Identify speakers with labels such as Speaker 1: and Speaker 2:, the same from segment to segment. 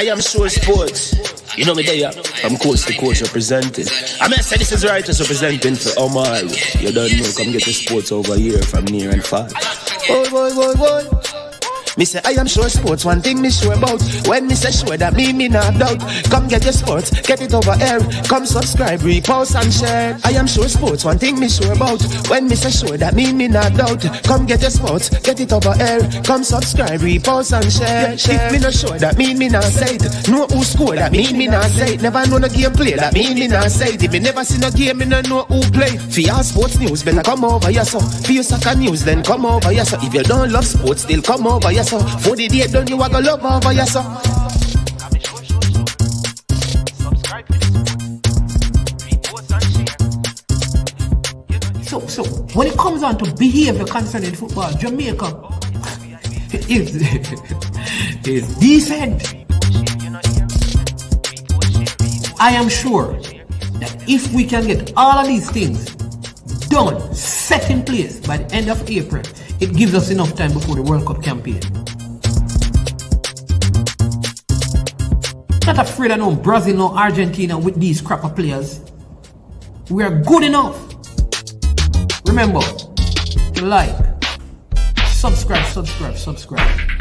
Speaker 1: I am sure sports. You know me there, I'm coach to coach representing. I mean, I say this is Righteous representing for Omar. You don't know, come get the sports over here from near and far. Boy. Me say I am sure sports, one thing me sure about. When me say sure, that me not doubt. Come get your sports, get it over here. Come subscribe, repost and share. I am sure sports, one thing me sure about. When me say sure, that me not doubt. Come get your sports, get it over here. Come subscribe, repost and share. If me not sure, that me not say it. Know who score, that me not say it. Never know no game play, that me not say it. If me never see no game, me no know who play. For your sports news, better come over here so. For your soccer news, then come over here so. If you don't love sports, still come over here so. For the day done, you are gonna love over here so.
Speaker 2: So when it comes on to behavior concerning football, Jamaica is decent. I am sure that if we can get all of these things done, set in place by the end of April, it gives us enough time before the World Cup campaign. Not afraid of no Brazil, no Argentina with these crap of players. We are good enough. Remember, like, subscribe,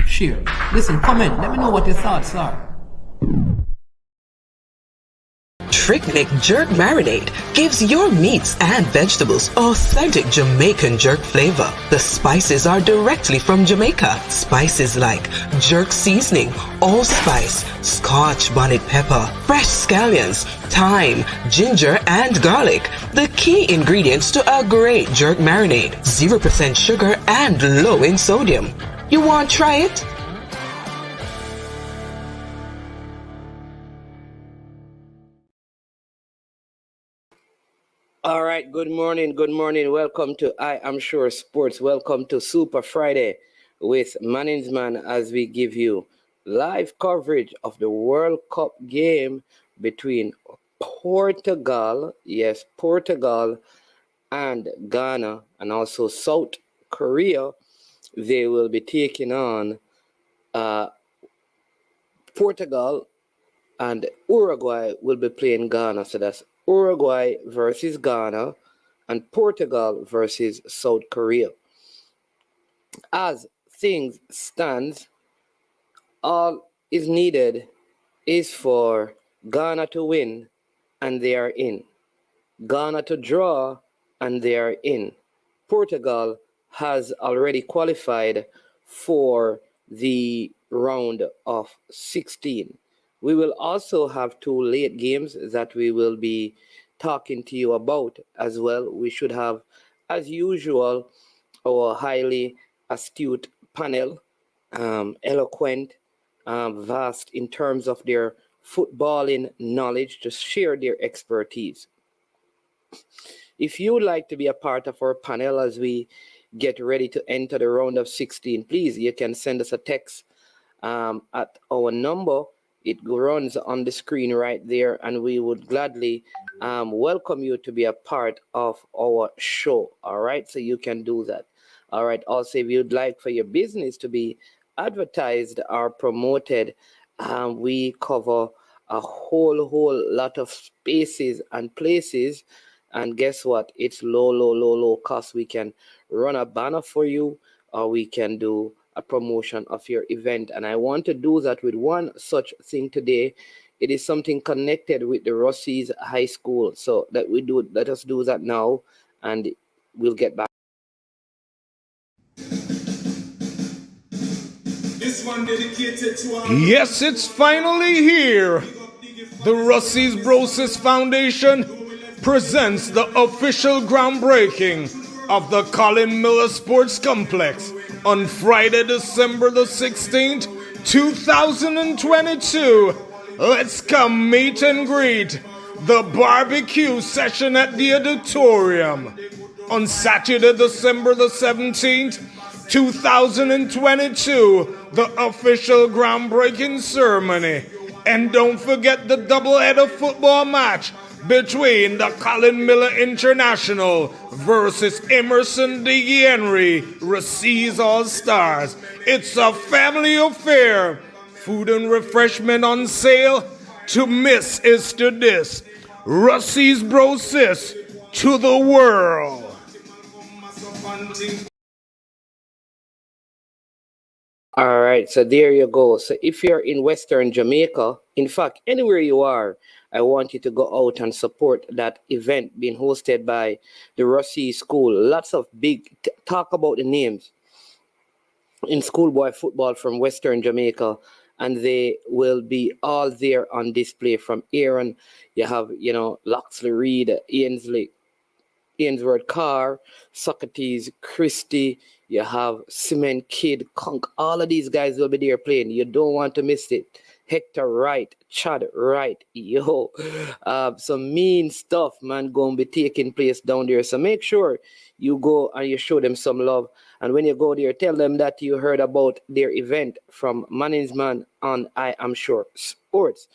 Speaker 2: share. Listen, comment, let me know what your thoughts are.
Speaker 3: Trick Jerk Marinade gives your meats and vegetables authentic Jamaican jerk flavor. The spices are directly from Jamaica. Spices like jerk seasoning, allspice, Scotch bonnet pepper, fresh scallions, thyme, ginger, and garlic. The key ingredients to a great jerk marinade. 0% sugar and low in sodium. You want to try it?
Speaker 4: All right, good morning. Welcome to I Am Sure Sports. Welcome to Super Friday with Manningsman as we give you live coverage of the World Cup game between Portugal, and Ghana, and also South Korea. They will be taking on Portugal, and Uruguay will be playing Ghana. So that's Uruguay versus Ghana and Portugal versus South Korea. As things stand, all is needed is for Ghana to win and they are in. Ghana to draw and they are in. Portugal has already qualified for the round of 16. We will also have 2 late games that we will be talking to you about as well. We should have, as usual, our highly astute panel, eloquent, vast in terms of their footballing knowledge to share their expertise. If you would like to be a part of our panel as we get ready to enter the round of 16, please, you can send us a text at our number. It runs on the screen right there, and we would gladly welcome you to be a part of our show. All right, so you can do that. All right, also, if you'd like for your business to be advertised or promoted, we cover a whole lot of spaces and places. And guess what? It's low cost. We can run a banner for you, or we can do a promotion of your event. And I want to do that with one such thing today. It is something connected with the Rossies High School. So let us do that now, and we'll get back.
Speaker 5: This one dedicated to
Speaker 6: Yes, it's finally here. The Rossies Brosis Foundation presents the official groundbreaking of the Colin Miller Sports Complex on Friday, December the 16th, 2022. Let's come meet and greet the barbecue session at the auditorium. On Saturday, December the 17th, 2022, the official groundbreaking ceremony. And don't forget the doubleheader football match between the Colin Miller International versus Emerson DeHenry Rossies All-Stars. It's a family affair Food and refreshment on sale. To miss is to diss. Russie's Bro Sis to the world.
Speaker 4: All right, so there you go. So if you're in Western Jamaica, in fact, anywhere you are, I want you to go out and support that event being hosted by the Rossi School. Lots of big talk about the names in schoolboy football from Western Jamaica, and they will be all there on display. From Aaron, you have, Loxley Reed, Ainsworth Carr, Socrates, Christie, you have Cement Kid, Conk. All of these guys will be there playing. You don't want to miss it. Hector Wright, Chad Wright, yo. Some mean stuff, man, going to be taking place down there. So make sure you go and you show them some love. And when you go there, tell them that you heard about their event from Manningsman on I Am Sure Sports.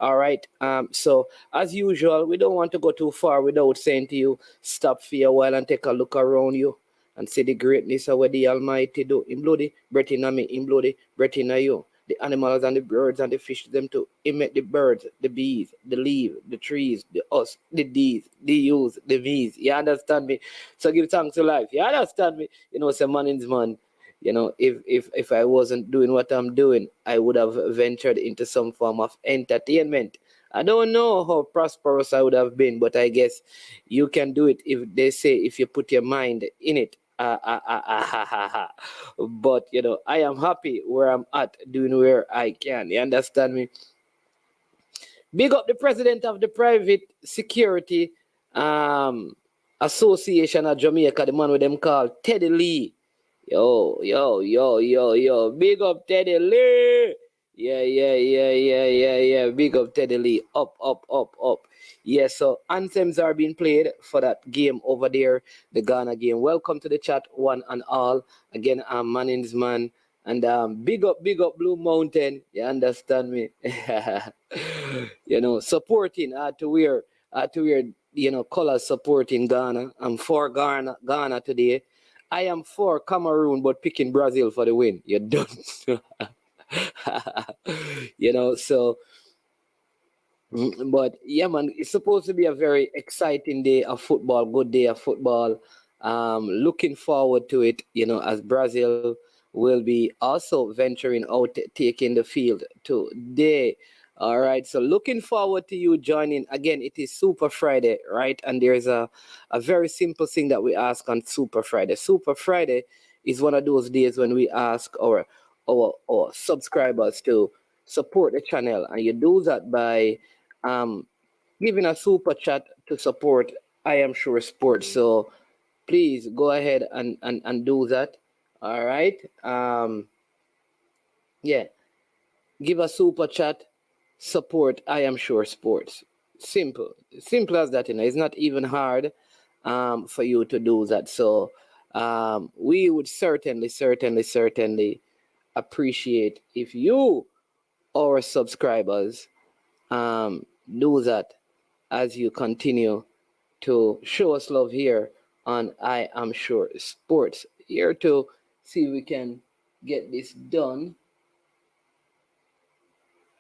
Speaker 4: All right. So as usual, we don't want to go too far without saying to you, stop for a while and take a look around you and see the greatness of what the Almighty do. In bloody, breath in me, in bloody, breath in you. The animals and the birds and the fish, them too. He make the birds, the bees, the leaves, the trees, the us, the D's, the U's, the V's. You understand me? So give thanks to life. You understand me? Say man is man. If I wasn't doing what I'm doing, I would have ventured into some form of entertainment. I don't know how prosperous I would have been, but I guess you can do it if they say if you put your mind in it. But I am happy where I'm at, doing where I can. You understand me? Big up the president of the Private Security Association of Jamaica, the man with them called Teddy Lee. Yo. Big up Teddy Lee. Yeah. Big up Teddy Lee. Up. Yeah, so anthems are being played for that game over there, the Ghana game. Welcome to the chat, one and all. Again, I'm Manning's man. And big up Blue Mountain. You understand me? Supporting, to wear, colors supporting Ghana. I'm for Ghana today. I am for Cameroon, but picking Brazil for the win. You're done. So, but yeah, man, it's supposed to be a very exciting day of football, good day of football. Looking forward to it, as Brazil will be also venturing out, taking the field today. All right, so looking forward to you joining. Again, it is Super Friday, right? And there's a very simple thing that we ask on Super Friday. Super Friday is one of those days when we ask our subscribers to support the channel, and you do that by giving a super chat to support I Am Sure Sports. So please go ahead and do that. All right. Yeah. Give a super chat, support I Am Sure Sports. Simple as that. It's not even hard for you to do that. So we would certainly appreciate if you, our subscribers, do that as you continue to show us love here on I Am Sure Sports. Here to see if we can get this done.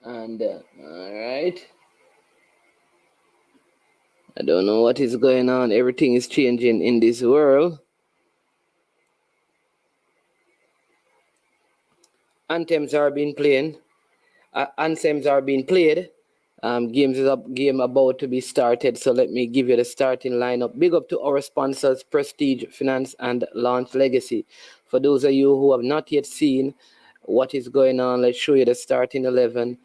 Speaker 4: And all right. I don't know what is going on. Everything is changing in this world. Anthems are being played. Game about to be started. So let me give you the starting lineup. Big up to our sponsors, Prestige Finance and Launch Legacy. For those of you who have not yet seen what is going on, let's show you the starting 11.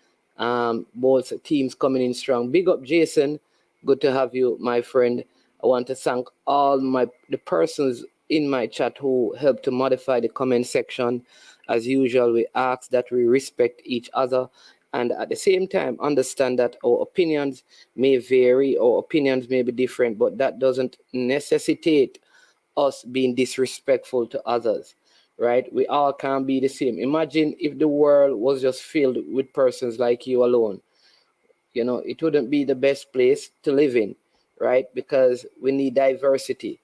Speaker 4: Both teams coming in strong. Big up Jason. Good to have you, my friend. I want to thank all the persons in my chat who helped to modify the comment section. As usual, we ask that we respect each other and at the same time understand that our opinions may vary, our opinions may be different, but that doesn't necessitate us being disrespectful to others, right? We all can't be the same. Imagine if the world was just filled with persons like you alone. It wouldn't be the best place to live in, right? Because we need diversity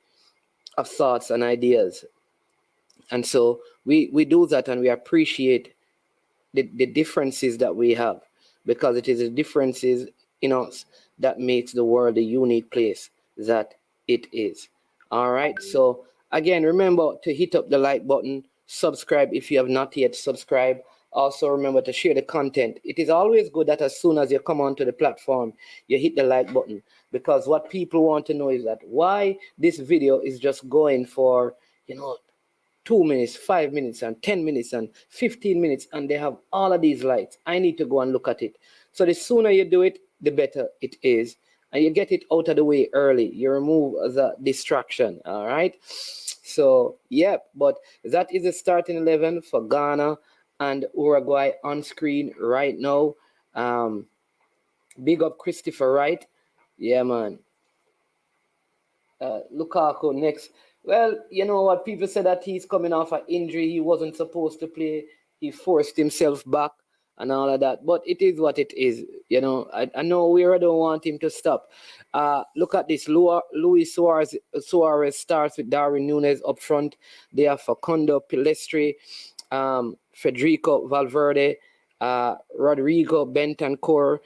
Speaker 4: of thoughts and ideas. And so we do that, and we appreciate the differences that we have, because it is the differences in us that makes the world a unique place that it is. All right. So again, remember to hit up the like button, subscribe if you have not yet subscribed. Also remember to share the content. It is always good that as soon as you come onto the platform, you hit the like button, because what people want to know is that why this video is just going for, 2 minutes, 5 minutes, and 10 minutes, and 15 minutes, and they have all of these lights. I need to go and look at it. So the sooner you do it, the better it is. And you get it out of the way early. You remove the distraction. All right. So, yep. But that is the starting 11 for Ghana and Uruguay on screen right now. Big up Christopher Wright. Yeah, man. Lukaku next. Well, you know what? People say that he's coming off an injury. He wasn't supposed to play. He forced himself back and all of that. But it is what it is. I know we don't want him to stop. Look at this. Luis Suarez starts with Darwin Núñez up front. They have Facundo Pilestri, Federico Valverde, Rodrigo Bentancur,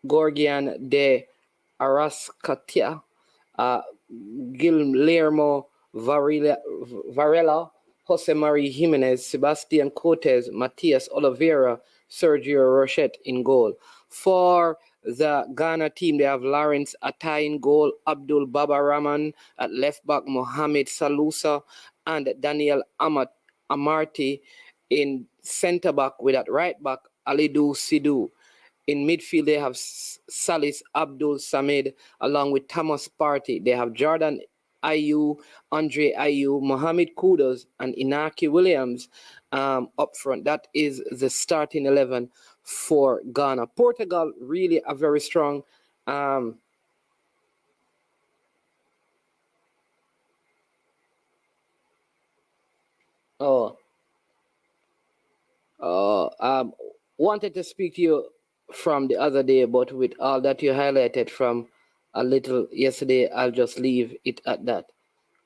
Speaker 4: Gorgian de Arrascatia, uh, Guillermo Varela, Jose Maria Jimenez, Sebastian Cortez, Matias Oliveira, Sergio Rochette in goal. For the Ghana team, they have Lawrence Atai in goal, Abdul Baba Rahman at left back, Mohamed Salusa, and Daniel Amarty in centre back, with at right back, Alidou Sidou. In midfield, they have Salis Abdul Samid along with Thomas Partey. They have Jordan Ayew, Andre Ayew, Mohamed Kudus, and Inaki Williams up front. That is the starting 11 for Ghana. Portugal really a very strong. Oh, wanted to speak to you from the other day, but with all that you highlighted from a little yesterday, I'll just leave it at that.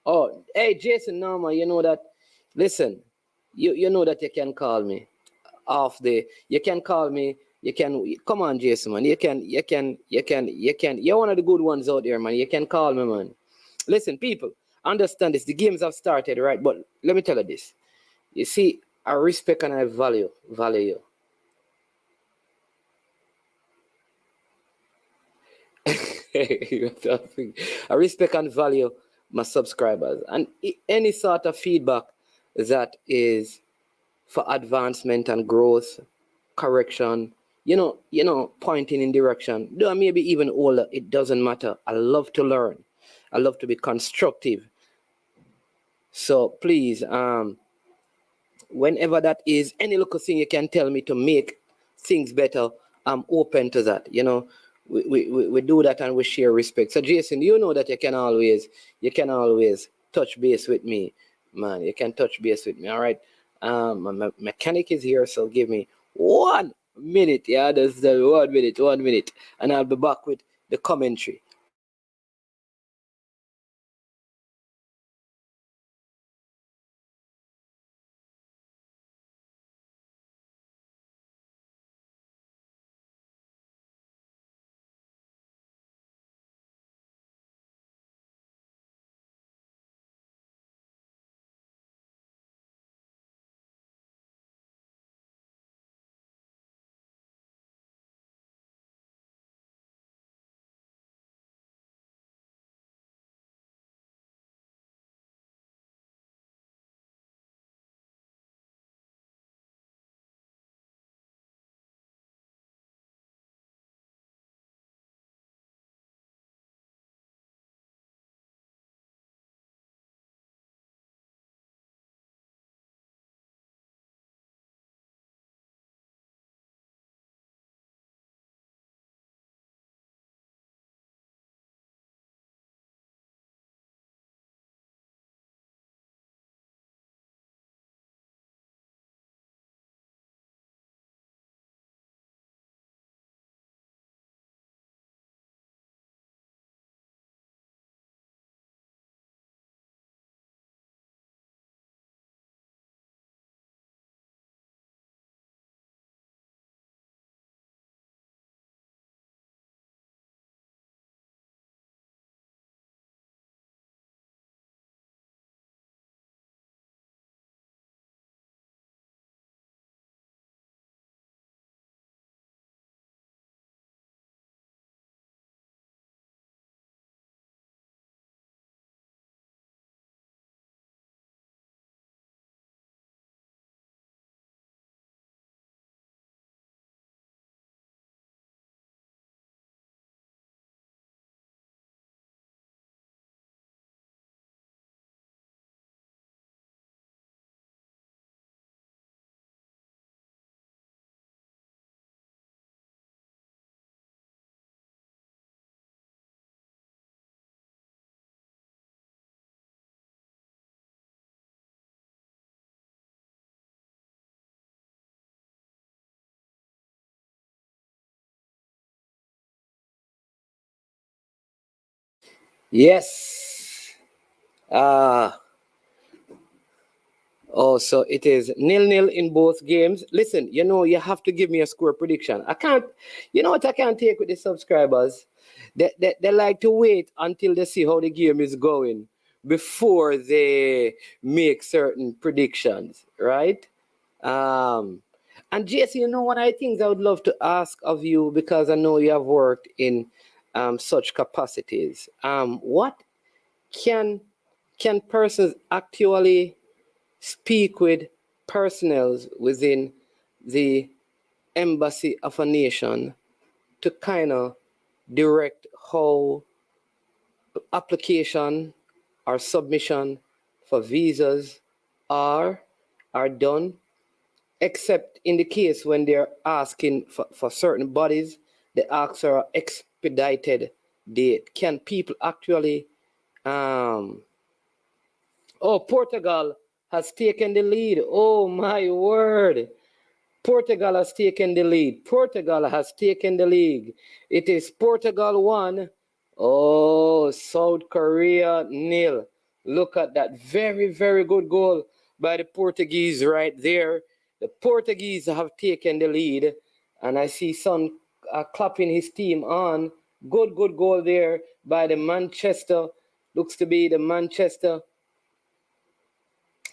Speaker 4: Oh, hey, Jason Norman, you know that. Listen, you know that you can call me off the. You can call me. You can come on, Jason, man. You're one of the good ones out there, man. You can call me, man. Listen, people, understand this. The games have started, right? But let me tell you this. You see, I respect and I value you. I respect and value my subscribers, and any sort of feedback that is for advancement and growth, correction, pointing in direction. Though I may be even older, it doesn't matter. I love to learn. I love to be constructive. So please, whenever that is, any little thing you can tell me to make things better, I'm open to that. We do that and we share respect. So Jason, you know that you can always touch base with me, man. You can touch base with me. All right. My mechanic is here, so give me 1 minute. Yeah, that's the 1 minute, and I'll be back with the commentary. Yes. Oh, so it is 0-0 in both games. Listen, you have to give me a score prediction. I can't, what I can't take with the subscribers? They like to wait until they see how the game is going before they make certain predictions, right? Um, and Jesse, one of the things I would love to ask of you, because I know you have worked in such capacities. What can persons actually speak with personnel within the embassy of a nation to kind of direct how application or submission for visas are are done, except in the case when they're asking for certain bodies, the asks are expedited date. Can people actually um, oh, Portugal has taken the lead. Oh my word. Portugal has taken the lead. Portugal has taken the league. It is Portugal 1. Oh, South Korea 0. Look at that. Very, very good goal by the Portuguese right there. The Portuguese have taken the lead. And I see Son clapping his team on. Good, good goal there by the Manchester. Looks to be the Manchester.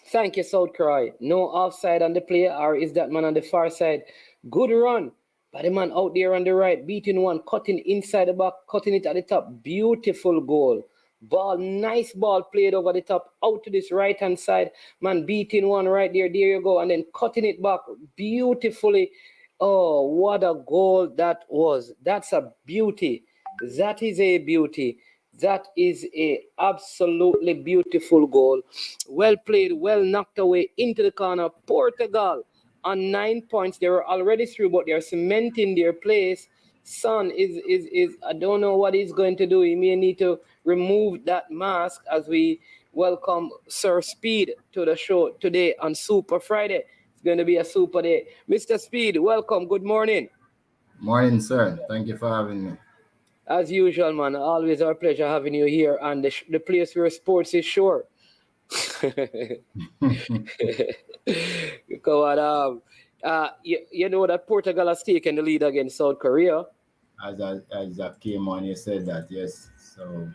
Speaker 4: Thank you, South Korea. No offside on the play, or is that man on the far side? Good run by the man out there on the right, beating one, cutting inside the back, cutting it at the top. Beautiful goal. Nice ball played over the top, out to this right-hand side. Man beating one right there. There you go. And then cutting it back beautifully. Oh, what a goal that was. That's a beauty. That is a beauty. That is a absolutely beautiful goal. Well played, well knocked away into the corner. Portugal on 9 points. They were already through, but they're cementing their place. Son is I don't know what he's going to do. He may need to remove that mask as we welcome Sir Speed to the show today on Super Friday. It's going to be a super day. Mr. Speed, welcome. Good morning.
Speaker 7: Morning, sir. Thank you for having me.
Speaker 4: As usual, man. Always our pleasure having you here on the place where sports is sure. Come on, you know that Portugal has taken the lead against South Korea.
Speaker 7: As that came on, you said that, yes. So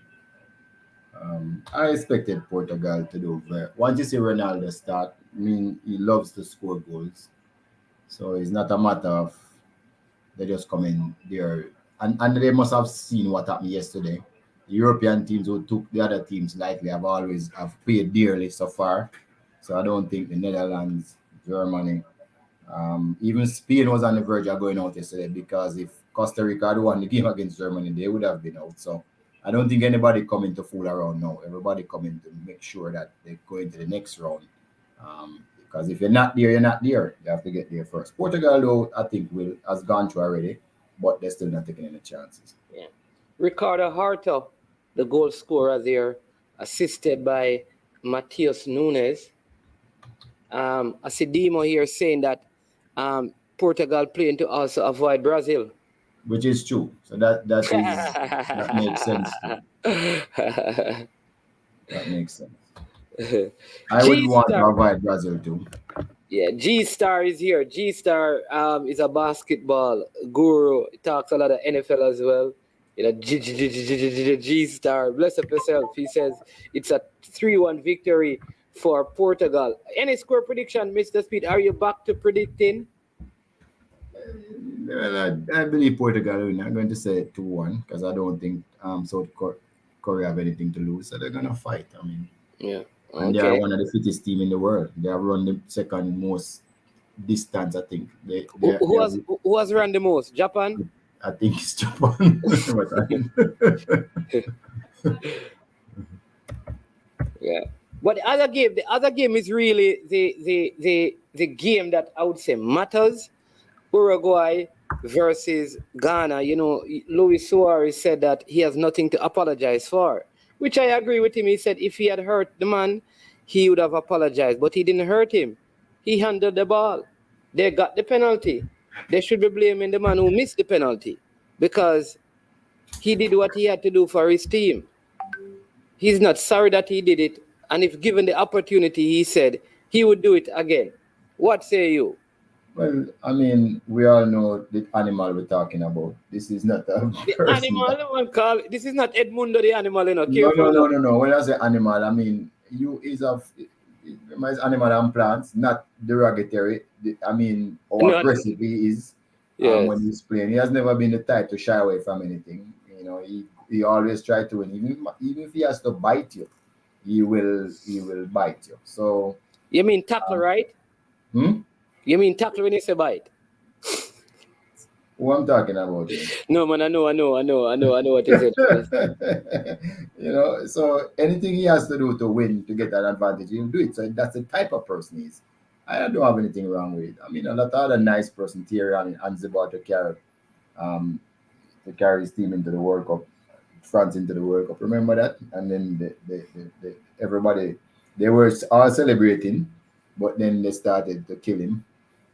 Speaker 7: I expected Portugal to do very. Once you see Ronaldo start, I mean, he loves to score goals. So it's not a matter of they just come in there. And they must have seen what happened yesterday. The European teams who took the other teams lightly have paid dearly so far. So I don't think the Netherlands, Germany, even Spain was on the verge of going out yesterday, because if Costa Rica had won the game against Germany, they would have been out. So I don't think anybody coming to fool around now. Everybody coming to make sure that they go into the next round. Because if you're not there, you're not there. You have to get there first. Portugal, though, I think has gone through already, but they're still not taking any chances.
Speaker 4: Yeah. Ricardo Horta, the goal scorer there, assisted by Matheus Nunes. I see Dimo here saying that Portugal playing to also avoid Brazil.
Speaker 7: Which is true. So that makes sense. That makes sense. I would want to avoid Brazil too.
Speaker 4: Yeah, G Star is here. G Star is a basketball guru. He talks a lot of NFL as well. G Star, bless up yourself. He says it's a 3-1 victory for Portugal. Any score prediction, Mr. Speed? Are you back to predicting?
Speaker 7: I believe Portugal. I'm not going to say 2-1 because I don't think South Korea have anything to lose, so they're gonna fight. I mean,
Speaker 4: yeah. Okay.
Speaker 7: And they are one of the fittest team in the world. They have run the second most distance, I think.
Speaker 4: Who has run the most? Japan?
Speaker 7: I think it's Japan.
Speaker 4: Yeah. But the other game is really the game that I would say matters. Uruguay versus Ghana. Luis Suarez said that he has nothing to apologize for, which I agree with him. He said if he had hurt the man, he would have apologized, but he didn't hurt him. He handled the ball. They got the penalty. They should be blaming the man who missed the penalty because he did what he had to do for his team. he's not sorry that he did it, and if given the opportunity, he said he would do it again. What say you?
Speaker 7: Well, I mean, we all know the animal we're talking about. This is not a
Speaker 4: The
Speaker 7: person.
Speaker 4: animal, man, call this is not Edmundo the animal, you know.
Speaker 7: No,
Speaker 4: Careful
Speaker 7: no, no,
Speaker 4: now.
Speaker 7: no, no. When I say animal, I mean you is of it's animal and plants, not derogatory. I mean how
Speaker 4: No,
Speaker 7: aggressive he is when
Speaker 4: yes.
Speaker 7: he's playing. He has never been the type to shy away from anything. You know, he always try to win. Even if he has to bite you, he will bite you. So
Speaker 4: You mean tackle, right?
Speaker 7: hmm?
Speaker 4: You mean tackle when you say bite?
Speaker 7: Who I'm talking about here?
Speaker 4: No, man, I know what you said.
Speaker 7: So anything he has to do to win to get that advantage, he'll do it. So that's the type of person he is. I don't have anything wrong with it. I mean, a lot of other nice person, Thierry and Zibar um, to carry his team into the World Cup, France into the World Cup. Remember that? And then everybody, they were all celebrating, but then they started to kill him.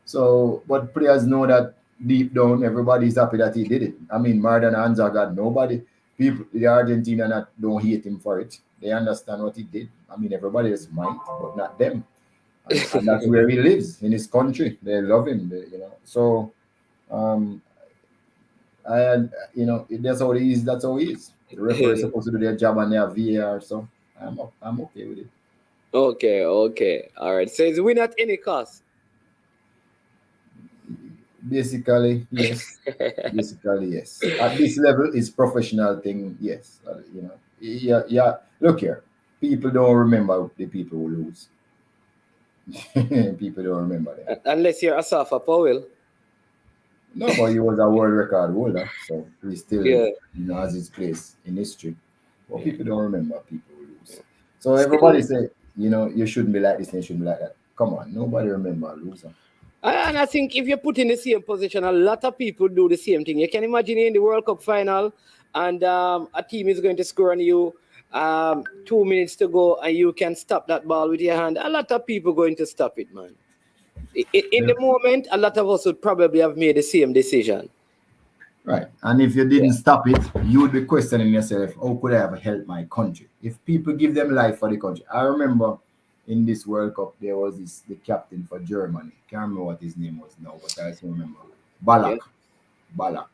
Speaker 7: So, but players know that deep down, everybody's happy that he did it. I mean, Maradona and Zagat, nobody, people, the Argentina don't hate him for it. They understand what he did. I mean, everybody else might, but not them. And that's where he lives, in his country. They love him, So, um, that's how he is. That's how he is. The referee is supposed to do their job and they have VAR, so I'm okay with it.
Speaker 4: Okay. All right. Says win at any cost.
Speaker 7: Basically, yes. Basically, yes. At this level, it's professional thing. Yes, Yeah, yeah. Look here, people don't remember the people who lose. People don't remember them.
Speaker 4: Unless you're Asafa Powell.
Speaker 7: No, but he was a world record holder, so he still,
Speaker 4: Yeah.
Speaker 7: has his place in history. But people don't remember people who lose. So
Speaker 4: Still,
Speaker 7: everybody say, you shouldn't be like this and you shouldn't be like that. Come on, nobody remember a loser.
Speaker 4: and I think if you put in the same position, a lot of people do the same thing. You can imagine in the World Cup final, and a team is going to score on you. 2 minutes to go, and you can stop that ball with your hand. A lot of people going to stop it, man. In
Speaker 7: Yeah.
Speaker 4: the moment, a lot of us would probably have made the same decision.
Speaker 7: Right. And if you didn't stop it, you would be questioning yourself, how could I have helped my country? If people give them life for the country. I remember in this World Cup, there was the captain for Germany. Can't remember what his name was now, but I still remember.
Speaker 4: Yeah.
Speaker 7: Balak.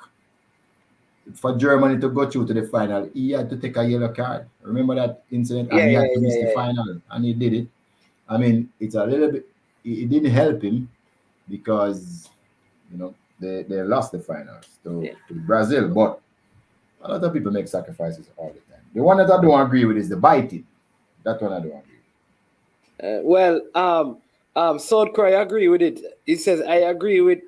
Speaker 7: For Germany to go through to the final, he had to take a yellow card. Remember that incident? And he had to miss the final, and he did it. I mean, it's a little bit, it didn't help him because, they lost the finals to Brazil. But a lot of people make sacrifices all the time. The one that I don't agree with is the biting. That one I don't agree with.
Speaker 4: South Korea, I agree with it. He says, I agree with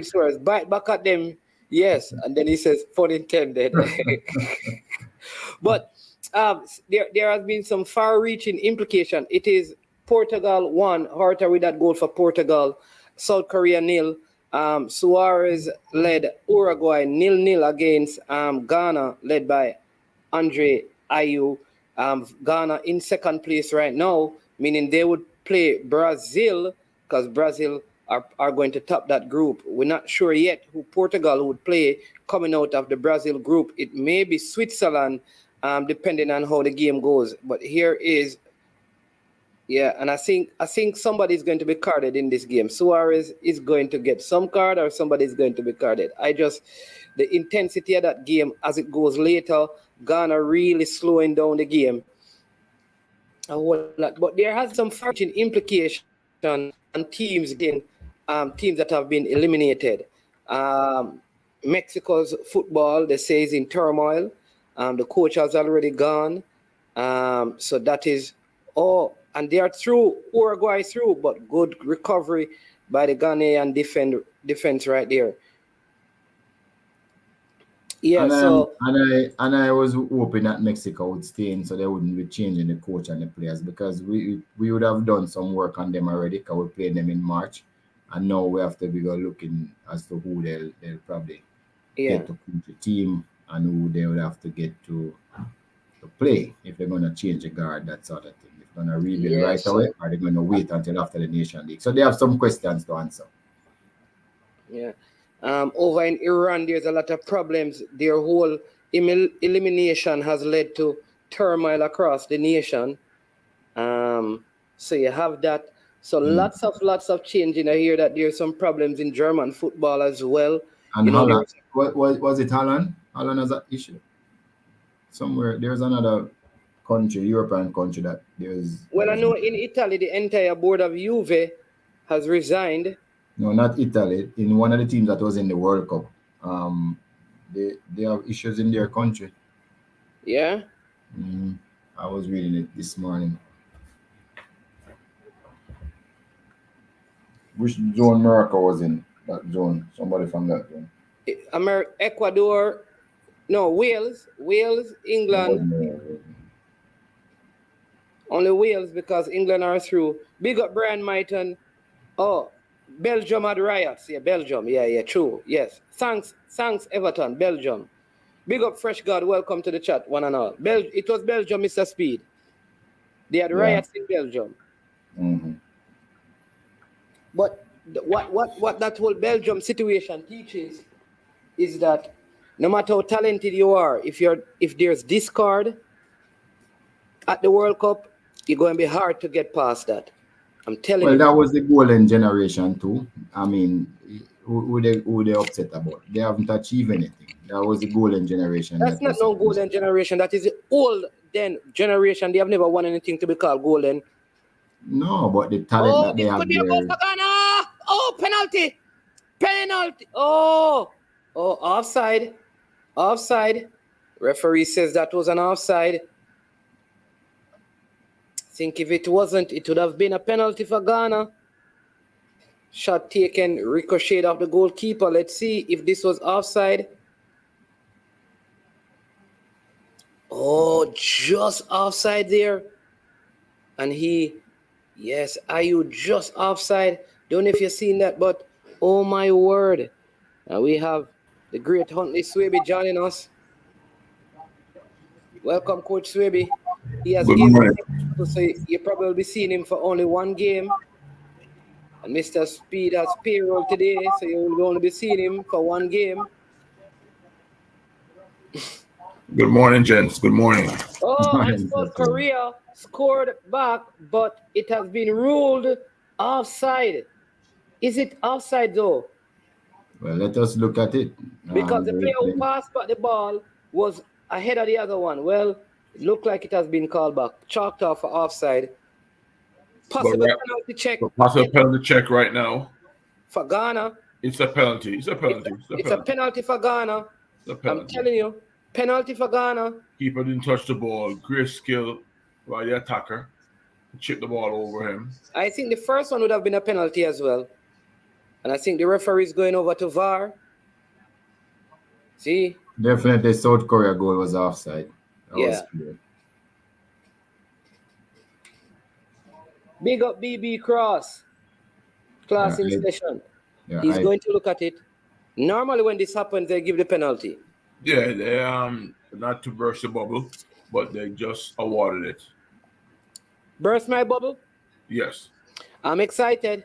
Speaker 4: Suarez. Bite back at them, yes. And then he says, pun intended. But there has been some far-reaching implication. It is Portugal 1, Horta with that goal for Portugal, South Korea 0. Suarez led Uruguay 0-0 against Ghana, led by Andre Ayew. Ghana in second place right now, meaning they would play Brazil, because Brazil are going to top that group. We're not sure yet who Portugal would play coming out of the Brazil group. It may be Switzerland, depending on how the game goes. But here is, and I think somebody's going to be carded in this game. Suarez is going to get some card, or somebody's going to be carded. The intensity of that game as it goes later, Ghana really slowing down the game a whole lot. But there has some far-reaching implication on teams teams that have been eliminated. Mexico's football, they say, is in turmoil. The coach has already gone. So that is all. And they are through, Uruguay through, but good recovery by the Ghanaian defense right there. Yeah,
Speaker 7: and I was hoping that Mexico would stay in so they wouldn't be changing the coach and the players, because we would have done some work on them already, because we played them in March, and now we have to be looking as to who they'll probably get to coach the team and who they would have to get to play if they're going to change the guard, that sort of thing. If they're going to rebuild right away, or they're going to wait until after the Nation League. So they have some questions to answer.
Speaker 4: Yeah. Over in Iran, there's a lot of problems. Their whole elimination has led to turmoil across the nation. So you have that. So lots of changing. I hear that there's some problems in German football as well.
Speaker 7: And Holland, was it Holland? Holland has an issue. Somewhere there's another country, European country that there's.
Speaker 4: Well, I know in Italy the entire board of Juve has resigned.
Speaker 7: No, not Italy. In one of the teams that was in the World Cup, they have issues in their country.
Speaker 4: Yeah.
Speaker 7: I was reading it this morning. Which zone Morocco was in? That zone. Somebody from that zone.
Speaker 4: Ecuador. No, Wales, England. Only Wales because England are through. Big up Brian Myton. Oh, Belgium had riots. Yeah, Belgium. Yeah, true. Yes. Thanks, Everton, Belgium. Big up Fresh God. Welcome to the chat, one and all. It was Belgium, Mr. Speed. They had riots in Belgium. But what that whole Belgium situation teaches is that no matter how talented you are, if there's discord at the World Cup, it's going to be hard to get past that. I'm telling you.
Speaker 7: Well, that was the golden generation too. I mean, who they upset about? They haven't achieved anything. That was the golden generation.
Speaker 4: That's not no golden generation. That is the old generation. They have never won anything to be called golden.
Speaker 7: No, but the talent that they have there.
Speaker 4: Oh, penalty. Oh, offside. Referee says that was an offside. I think if it wasn't, it would have been a penalty for Ghana. Shot taken, ricocheted off the goalkeeper. Let's see if this was offside. Oh, just offside there. And yes, are you just offside? Don't know if you've seen that, but oh my word. We have the great Huntley Swaby joining us. Welcome, Coach Swaby. He has games, so you probably will be seeing him for only one game. And Mr. Speed has payroll today, so you will only be seeing him for one game.
Speaker 8: Good morning, gents. Good morning.
Speaker 4: Oh, and South Korea scored back, but it has been ruled offside. Is it offside though?
Speaker 7: Well, let us look at it.
Speaker 4: Because the player who passed back the ball was ahead of the other one. Well, it looked like it has been called back. Chalked off for offside. Possible penalty check.
Speaker 8: Possible penalty check right now.
Speaker 4: For Ghana.
Speaker 8: It's a penalty. It's a
Speaker 4: penalty for Ghana. I'm telling you. Penalty for Ghana.
Speaker 8: Keeper didn't touch the ball. Great skill by the attacker. Chipped the ball over him.
Speaker 4: I think the first one would have been a penalty as well. And I think the referee is going over to VAR. See?
Speaker 7: Definitely South Korea goal was offside. That was clear.
Speaker 4: Big up BB Cross. Class in session.
Speaker 7: Yeah,
Speaker 4: He's going to look at it. Normally when this happens, they give the penalty.
Speaker 8: Yeah, they not to burst the bubble, but they just awarded it.
Speaker 4: Burst my bubble?
Speaker 8: Yes.
Speaker 4: I'm excited.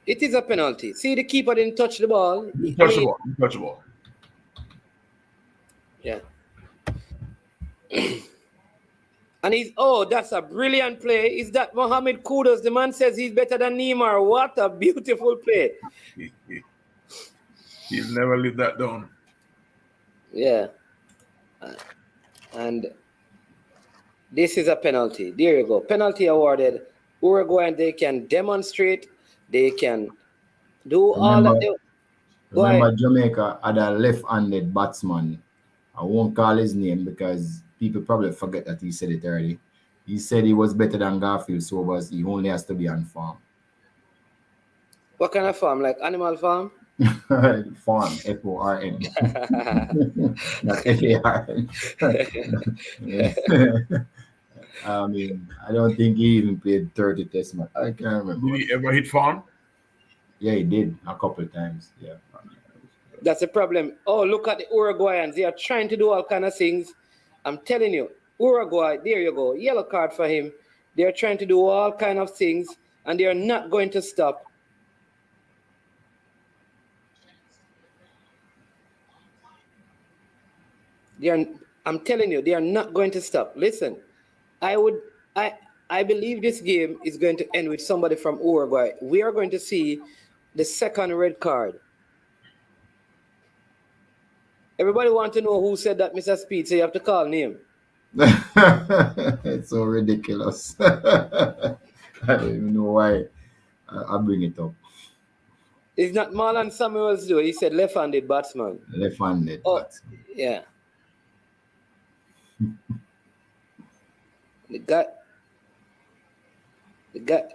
Speaker 4: It is a penalty. See, the keeper didn't touch the ball.
Speaker 8: Touch the ball.
Speaker 4: Yeah. And that's a brilliant play. Is that Mohamed Kudus? The man says he's better than Neymar. What a beautiful play.
Speaker 8: He'll never leave that down.
Speaker 4: Yeah. And this is a penalty. There you go. Penalty awarded. Uruguay, and they can demonstrate. They can do all that they...
Speaker 7: Remember, Jamaica had a left-handed batsman. I won't call his name because people probably forget that he said it already. He said he was better than Garfield Sobers. He only has to be on farm.
Speaker 4: What kind of farm? Like animal farm?
Speaker 7: Farm, F-O-R-M. Not F-A-R-M. I mean, I don't think he even played 30 test match. I can't remember.
Speaker 8: Did he ever hit farm?
Speaker 7: Yeah, he did a couple of times. Yeah.
Speaker 4: That's the problem. Oh, look at the Uruguayans. They are trying to do all kind of things. I'm telling you, Uruguay, there you go. Yellow card for him. They are trying to do all kind of things, and they are not going to stop. I'm telling you, they are not going to stop. Listen, I would I I believe this game is going to end with somebody from Uruguay. We are going to see the second red card. Everybody want to know who said that, Mr. Speed, so you have to call name.
Speaker 7: It's so ridiculous. I don't even know why I bring it up.
Speaker 4: It's not Marlon Samuels, though. He said left-handed batsman.
Speaker 7: Left-handed,
Speaker 4: Oh,
Speaker 7: but
Speaker 4: yeah. The guy,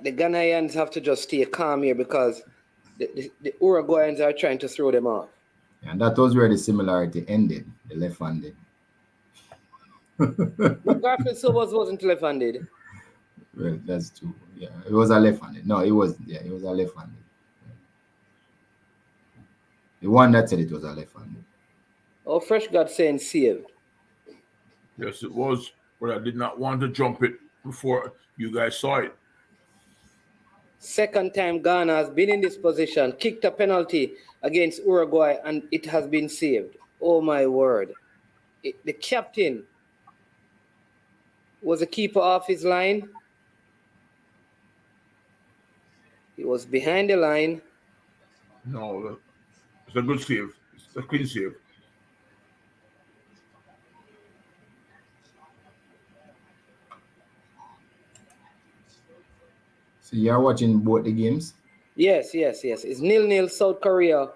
Speaker 4: the Ghanaians have to just stay calm here because the Uruguayans are trying to throw them off.
Speaker 7: and that was where the similarity ended. The left-handed.
Speaker 4: But Garfield Sobers wasn't left-handed.
Speaker 7: Well, that's true. Yeah, it was a left-handed. No, it wasn't. Yeah, it was a left-handed. The one that said it was a left-handed.
Speaker 4: Oh, Fresh got saying saved.
Speaker 8: Yes, it was. But I did not want to jump it before you guys saw it.
Speaker 4: Second time Ghana has been in this position, kicked a penalty against Uruguay, and it has been saved. Oh my word. The captain was a keeper off his line. He was behind the line.
Speaker 8: No, it's a good save. It's a clean save.
Speaker 7: So you are watching both the games?
Speaker 4: Yes. It's 0-0 South Korea.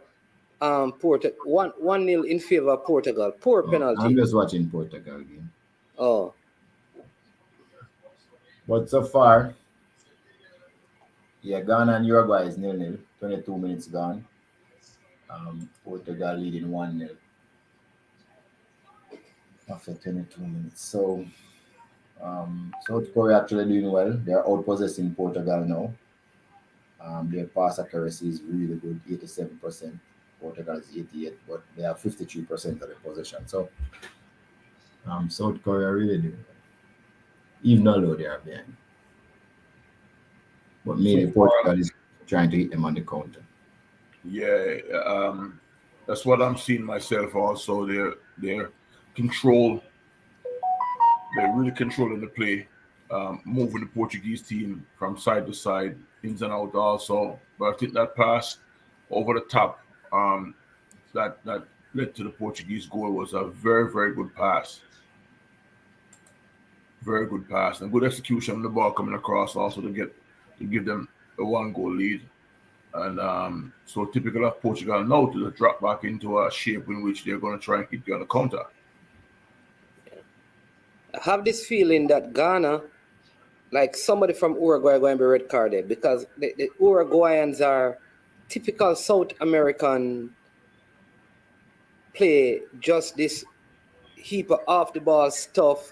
Speaker 4: Portugal 1-0 in favor of Portugal. Poor penalty.
Speaker 7: I'm just watching Portugal game.
Speaker 4: Oh.
Speaker 7: But so far, yeah, Ghana and Uruguay is 0-0. 22 minutes gone. Portugal leading 1-0 after 22 minutes. So South Korea actually doing well. They're outpossessing Portugal now. Their pass accuracy is really good, 87%. Portugal is 88%, but they have 53% of the possession. So South Korea really doing well. Even though they are behind. But maybe Portugal is trying to hit them on the counter.
Speaker 8: Yeah, that's what I'm seeing myself also. They're control. They're really controlling the play, moving the Portuguese team from side to side, ins and out also. But I think that pass over the top, that led to the Portuguese goal was a very, very good pass. Very good pass and good execution on the ball coming across also to give them a 1 goal lead. And so typical of Portugal now to drop back into a shape in which they're going to try and hit you on the counter.
Speaker 4: I have this feeling that Ghana, like somebody from Uruguay, going to be red carded because the Uruguayans are typical South American play, just this heap of off the ball stuff,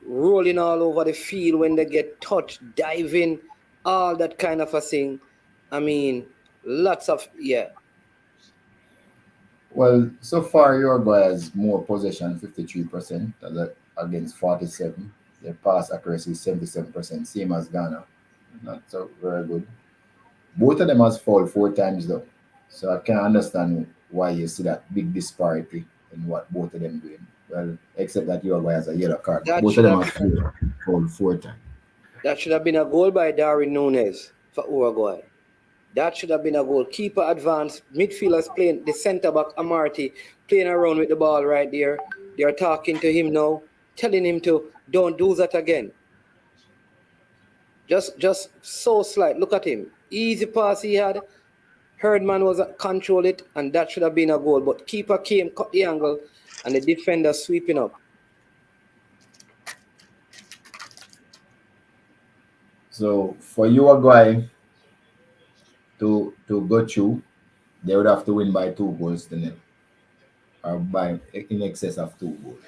Speaker 4: rolling all over the field when they get touched, diving, all that kind of a thing. I mean, lots of, yeah.
Speaker 7: Well, so far Uruguay has more possession, 53% against 47. Their pass accuracy is 77%, same as Ghana. Not so very good. Both of them has fouled 4 times though. So I can't understand why you see that big disparity in what both of them doing. Well, except that Uruguay has a yellow card. Both of them have fouled 4 times.
Speaker 4: That should have been a goal by Darwin Nunes for Uruguay. That should have been a goal. Keeper advanced, midfielders playing, the centre back Amarty playing around with the ball right there. They are talking to him now, telling him to don't do that again. Just so slight. Look at him. Easy pass he had. Herdman was control it, and that should have been a goal. But keeper came, cut the angle, and the defender sweeping up.
Speaker 7: So for Uruguay to go through, they would have to win by 2 goals to 0, or by in excess of 2 goals.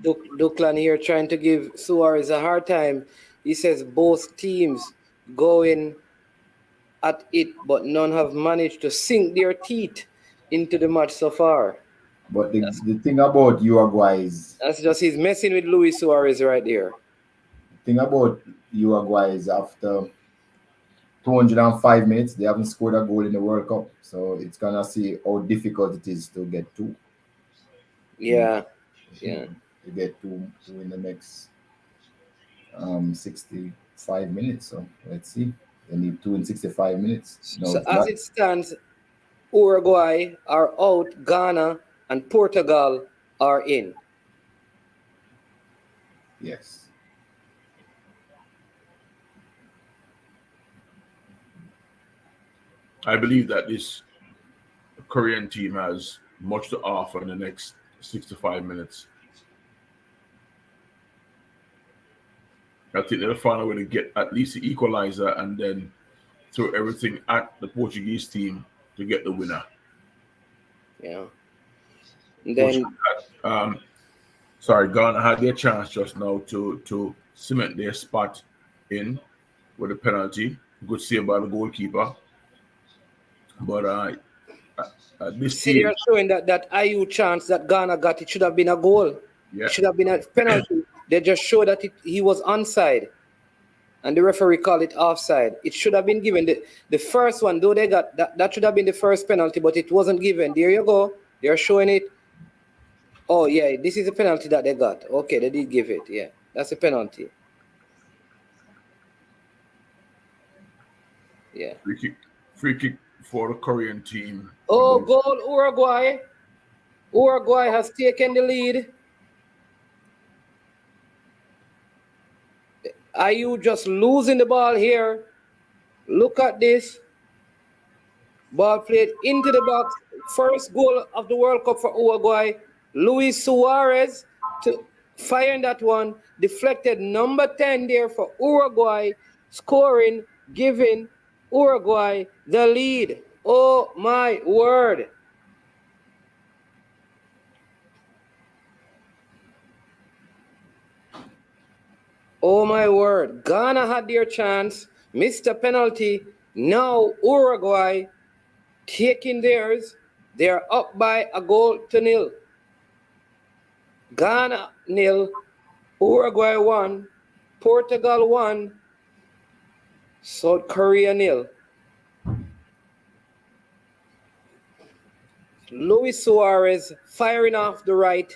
Speaker 4: Duklan here trying to give Suarez a hard time. He says both teams going at it, but none have managed to sink their teeth into the match so far.
Speaker 7: But the thing about Uruguay is...
Speaker 4: That's just he's messing with Luis Suarez right there.
Speaker 7: The thing about Uruguay is after 205 minutes, they haven't scored a goal in the World Cup. So it's going to see how difficult it is to get 2.
Speaker 4: Yeah. Yeah.
Speaker 7: They get two in the next 65 minutes. So let's see. They need 2 in 65 minutes. No,
Speaker 4: So
Speaker 7: if
Speaker 4: as
Speaker 7: not,
Speaker 4: it stands, Uruguay are out, Ghana and Portugal are in.
Speaker 7: yes.
Speaker 8: I believe that this Korean team has much to offer in the next 65 minutes. I think they'll find a way to get at least the equalizer and then throw everything at the Portuguese team to get the winner.
Speaker 4: Yeah. And
Speaker 8: Portugal
Speaker 4: then
Speaker 8: Ghana had their chance just now to cement their spot in with a penalty. Good save by the goalkeeper. But at this
Speaker 4: see, they
Speaker 8: stage,
Speaker 4: are showing that IU chance that Ghana got, it should have been a goal.
Speaker 8: yeah,
Speaker 4: It should have been a penalty. They just showed that he was onside. And the referee called it offside. It should have been given. The first one, though they got, that should have been the first penalty, but it wasn't given. There you go. They're showing it. Oh, yeah, this is a penalty that they got. Okay, they did give it. Yeah, that's a penalty. Yeah.
Speaker 8: free kick for the Korean team.
Speaker 4: Oh, goal, Uruguay. Uruguay has taken the lead. Are you just losing the ball here? Look at this. Ball played into the box. First goal of the World Cup for Uruguay. Luis Suarez to firing that one. Deflected number 10 there for Uruguay. Scoring, giving Uruguay the lead. Oh my word. Oh my word. Ghana had their chance. Missed a penalty. Now Uruguay taking theirs. They're up by a goal to nil. Ghana nil. Uruguay 1. Portugal 1. South Korea nil. Luis Suarez firing off the right.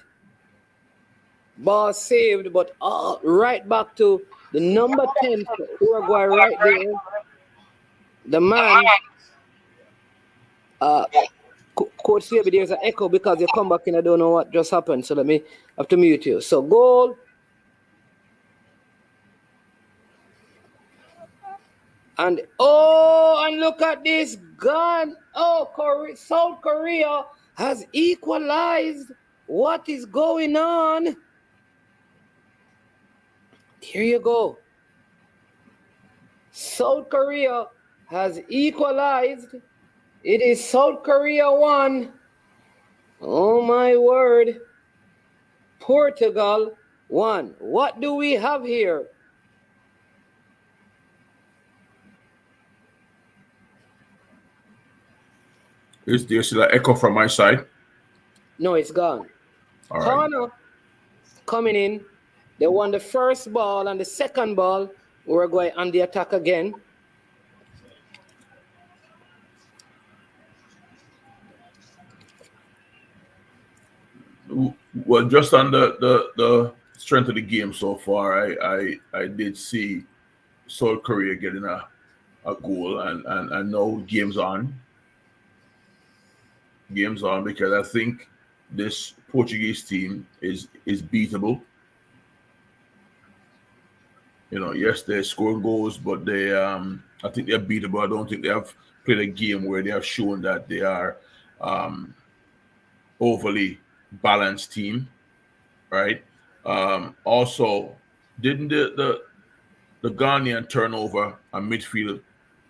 Speaker 4: Ball saved, but right back to the number 10 for Uruguay right there. The man, Coach Sabi, there's an echo because you come back and I don't know what just happened. So let me have to mute you. So goal. And look at this gun. South Korea has equalized. What is going on? Here you go. South Korea has equalized. It is South Korea 1. Oh my word. Portugal 1. What do we have here?
Speaker 8: Is there still an echo from my side?
Speaker 4: No, it's gone.
Speaker 8: All right.
Speaker 4: Corner coming in. They won the first ball and the second ball. Uruguay on the attack again.
Speaker 8: Well, just on the strength of the game so far, I did see South Korea getting a goal, and now game's on. Game's on because I think this Portuguese team is beatable. You know, yes, they score goals, but they I think they're beatable. I don't think they have played a game where they have shown that they are overly balanced team, right? Also, didn't the Ghanaian turnover a midfield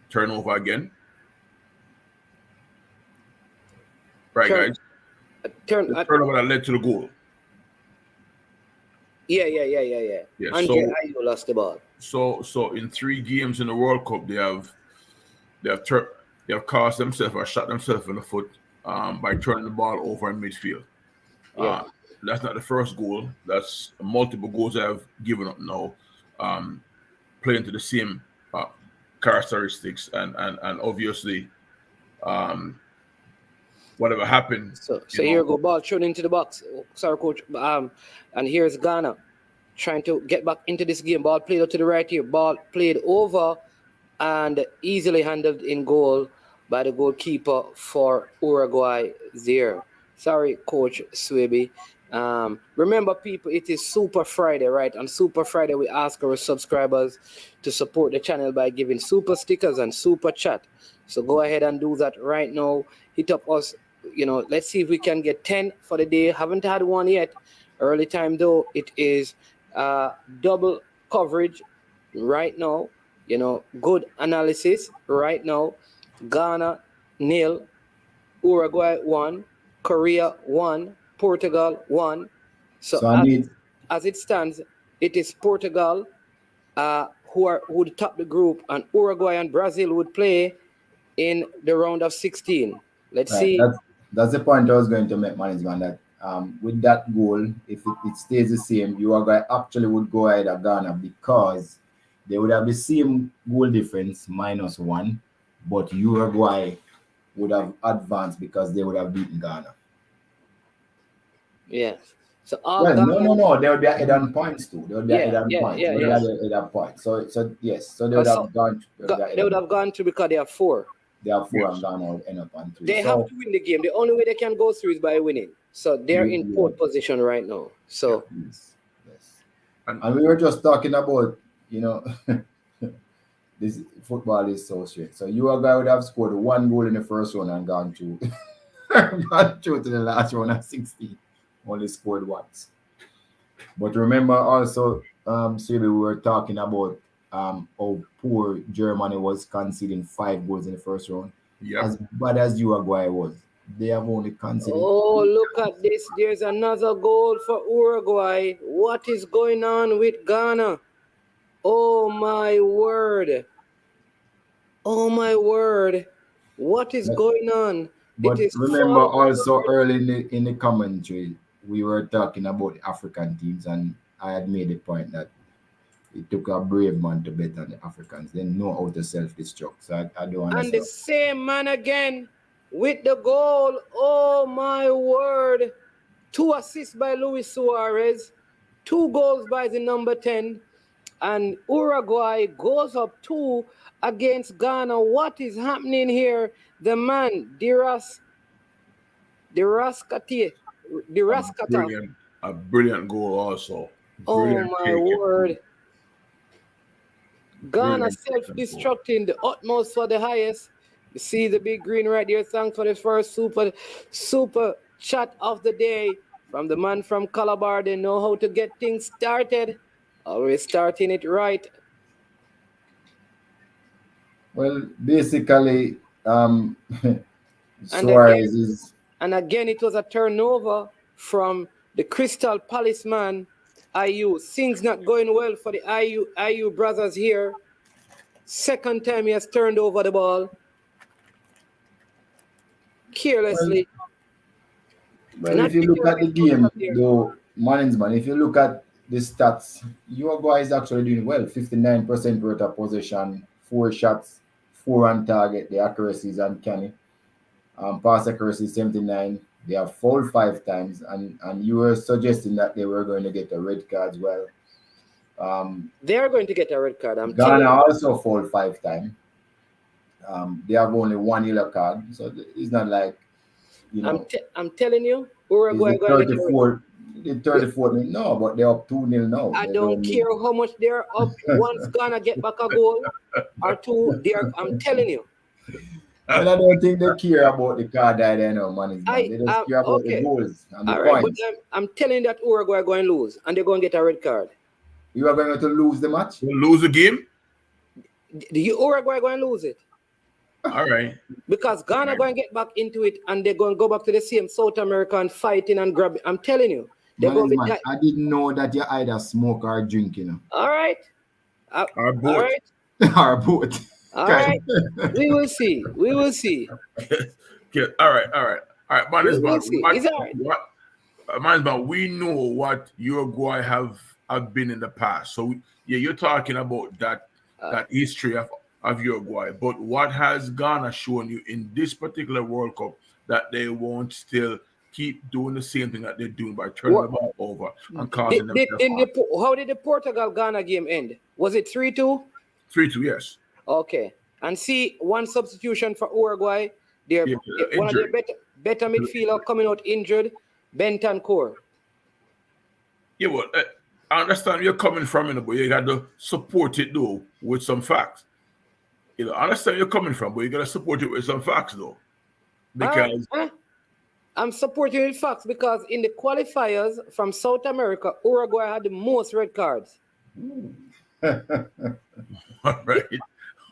Speaker 8: turnover again? Right, guys? The turnover that led to the goal.
Speaker 4: Yeah. Andre
Speaker 8: So
Speaker 4: Ayew lost the ball.
Speaker 8: So in 3 games in the World Cup, they have caused themselves or shot themselves in the foot by turning the ball over in midfield.
Speaker 4: Yeah.
Speaker 8: That's not the first goal. That's multiple goals they have given up now, playing to the same characteristics, and obviously whatever happened.
Speaker 4: So here you go, ball thrown into the box. Sorry, coach. And here's Ghana trying to get back into this game. Ball played out to the right here. Ball played over and easily handled in goal by the goalkeeper for Uruguay there. Sorry, Coach Swaby. Remember, people, it is Super Friday, right? On Super Friday, we ask our subscribers to support the channel by giving super stickers and super chat. So go ahead and do that right now. Hit up us. Let's see if we can get 10 for the day. Haven't had one yet. Early time, though, it is double coverage right now. Good analysis right now. Ghana 0, Uruguay 1, Korea 1, Portugal 1. So as it stands, it is Portugal who would top the group, and Uruguay and Brazil would play in the round of 16. Let's see.
Speaker 7: That's the point I was going to make, management, that with that goal, if it stays the same, Uruguay actually would go ahead of Ghana because they would have the same goal difference, -1, but Uruguay would have advanced because they would have beaten Ghana.
Speaker 4: Yeah. So
Speaker 7: no. They would be ahead on points too. They would be ahead on points.
Speaker 4: Yeah.
Speaker 7: They would have ahead on points. So yes. So they would have gone.
Speaker 4: They would have gone through because they have 4.
Speaker 7: They have 4 and Ghana would end up on 3.
Speaker 4: They have to win the game. The only way they can go through is by winning. So they're in fourth position right now. So
Speaker 7: yes. And we were just talking about, this football is so strange. So Uruguay would have scored 1 goal in the first round and gone through to the last round of 16. Only scored once. But remember also, we were talking about how poor Germany was conceding 5 goals in the first round.
Speaker 8: Yeah.
Speaker 7: As bad as Uruguay was, they have only conceded.
Speaker 4: Oh, look at this. There's another goal for Uruguay. What is going on with Ghana? Oh, my word. Oh, my word. What is going on?
Speaker 7: But remember also early in the commentary, we were talking about the African teams, and I had made the point that it took a brave man to bet on the Africans. They know how to self-destruct. So I don't understand.
Speaker 4: And the same man again with the goal. Oh, my word. 2 assists by Luis Suarez. 2 goals by the number 10. And Uruguay goes up 2 against Ghana. What is happening here? The man,
Speaker 8: A brilliant goal also.
Speaker 4: Brilliant my word. Ghana self-destructing the utmost for the highest. You see the big green right there. Thanks for the first super chat of the day from the man from Calabar. They know how to get things started. Always starting it right.
Speaker 7: Well, basically, Suarez is...
Speaker 4: And again, it was a turnover from the Crystal Palace man, IU. Things not going well for the IU brothers here. Second time he has turned over the ball. Carelessly.
Speaker 7: Well, if you look at the game, though, management, if you look at the stats, Uruguay is actually doing well. 59% rate of possession, 4 shots, 4 on target. The accuracy is uncanny. Pass accuracy 79. They have fouled 5 times, and you were suggesting that they were going to get a red card as well.
Speaker 4: They are going to get a red card.
Speaker 7: Ghana also fouled 5 times. They have only 1 yellow card, so it's not like,
Speaker 4: I'm telling you, Uruguay going to get
Speaker 7: the 34th minute, no, but they're up 2-0 now.
Speaker 4: I don't care how much they're up. Once Ghana get back a goal or 2, I'm telling you.
Speaker 7: And I don't think they care about the card either, man. They just care about the goals and the points.
Speaker 4: But I'm telling you that Uruguay are going to lose, and they're going to get a red card.
Speaker 7: You are going to lose the match?
Speaker 8: Lose the game?
Speaker 4: The Uruguay are going to lose it.
Speaker 8: All right.
Speaker 4: Because Ghana going to get back into it, and they're going to go back to the same South American fighting and grabbing. I'm telling you.
Speaker 7: Man, I didn't know that you either smoke or drink,
Speaker 4: All right.
Speaker 8: Or both.
Speaker 4: All right.
Speaker 7: Or both.
Speaker 4: All right. We will see.
Speaker 8: Okay. All right. Man, we know what Uruguay have been in the past. So yeah, you're talking about that history of of Uruguay. But what has Ghana shown you in this particular World Cup that they won't still keep doing the same thing that they're doing by turning the ball over and causing them to
Speaker 4: How did the Portugal-Ghana game end? Was it 3-2?
Speaker 8: 3-2, yes.
Speaker 4: Okay. And see, one substitution for Uruguay. One of their better midfielder coming out injured, Bentancur.
Speaker 8: Yeah, well, I understand where you're coming from, but you got to support it, though, with some facts. I understand where you're coming from, but you got to support it with some facts, though. Because...
Speaker 4: I'm supporting with facts because in the qualifiers from South America, Uruguay had the most red cards.
Speaker 8: All right.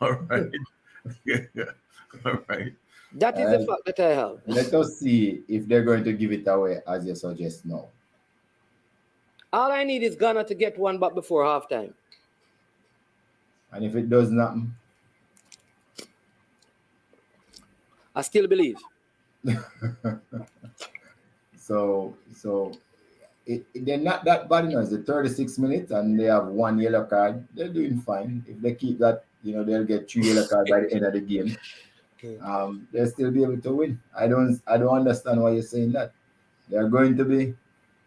Speaker 8: All right. All right.
Speaker 4: That is the fact that I have.
Speaker 7: Let us see if they're going to give it away as you suggest now.
Speaker 4: All I need is Ghana to get one back before halftime.
Speaker 7: And if it does nothing?
Speaker 4: I still believe.
Speaker 7: So they're not that bad, It's the 36 minutes and they have one yellow card. They're doing fine. If they keep that, they'll get 3 yellow cards by the end of the game. They'll still be able to win. I don't understand why you're saying that. They're going to be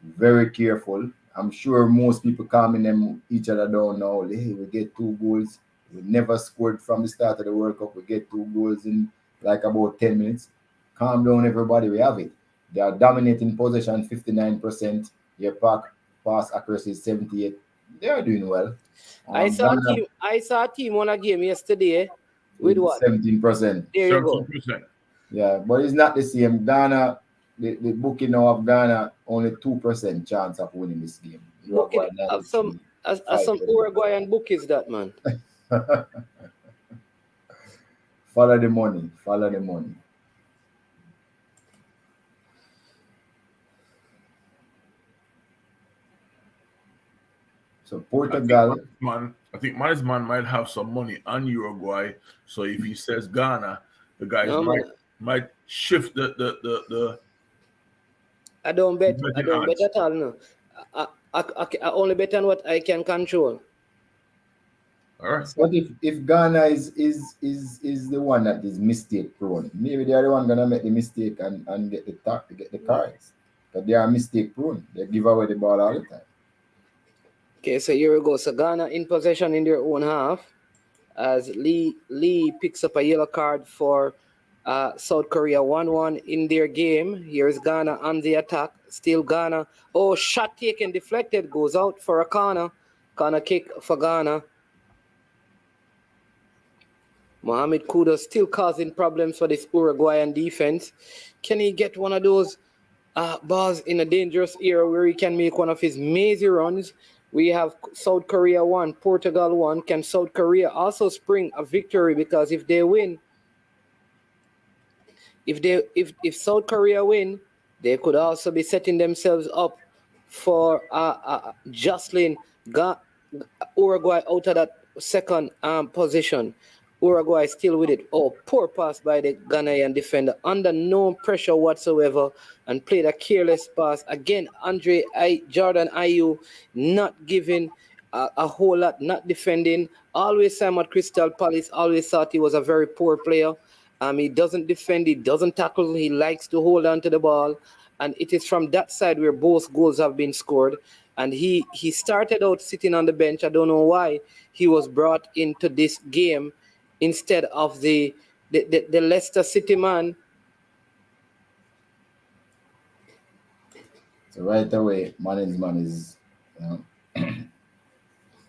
Speaker 7: very careful. I'm sure most people calming them each other down now. Hey, we get 2 goals. We never scored from the start of the World Cup. We get 2 goals in like about 10 minutes. Calm down, everybody. We have it. They are dominating possession, 59%. Your pass accuracy is 78%. They are doing well.
Speaker 4: I saw a team won a game yesterday with what?
Speaker 7: 17%.
Speaker 4: There you go.
Speaker 7: Yeah, but it's not the same. Ghana, the booking now of Ghana, only 2% chance of winning this game.
Speaker 4: Some Uruguayan bookies, that man.
Speaker 7: Follow the money. Follow the money. So Portugal.
Speaker 8: I think Man's man might have some money on Uruguay. So if he says Ghana, the guys might shift the
Speaker 4: I don't bet at all. No. I only bet on what I can control.
Speaker 8: All right.
Speaker 7: But if Ghana is the one that is mistake prone, maybe they are the one gonna make the mistake and get the cards. But they are mistake prone. They give away the ball all the time.
Speaker 4: Okay, so here we go. So Ghana in possession in their own half as Lee picks up a yellow card for South Korea. 1-1 in their game. Here's Ghana on the attack. Still Ghana. Oh, shot taken, deflected, goes out for a corner. Corner kick for Ghana. Mohamed Kudus still causing problems for this Uruguayan defense. Can he get one of those balls in a dangerous area where he can make one of his mazy runs? We have South Korea 1, Portugal 1. Can South Korea also spring a victory? Because if they win, if South Korea win, they could also be setting themselves up for jostling Uruguay out of that second position. Uruguay still with it. Oh, poor pass by the Ghanaian defender under no pressure whatsoever and played a careless pass. Again, Jordan Ayew not giving a whole lot, not defending. Always Sam at Crystal Palace, always thought he was a very poor player. He doesn't defend, he doesn't tackle, he likes to hold on to the ball. And it is from that side where both goals have been scored. And he started out sitting on the bench. I don't know why he was brought into this game instead of the Leicester City man.
Speaker 7: So right away, Man's man is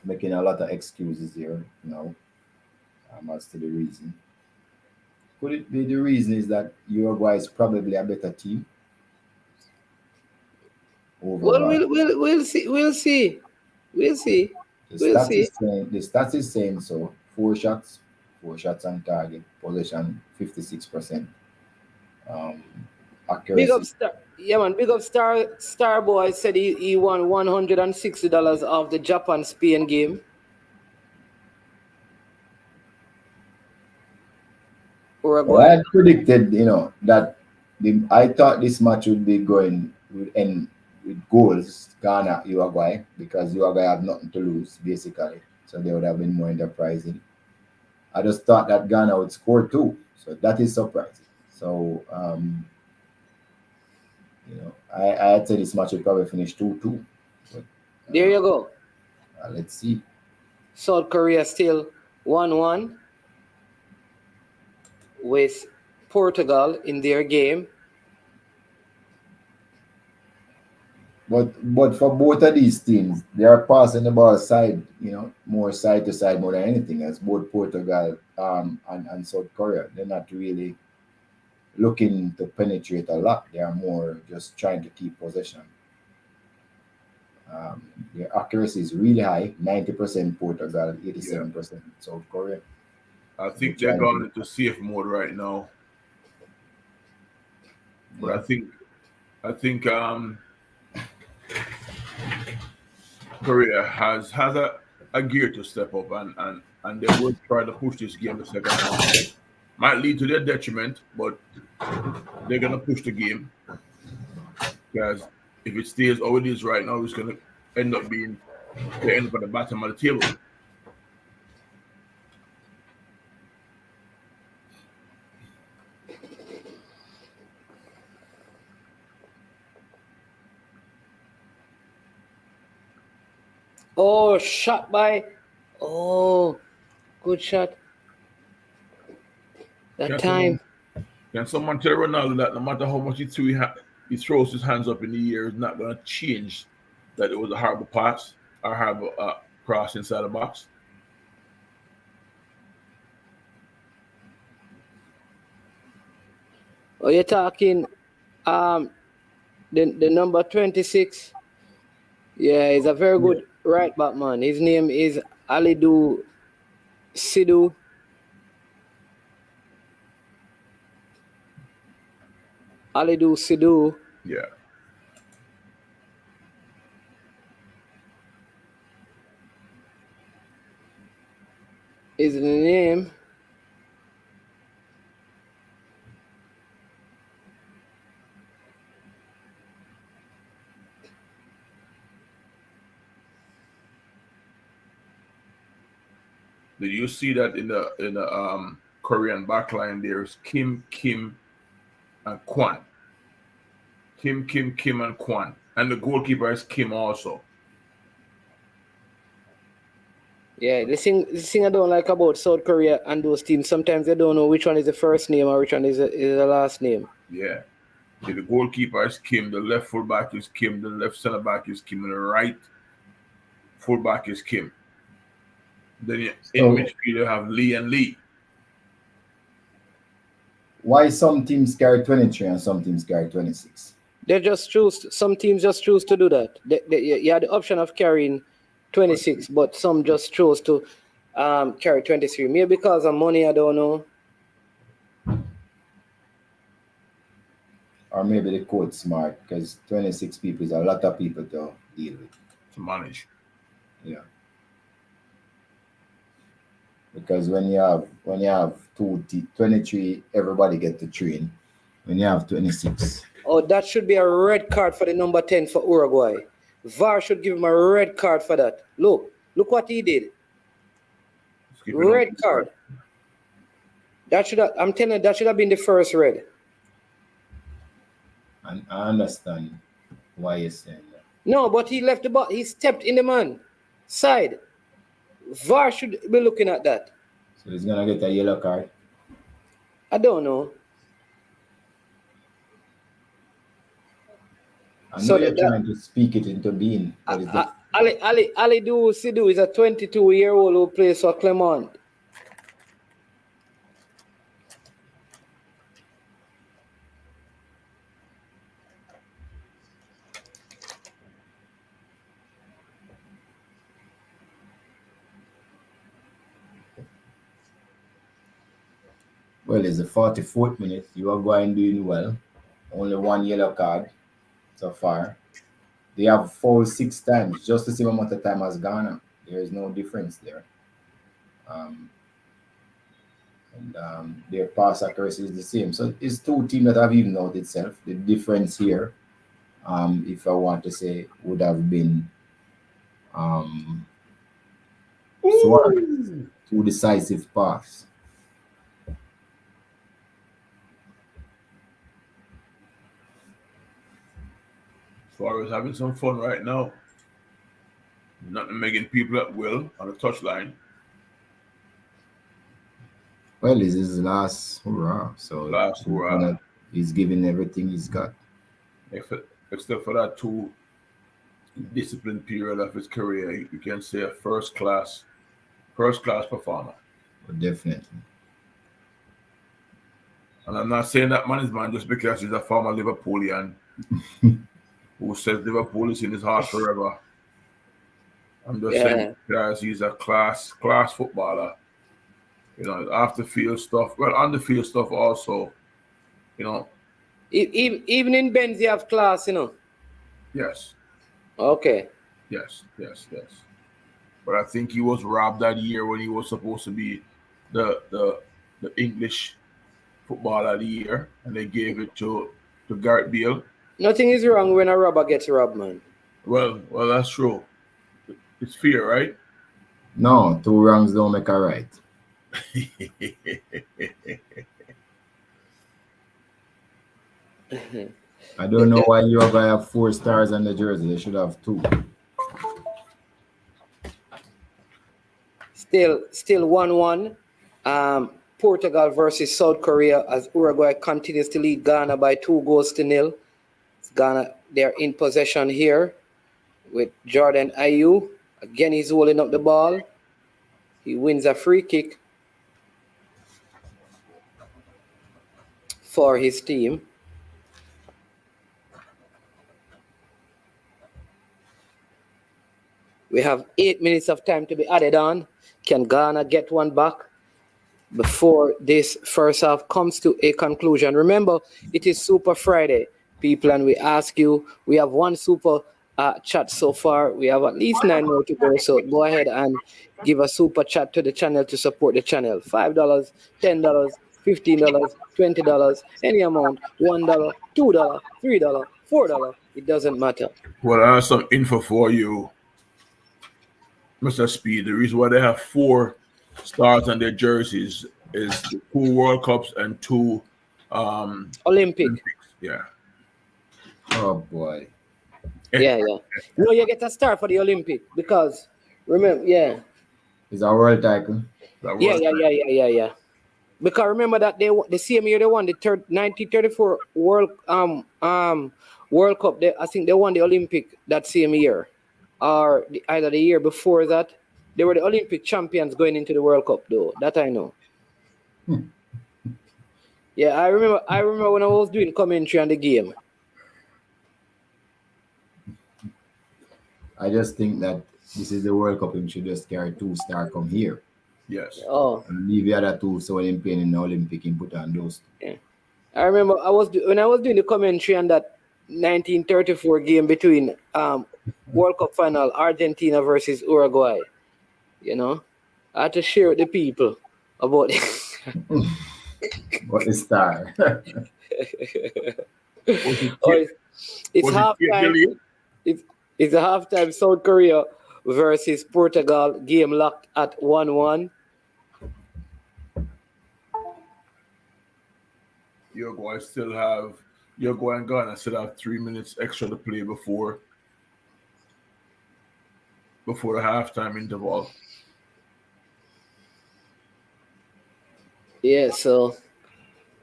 Speaker 7: making a lot of excuses here as to the reason. Could it be the reason is that Uruguay is probably a better team? Overall?
Speaker 4: Well, we'll see. The
Speaker 7: stats is saying so. 4 shots on target, possession 56%. Accuracy.
Speaker 4: Big up Star Boy said he won $160 off the Japan-Spain game.
Speaker 7: Well, I had predicted, that I thought this match would end with goals, Ghana, Uruguay, because Uruguay have nothing to lose, basically. So they would have been more enterprising. I just thought that Ghana would score 2. So that is surprising. So, I had said this match would probably finish 2-2. But,
Speaker 4: There you go.
Speaker 7: let's see.
Speaker 4: South Korea still 1-1 with Portugal in their game.
Speaker 7: But for both of these teams, they are passing the ball side, more side to side more than anything else. Both Portugal and South Korea, they're not really looking to penetrate a lot. They are more just trying to keep possession. Their accuracy is really high, 90% Portugal, 87% South Korea.
Speaker 8: I think they're going into safe mode right now. But I think Korea has a gear to step up and they will try to push this game the second half. Might lead to their detriment, but they're gonna push the game. Because if it stays how it is right now, it's gonna end up being they end up at the bottom of the table.
Speaker 4: Oh, shot by. Oh, good shot.
Speaker 8: Can someone tell Ronaldo that no matter how much he throws his hands up in the air, it's not going to change that it was a horrible pass or horrible cross inside the box?
Speaker 4: Oh, you're talking the number 26. Yeah, he's a very good right back man. His name is Alidu Sidhu. Alidu Sidhu.
Speaker 8: Yeah.
Speaker 4: Is the name.
Speaker 8: Did you see that in the Korean backline? There's Kim, and Kwan. Kim, and Kwan, and the goalkeeper is Kim also.
Speaker 4: Yeah, the thing I don't like about South Korea and those teams, sometimes they don't know which one is the first name or which one is the last name.
Speaker 8: Yeah. The goalkeeper is Kim, the left fullback is Kim, the left center back is Kim, and the right fullback is Kim. Then in midfield you have Lee and Lee.
Speaker 7: Why some teams carry 23 and some teams carry 26?
Speaker 4: They just choose. Some teams just choose to do that. You had the option of carrying 26, but some just chose to carry 23. Maybe because of money, I don't know.
Speaker 7: Or maybe the coach smart, because 26 people is a lot of people to deal with.
Speaker 8: To manage.
Speaker 7: Yeah. Because when you have 23, everybody get to train. When you have 26.
Speaker 4: Oh, that should be a red card for the number 10 for Uruguay. VAR should give him a red card for that. Look what he did. Red card. I'm telling you, that should have been the first red.
Speaker 7: And I understand why you're saying that.
Speaker 4: No, but he left the ball. He stepped in the man side. VAR should be looking at that.
Speaker 7: So he's gonna get a yellow card?
Speaker 4: I don't know.
Speaker 7: I know you're trying to speak it into being.
Speaker 4: Alidu Sidhu is a 22-year-old who plays for Clermont.
Speaker 7: Well, it's the 44th minute. You are going doing well. Only one yellow card so far. They have fouled 6 times, just the same amount of time as Ghana. There is no difference there. Their pass accuracy is the same. So it's 2 teams that have evened out itself. The difference here, if I want to say, would have been Suarez, 2 decisive pass.
Speaker 8: Suarez having some fun right now. Not making people at will on the touchline.
Speaker 7: Well, it's his last hurrah, so
Speaker 8: Last hurrah.
Speaker 7: he's giving everything he's got.
Speaker 8: Except for that two disciplined period of his career, you can say a first class performer.
Speaker 7: Definitely.
Speaker 8: And I'm not saying that man is man just because he's a former Liverpoolian who says Liverpool is in his heart forever. I'm just saying because he's a class footballer. You know, off the field stuff, well, on the field stuff also, you know.
Speaker 4: Even in Benz, you have class, you know.
Speaker 8: Yes.
Speaker 4: Okay.
Speaker 8: Yes. But I think he was robbed that year when he was supposed to be the English footballer of the year, and they gave it to Gareth Bale.
Speaker 4: Nothing is wrong when a robber gets robbed, man.
Speaker 8: Well, that's true. It's fear, right?
Speaker 7: No, 2 wrongs don't make a right. I don't know why you have 4 stars on the jersey. They should have 2.
Speaker 4: Still 1-1. Portugal versus South Korea as Uruguay continues to lead Ghana by 2-0. Ghana, they're in possession here with Jordan Ayew. Again, he's holding up the ball. He wins a free kick for his team. We have 8 minutes of time to be added on. Can Ghana get one back before this first half comes to a conclusion? Remember, it is Super Friday, people, and we ask you, we have one super chat so far. We have at least 9 more to go, so go ahead and give a super chat to the channel to support the channel. $5, $10, $15, $20, any amount, $1, $2, $3, $4, it doesn't matter.
Speaker 8: Well, I have some info for you, Mr. Speed. The reason why they have 4 stars on their jerseys is 2 World Cups and 2
Speaker 4: Olympics.
Speaker 8: Yeah.
Speaker 7: Oh boy.
Speaker 4: Yeah. No, you get a star for the Olympic because remember,
Speaker 7: It's a world title.
Speaker 4: Yeah. Because remember that the same year they won the 1934 World Cup. I think they won the Olympic that same year, or either the year before that. They were the Olympic champions going into the World Cup, though. That I know. Yeah, I remember when I was doing commentary on the game.
Speaker 7: I just think that this is the World Cup and should just carry 2 stars come here.
Speaker 8: Yes.
Speaker 4: Oh.
Speaker 7: And leave the other 2 so when playing in the Olympic and put on those.
Speaker 4: Yeah. I remember when I was doing the commentary on that 1934 game between World Cup final Argentina versus Uruguay. You know, I had to share with the people about it.
Speaker 7: What is star?
Speaker 4: It's halftime. It's a halftime. South Korea versus Portugal. Game locked at 1-1.
Speaker 8: Uruguay and Ghana still have 3 minutes extra to play before the halftime interval.
Speaker 4: Yeah, so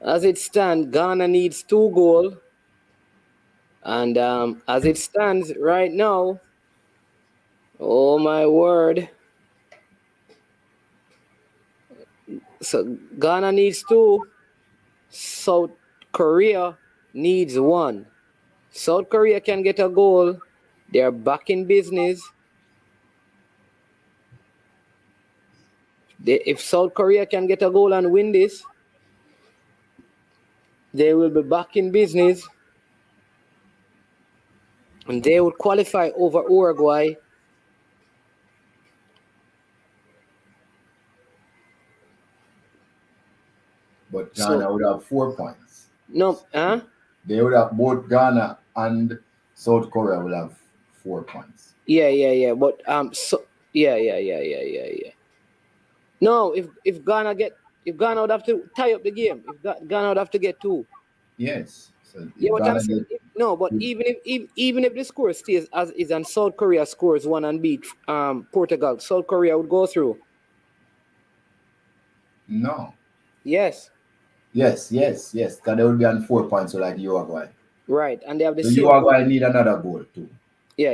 Speaker 4: as it stands, Ghana needs 2 goals. And as it stands right now, oh my word. So Ghana needs 2. South Korea needs 1. South Korea can get a goal. They're back in business. If South Korea can get a goal and win this, they will be back in business. And they would qualify over Uruguay.
Speaker 7: But Ghana would have 4 points.
Speaker 4: No,
Speaker 7: They would have both Ghana and South Korea will have 4 points.
Speaker 4: Yeah. But yeah. No, if Ghana would have to tie up the game. If Ghana would have to get 2.
Speaker 7: Yes. So
Speaker 4: yeah, what I'm saying, No, but even if the score stays as is and South Korea scores one and beat Portugal, South Korea would go through.
Speaker 7: No.
Speaker 4: Yes.
Speaker 7: Yes. Because they will be on 4 points, so like Uruguay.
Speaker 4: Right, and they have the
Speaker 7: So
Speaker 4: same.
Speaker 7: Uruguay need another goal too.
Speaker 4: Yeah.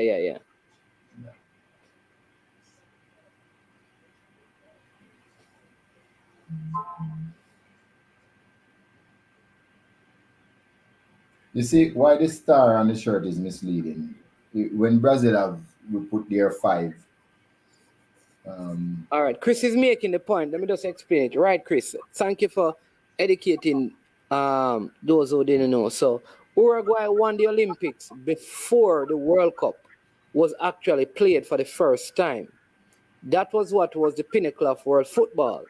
Speaker 7: You see why the star on the shirt is misleading. When Brazil have we put their 5.
Speaker 4: All right, Chris is making the point. Let me just explain it. Right, Chris. Thank you for educating those who didn't know. So Uruguay won the Olympics before the World Cup was actually played for the first time. That was what was the pinnacle of world football.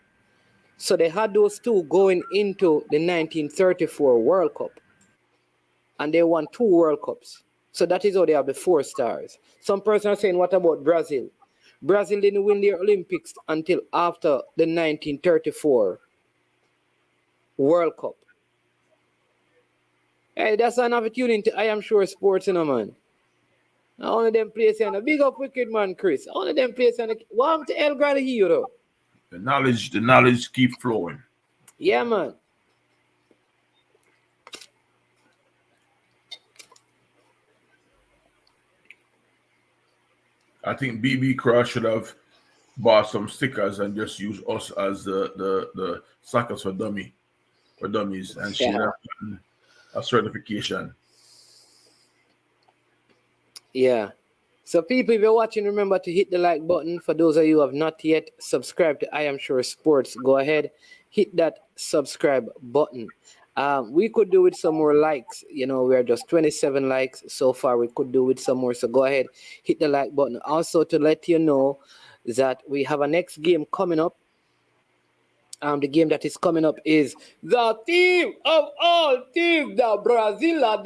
Speaker 4: So they had those two going into the 1934 World Cup. And they won 2 World Cups. So that is how they have the 4 stars. Some person are saying, what about Brazil? Brazil didn't win the Olympics until after the 1934 World Cup. Hey, that's an opportunity. I am sure sports, man. One of them players and a big up wicked man, Chris. One of them players and what to El Grande Hero.
Speaker 8: The knowledge keep flowing.
Speaker 4: Yeah, man.
Speaker 8: I think BB Crush should have bought some stickers and just use us as the suckers for dummies, and she would have gotten a certification.
Speaker 4: Yeah. So people, if you're watching, remember to hit the like button. For those of you who have not yet subscribed to I Am Sure Sports, go ahead, hit that subscribe button. We could do with some more likes. We're just 27 likes so far. We could do with some more. So go ahead, hit the like button. Also to let you know that we have a next game coming up. The game that is coming up is the team of all teams, the Brazila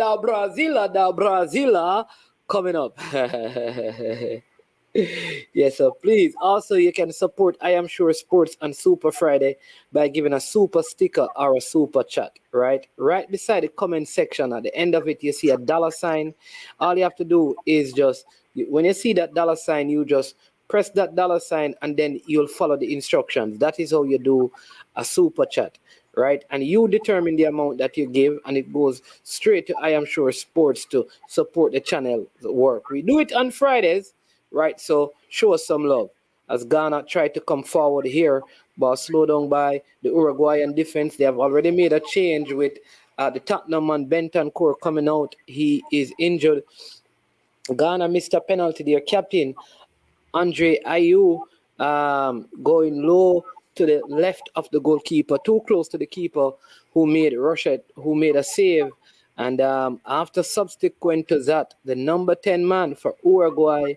Speaker 4: coming up. Yes, so please. Also, you can support I Am Sure Sports on Super Friday by giving a super sticker or a super chat, right? Right beside the comment section, at the end of it, you see a $sign. All you have to do is just, when you see that $sign, you just press that $sign and then you'll follow the instructions. That is how you do a super chat, right? And you determine the amount that you give, and it goes straight to I Am Sure Sports to support the channel work. We do it on Fridays, right? So show us some love. As Ghana tried to come forward here, but slowed down by the Uruguayan defense. They have already made a change with the Tottenham man Bentancur coming out. He is injured. Ghana missed a penalty. Their captain, Andre Ayew, going low to the left of the goalkeeper, too close to the keeper who made a save. And after subsequent to that, the number 10 man for Uruguay,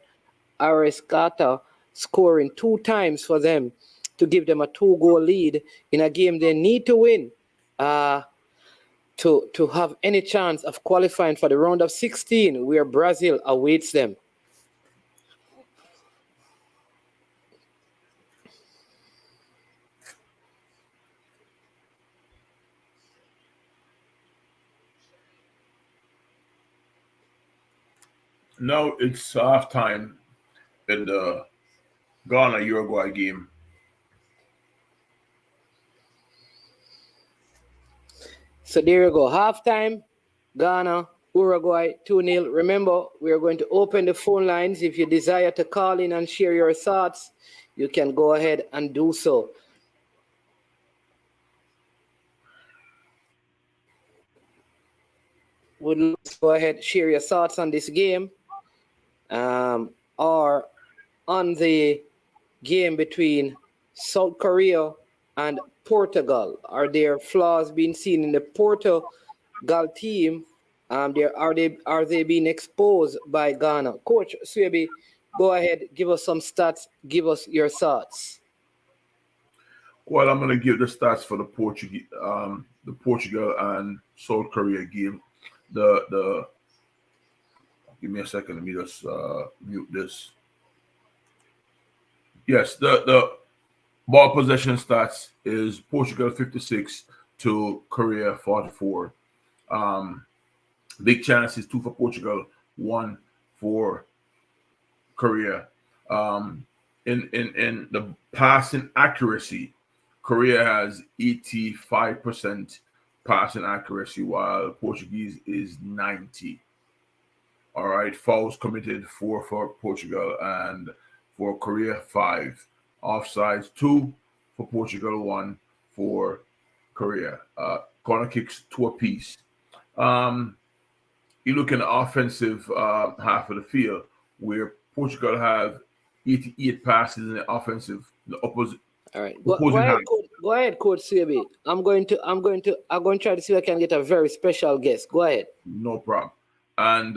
Speaker 4: Arescata, scoring 2 times for them to give them a 2-goal lead in a game they need to win to have any chance of qualifying for the round of 16, where Brazil awaits them.
Speaker 8: Now it's halftime in the Ghana Uruguay game.
Speaker 4: So there you go. Halftime, Ghana, Uruguay, 2-0. Remember, we are going to open the phone lines. If you desire to call in and share your thoughts, you can go ahead and do so. Would love to go ahead, share your thoughts on this game, or on the game between South Korea and Portugal. Are there flaws being seen in the Portugal team? Are they being exposed by Ghana? Coach Swebi, go ahead, give us some stats, give us your thoughts.
Speaker 8: Well, I'm going to give the stats for the Portugal and South Korea game. Give me a second. Let me just mute this. Yes, the ball possession stats is Portugal 56 to Korea 44. Big chances, 2 for Portugal, 1 for Korea. In the passing accuracy, Korea has 85% passing accuracy, while Portuguese is 90. All right, fouls committed 4 for Portugal, and for Korea 5. Offsides 2 for Portugal, 1 for Korea. Corner kicks 2 apiece. You look in the offensive half of the field where Portugal have 88 passes in the offensive, the opposite.
Speaker 4: All right, go ahead, Coach CB. I'm going to try to see if I can get a very special guest. Go ahead.
Speaker 8: No problem. And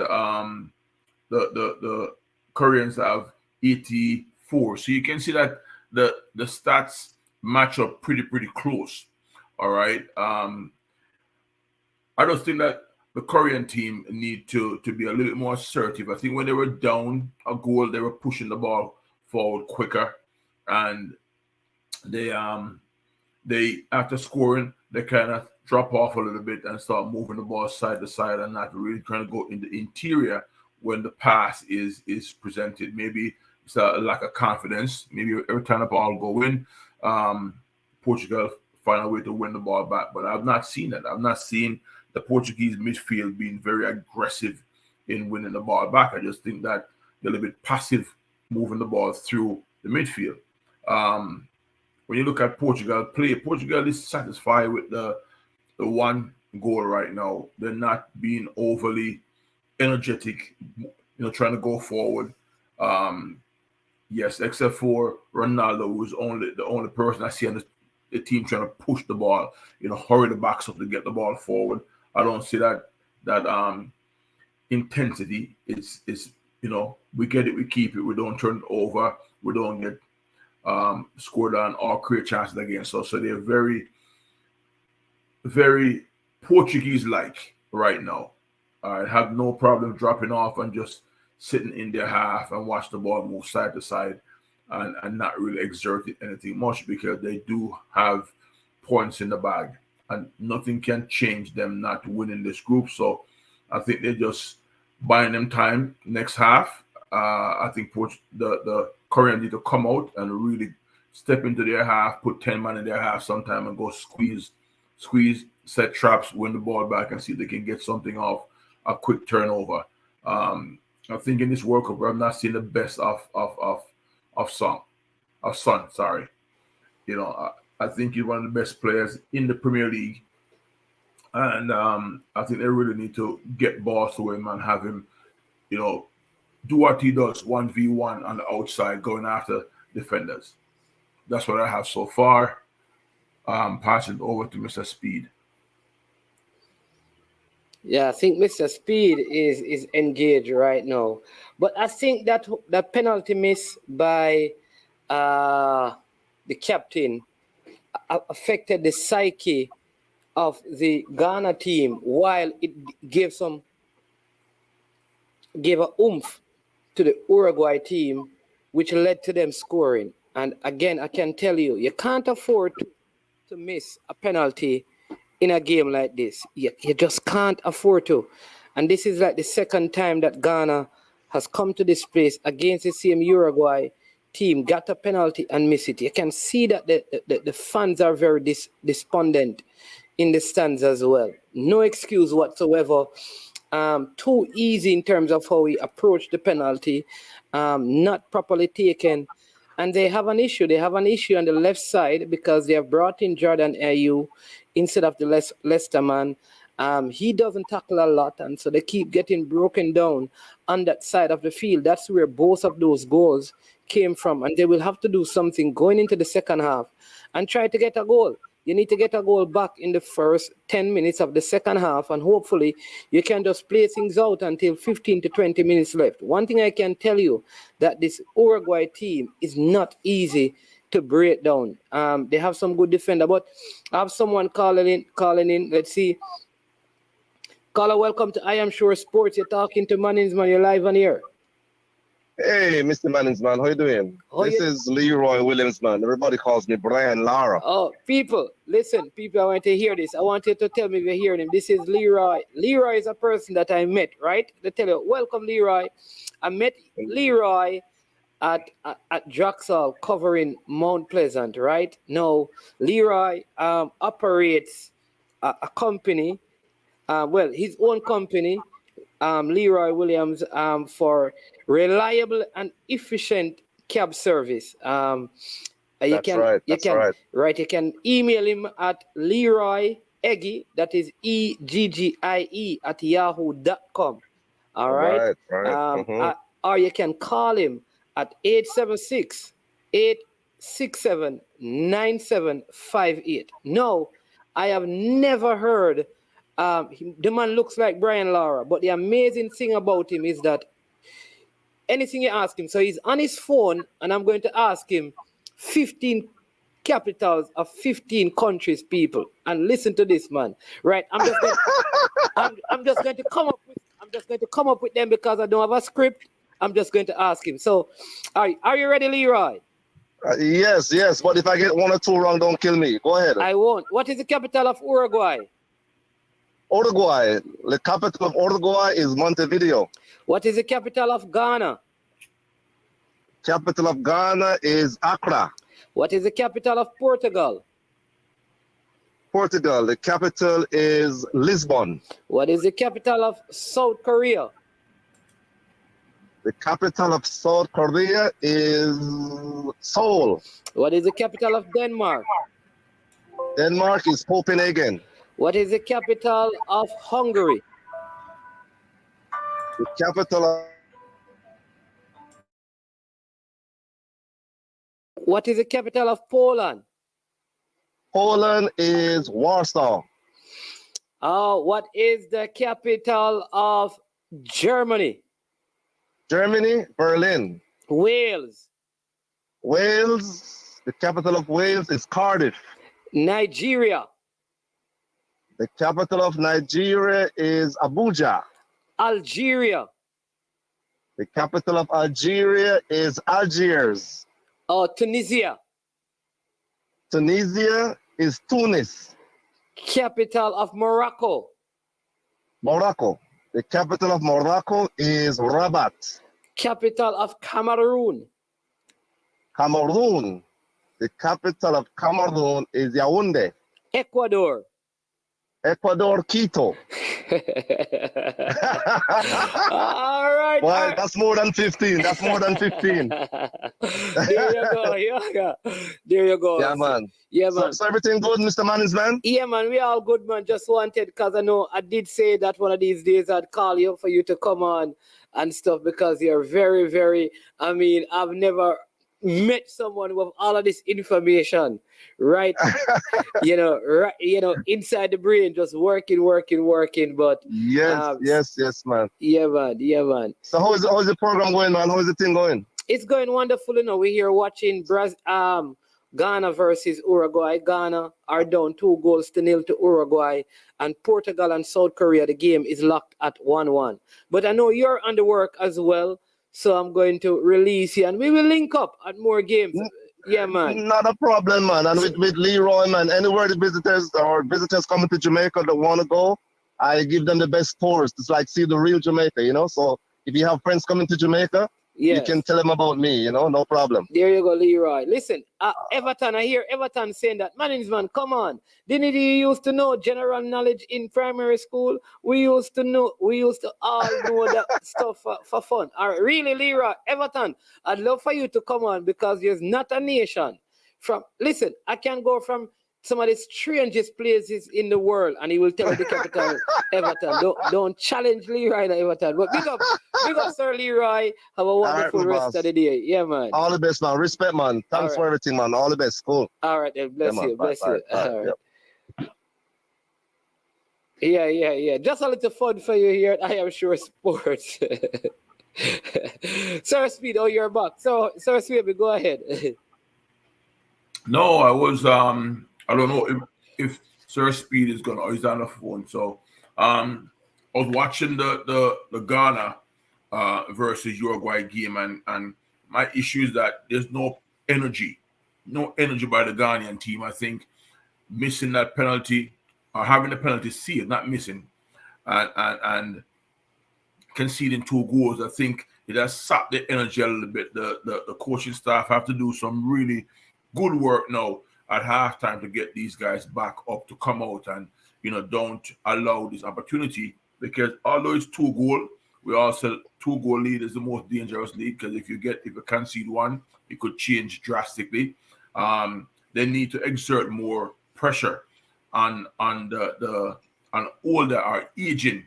Speaker 8: the Koreans have 84. So you can see that the stats match up pretty close. All right. I just think that the Korean team need to be a little bit more assertive. I think when they were down a goal, they were pushing the ball forward quicker, and they after scoring, they kind of drop off a little bit and start moving the ball side to side and not really trying to go in the interior when the pass is presented. Maybe it's a lack of confidence. Maybe every time the ball go in, Portugal find a way to win the ball back. But I've not seen that. I've not seen the Portuguese midfield being very aggressive in winning the ball back. I just think that they're a little bit passive moving the ball through the midfield. When you look at Portugal play, Portugal is satisfied with the 1 goal right now. They're not being overly energetic, trying to go forward. Yes, except for Ronaldo, who's the only person I see on the team trying to push the ball, hurry the backs up to get the ball forward. I don't see that intensity. It's we get it, we keep it, we don't turn it over, we don't get scored on or create chances against us. So they're very, very Portuguese-like right now. I have no problem dropping off and just sitting in their half and watch the ball move side to side and not really exerting anything much, because they do have points in the bag and nothing can change them not winning this group. So I think they're just buying them time next half. I think the Koreans need to come out and really step into their half, put 10 men in their half sometime and go squeeze, set traps, win the ball back and see if they can get something off a quick turnover. I think in this World Cup, I'm not seeing the best of Son. Sorry. I think he's one of the best players in the Premier League. And I think they really need to get balls to him and have him, do what he does, 1v1 on the outside, going after defenders. That's what I have so far. Passing it over to Mr. Speed.
Speaker 4: Yeah, I think Mr. Speed is engaged right now. But I think that penalty miss by the captain affected the psyche of the Ghana team, while it gave a oomph to the Uruguay team, which led to them scoring. And again, I can tell you, you can't afford to miss a penalty in a game like this. You just can't afford to. And this is like the second time that Ghana has come to this place against the same Uruguay team, got a penalty and missed it. You can see that the fans are very despondent in the stands as well. No excuse whatsoever. Too easy in terms of how we approach the penalty, not properly taken. And they have an issue. They have an issue on the left side because they have brought in Jordan Ayew instead of the Leicester man. He doesn't tackle a lot, and so they keep getting broken down on that side of the field. That's where both of those goals came from, and they will have to do something going into the second half and try to get a goal. You need to get a goal back in the first 10 minutes of the second half, and hopefully you can just play things out until 15 to 20 minutes left. One thing I can tell you, that this Uruguay team is not easy to break down. They have some good defender, but I have someone calling in. Let's see. Caller, welcome to I Am Sure Sports. You're talking to Manningsman. You're live on here.
Speaker 9: Hey, Mr. Mannings, man, how you doing? This is Leroy Williams, man. Everybody calls me Brian Lara.
Speaker 4: Oh, people, listen, people, I want to hear this. I want you to tell me if you're hearing him. This is Leroy. Leroy is a person that I met, right? They tell you, welcome, Leroy. I met Leroy at Draxall covering Mount Pleasant, right? Now, Leroy operates a company, his own company, Leroy Williams, for reliable and efficient cab service. You can email him at Leroy Eggy, that is EGGIE at yahoo.com. All right. Or you can call him at 876-867-9758. No, I have never heard. The man looks like Brian Lara, but the amazing thing about him is that anything you ask him, so he's on his phone, and I'm going to ask him 15 capitals of 15 countries, people, and listen to this, man. Right? I'm just going to come up with them because I don't have a script. I'm just going to ask him. So, are you ready, Leroy?
Speaker 9: Yes. But if I get one or two wrong, don't kill me. Go ahead.
Speaker 4: I won't. What is the capital of Uruguay?
Speaker 9: Uruguay. The capital of Uruguay is Montevideo.
Speaker 4: What is the capital of Ghana?
Speaker 9: Capital of Ghana is Accra.
Speaker 4: What is the capital of Portugal?
Speaker 9: Portugal. The capital is Lisbon.
Speaker 4: What is the capital of South Korea?
Speaker 9: The capital of South Korea is Seoul.
Speaker 4: What is the capital of Denmark?
Speaker 9: Denmark is Copenhagen.
Speaker 4: What is the capital of Hungary?
Speaker 9: The capital of...
Speaker 4: What is the capital of Poland?
Speaker 9: Poland is Warsaw.
Speaker 4: What is the capital of Germany?
Speaker 9: Germany, Berlin.
Speaker 4: Wales.
Speaker 9: Wales, the capital of Wales is Cardiff.
Speaker 4: Nigeria.
Speaker 9: The capital of Nigeria is Abuja.
Speaker 4: Algeria.
Speaker 9: The capital of Algeria is Algiers.
Speaker 4: Tunisia.
Speaker 9: Tunisia is Tunis.
Speaker 4: Capital of Morocco.
Speaker 9: Morocco. The capital of Morocco is Rabat.
Speaker 4: Capital of Cameroon.
Speaker 9: Cameroon. The capital of Cameroon is Yaoundé.
Speaker 4: Ecuador.
Speaker 9: Ecuador, Quito.
Speaker 4: All right.
Speaker 9: Well, that's more than 15. There
Speaker 4: you go.
Speaker 9: Yeah, man.
Speaker 4: Yeah, man.
Speaker 9: So everything good, Mr. Mannings, man?
Speaker 4: Yeah, man. We all good, man. Just wanted, because I know I did say that one of these days I'd call you for you to come on and stuff, because you're very, very, I mean, I've never met someone with all of this information, right? Inside the brain, just working. But
Speaker 9: yes, man.
Speaker 4: Yeah, man.
Speaker 9: So how's the program going, man? How's the thing going?
Speaker 4: It's going wonderful. We're here watching Ghana versus Uruguay. Ghana are down 2-0 to Uruguay, and Portugal and South Korea, the game is locked at 1-1. But I know you're on the work as well, so I'm going to release you, and we will link up at more games. Yeah, man.
Speaker 9: Not a problem, man. And with Leroy, man, anywhere the visitors coming to Jamaica that want to go, I give them the best tours. It's like see the real Jamaica, So if you have friends coming to Jamaica, you can tell them about me, no problem.
Speaker 4: There you go, Leroy. Listen, Everton, I hear Everton saying that, man, come on. Didn't you used to know general knowledge in primary school? We used to all know that stuff for fun. All right, really, Leroy, Everton, I'd love for you to come on, because there's not a nation listen, I can go from some of the strangest places in the world, and he will tell the capital Everton. Don't challenge Leroy in Everton. But big up Sir Leroy. Have a wonderful rest of the day. Yeah, man.
Speaker 9: All the best, man. Respect, man. Thanks for everything, man. All the best. Cool.
Speaker 4: All right, then. Bless you. All right. Yeah. Just a little fun for you here at I Am Sure Sports. Sir Speed, you're back. So, Sir Speed, go ahead.
Speaker 8: No, I was I don't know if Sir Speed is he's on the phone. So I was watching the Ghana versus Uruguay game, and my issue is that there's no energy by the Ghanaian team. I think missing that penalty or having the penalty sealed, not missing, and conceding 2 goals, I think it has sapped the energy a little bit. The coaching staff have to do some really good work now at halftime to get these guys back up to come out and don't allow this opportunity, because although it's 2 goal, we also 2-goal lead is the most dangerous lead, because if you concede 1, it could change drastically. They need to exert more pressure on the older or aging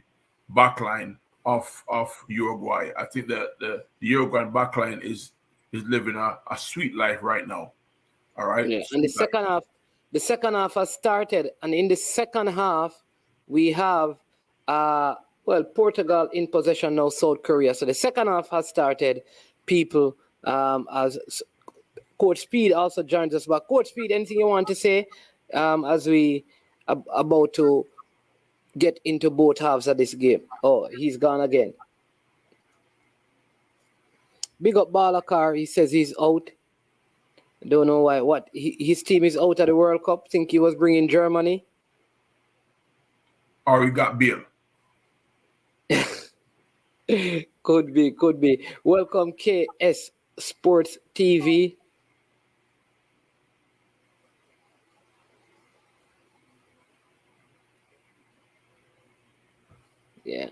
Speaker 8: backline of Uruguay. I think that the Uruguayan backline is living a sweet life right now. All right.
Speaker 4: Yeah. And the second half has started, and in the second half we have Portugal in possession now, South Korea. So the second half has started, people, as Coach Speed also joins us. But Coach Speed, anything you want to say as we about to get into both halves of this game? Oh, he's gone again. Big up Balakar. He says he's out. Don't know why. What? His team is out of the World Cup. Think he was bringing Germany?
Speaker 8: Or he got Bill.
Speaker 4: Could be. Welcome, KS Sports TV. Yeah.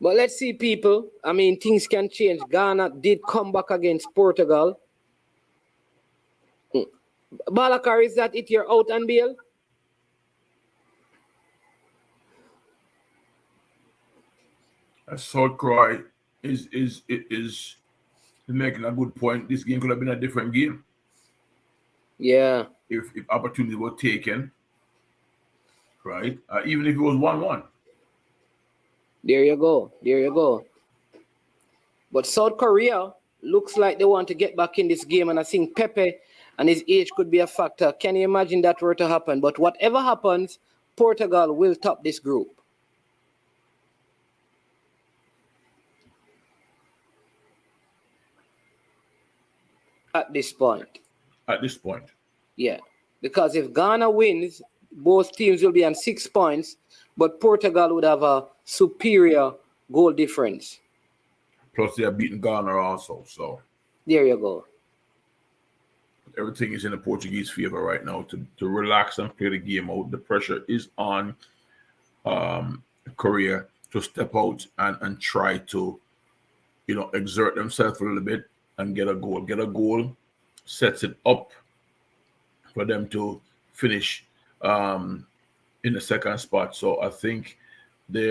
Speaker 4: But let's see, people. I mean, things can change. Ghana did come back against Portugal. Balakar, is that it? You're out and bail?
Speaker 8: South Korea is making a good point. This game could have been a different game.
Speaker 4: Yeah.
Speaker 8: If opportunities were taken, right? Even if it was 1-1.
Speaker 4: There you go. But South Korea looks like they want to get back in this game, and I think Pepe and his age could be a factor. Can you imagine that were to happen? But whatever happens, Portugal will top this group. At this point. Yeah. Because if Ghana wins, both teams will be on 6 points, but Portugal would have a superior goal difference.
Speaker 8: Plus, they are beating Ghana also. So
Speaker 4: there you go.
Speaker 8: Everything is in the Portuguese favor right now to relax and play the game out. The pressure is on Korea to step out and try to, exert themselves a little bit and get a goal. Get a goal sets it up for them to finish in the second spot. So I think they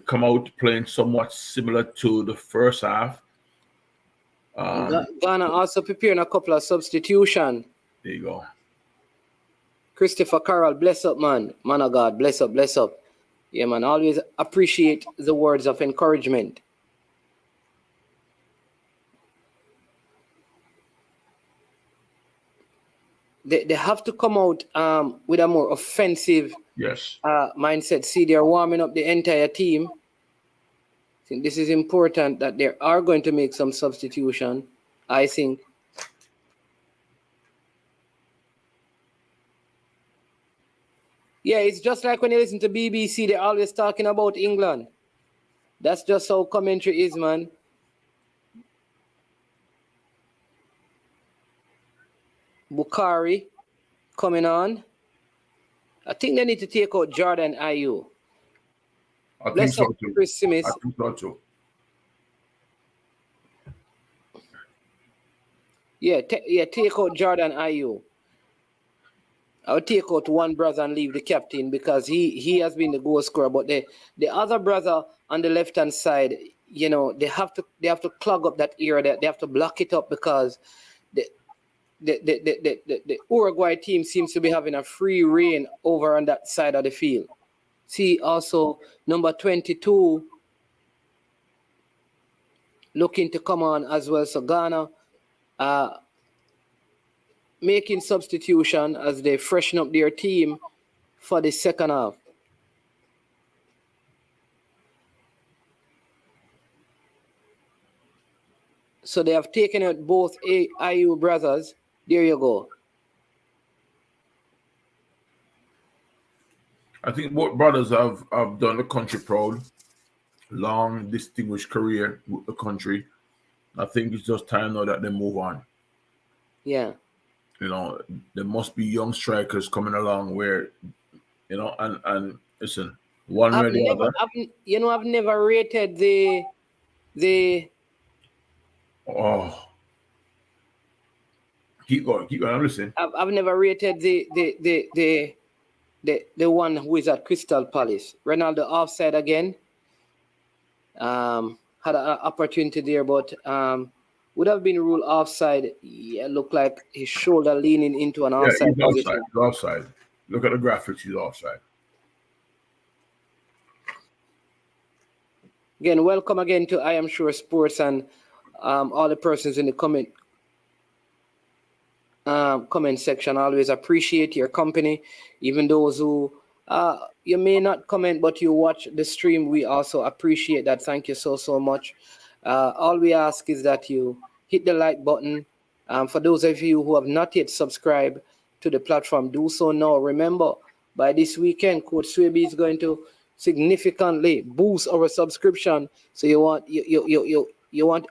Speaker 8: come out playing somewhat similar to the first half.
Speaker 4: Ghana also preparing a couple of substitutions.
Speaker 8: There you go.
Speaker 4: Christopher Carroll, bless up, man. Man of God, bless up. Yeah, man, always appreciate the words of encouragement. They have to come out with a more offensive mindset. See, they're warming up the entire team. I think this is important that they are going to make some substitution, I think. Yeah, it's just like when you listen to BBC, they're always talking about England. That's just how commentary is, man. Bukhari coming on. I think they need to take out Jordan Ayew.
Speaker 8: I think so too.
Speaker 4: Chris Simmons.
Speaker 8: I think so too.
Speaker 4: Yeah, take out Jordan Ayew. I'll take out one brother and leave the captain because he has been the goal scorer. But the other brother on the left hand side, they have to clog up that area. They have to block it up because the Uruguay team seems to be having a free reign over on that side of the field. See also number 22 looking to come on as well. So Ghana making substitution as they freshen up their team for the second half. So they have taken out both IU brothers. There you go.
Speaker 8: I think both brothers have done the country proud. Long, distinguished career with the country. I think it's just time now that they move on.
Speaker 4: Yeah.
Speaker 8: You know, there must be young strikers coming along where, you know, and listen, one way or the other.
Speaker 4: I've never rated the.
Speaker 8: Oh, keep going. I'm listening.
Speaker 4: I've never rated the one who is at Crystal Palace. Ronaldo offside again. Had an opportunity there, but would have been ruled offside. Yeah, looked like his shoulder leaning into an offside position.
Speaker 8: He's offside. Look at the graphics. He's offside.
Speaker 4: Again, welcome again to I Am Sure Sports and all the persons in the comment section. Always appreciate your company. Even those who you may not comment, but you watch the stream, we also appreciate that. Thank you so much. All we ask is that you hit the like button. For those of you who have not yet subscribed to the platform, do so now. Remember, by this weekend, Coach Swaby is going to significantly boost our subscription. So you want.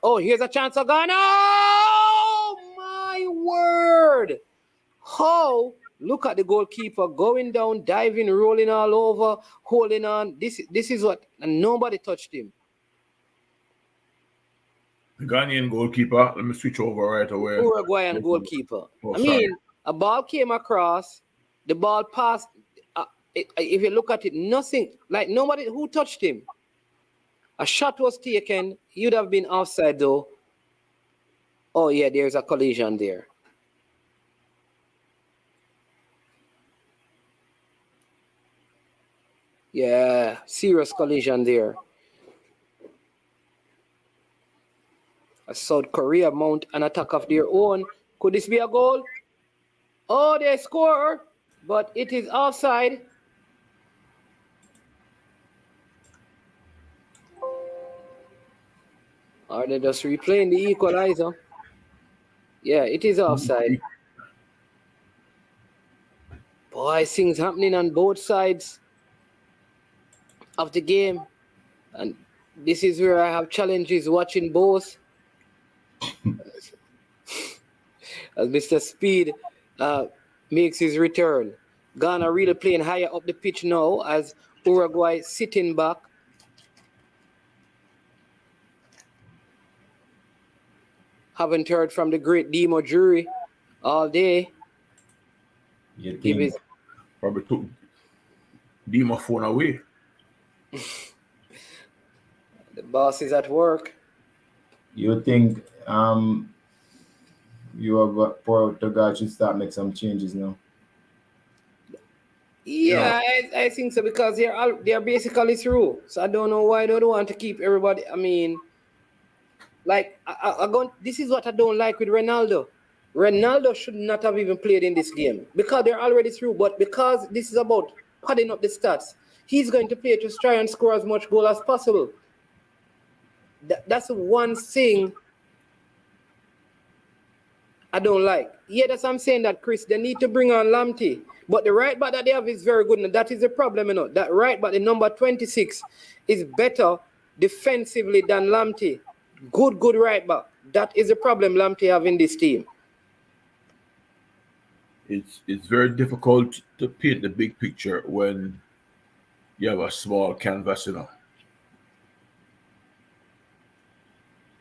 Speaker 4: Oh, here's a chance of Ghana! Oh my word! How? Look at the goalkeeper going down, diving, rolling all over, holding on. This is what, and nobody touched him.
Speaker 8: The Ghanaian goalkeeper. Let me switch over right away.
Speaker 4: Uruguayan goalkeeper.
Speaker 8: Oh,
Speaker 4: I mean, a ball came across, the ball passed. If you look at it, nothing, like nobody who touched him. A shot was taken. You'd have been offside though. Oh yeah, there's a collision there. Yeah, serious collision there. South Korea mount an attack of their own. Could this be a goal? Oh, they score, but it is offside. Are they just replaying the equalizer? Yeah, it is offside. Boy, things happening on both sides of the game. And this is where I have challenges watching both. As Mr. Speed makes his return. Ghana really playing higher up the pitch now as Uruguay sitting back. Haven't heard from the great Demo Jury all day.
Speaker 7: You think
Speaker 8: probably took Demo phone away.
Speaker 4: The boss is at work.
Speaker 7: You think Portugal should start make some changes now?
Speaker 4: Yeah, I think so, because they're basically through. So I don't know why they don't want to keep everybody. I mean, like this is what I don't like with Ronaldo. Ronaldo should not have even played in this game because they're already through. But because this is about padding up the stats, he's going to play to try and score as much goal as possible. That's one thing I don't like. Yeah, that's what I'm saying, that Chris, they need to bring on Lamptey. But the right back that they have is very good. And that is the problem, you know. That right back, the number 26, is better defensively than Lamptey. Good right back. That is the problem Lamptey have in this team.
Speaker 8: It's very difficult to paint the big picture when you have a small canvas, you know.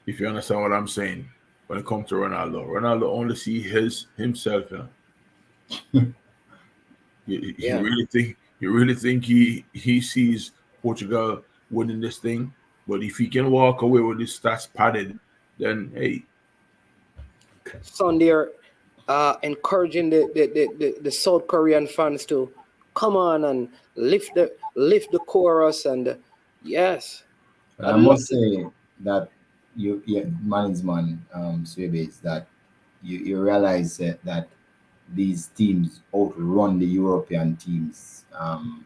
Speaker 8: If you understand what I'm saying, when it comes to Ronaldo only see himself, you know. You really think he sees Portugal winning this thing? But if he can walk away with his stats padded, then hey.
Speaker 4: So they're encouraging the South Korean fans to come on and lift the chorus, and yes.
Speaker 7: I must say that management Swaby, is that you realize that these teams outrun the European teams